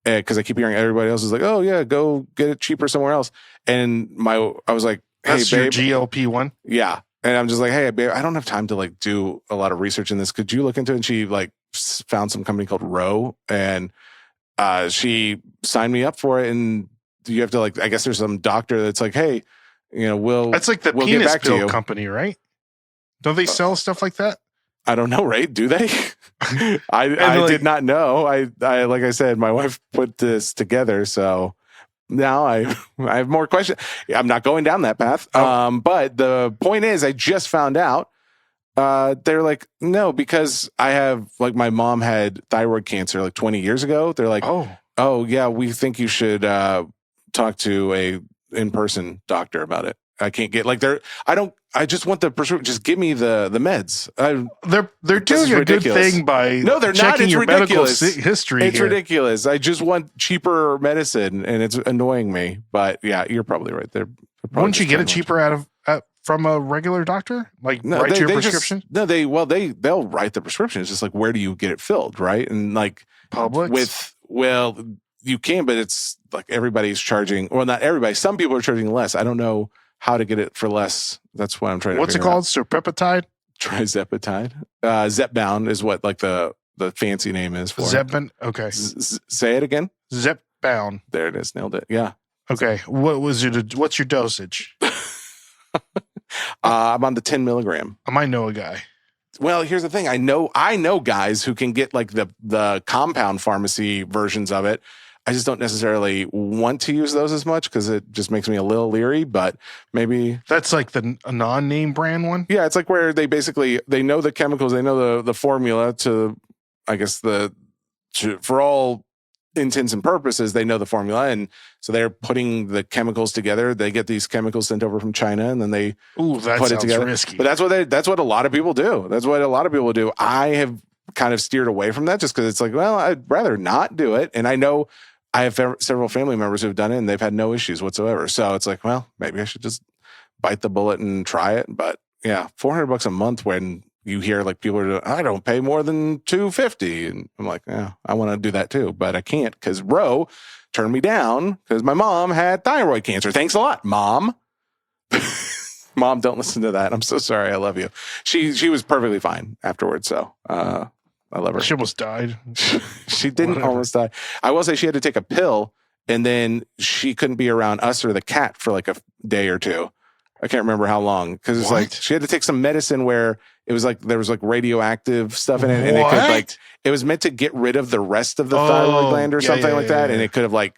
because I keep hearing everybody else is like, oh yeah, go get it cheaper somewhere else, and I was like, hey, that's babe, your GLP-1, yeah, and I'm just like, hey babe, I don't have time to like do a lot of research in this. Could you look into it? And she like found some company called Roe, and she signed me up for it, and you have to like, I guess there's some doctor that's like, hey. That's like the penis pill company, right? Don't they sell stuff like that? I don't know, right? Do they? I did not know. I like I said, my wife put this together, so now I have more questions. I'm not going down that path. But the point is, I just found out. They're like, no, because I have like my mom had thyroid cancer like 20 years ago. They're like, oh yeah, we think you should talk to a in-person doctor about it. I can't get like I just want the prescription. Just give me the meds. They're doing a good thing by they're not. It's your ridiculous. Medical history. It's ridiculous. I just want cheaper medicine, and it's annoying me. But yeah, you're probably right. Wouldn't you get it cheaper from a regular doctor? Like write your prescription? They'll write the prescription. It's just like, where do you get it filled, right? And like Publix you can, but it's like everybody's charging. Well, not everybody. Some people are charging less. I don't know how to get it for less. That's what I'm trying to. What's it called? Serpeptide? Trizepatide. Zepbound is what like the fancy name is for Zepbound. Okay. Say it again. Zepbound. There it is. Nailed it. Yeah. Okay. What's your dosage? I'm on the 10 milligram. I might know a guy. Well, here's the thing. I know guys who can get like the compound pharmacy versions of it. I just don't necessarily want to use those as much because it just makes me a little leery, but maybe that's like a non-name brand one. Yeah. It's like where they know the chemicals, they know the formula to, I guess for all intents and purposes, they know the formula. And so they're putting the chemicals together. They get these chemicals sent over from China and then they put it together. Risky. But that's what a lot of people do. That's what a lot of people do. I have kind of steered away from that just because it's like, well, I'd rather not do it. And I know I have several family members who've done it and they've had no issues whatsoever. So it's like, well, maybe I should just bite the bullet and try it. But yeah, $400 a month when you hear like people are doing, I don't pay more than $250. And I'm like, yeah, I want to do that too, but I can't because Roe turned me down because my mom had thyroid cancer. Thanks a lot, Mom. Mom, don't listen to that. I'm so sorry. I love you. She was perfectly fine afterwards. So, I love her. She almost died. She didn't almost die. I will say she had to take a pill and then she couldn't be around us or the cat for like a day or two. I can't remember how long because it's like she had to take some medicine where it was like there was like radioactive stuff in it, and it could like it was meant to get rid of the rest of the thyroid gland or something like that, and it could have like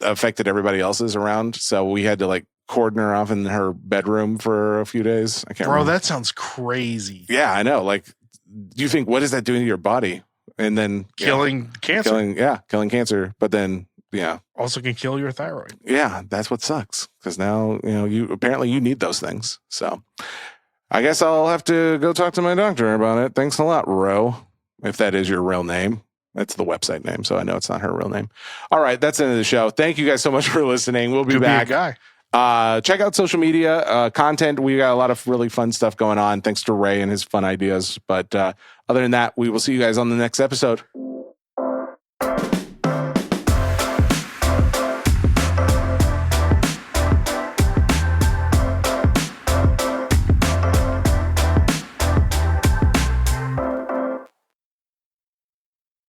affected everybody else's around. So we had to like cordon her off in her bedroom for a few days. I can't. Bro, remember. That sounds crazy. Yeah, I know. Like, do you think what is that doing to your body? And then killing cancer. Killing cancer, but then. Yeah. Also can kill your thyroid. Yeah, that's what sucks. Because now, you apparently you need those things. So I guess I'll have to go talk to my doctor about it. Thanks a lot, Ro. If that is your real name. That's the website name, so I know it's not her real name. All right, that's the end of the show. Thank you guys so much for listening. We'll be back. Be a guy. Check out social media content. We got a lot of really fun stuff going on. Thanks to Ray and his fun ideas. But other than that, we will see you guys on the next episode.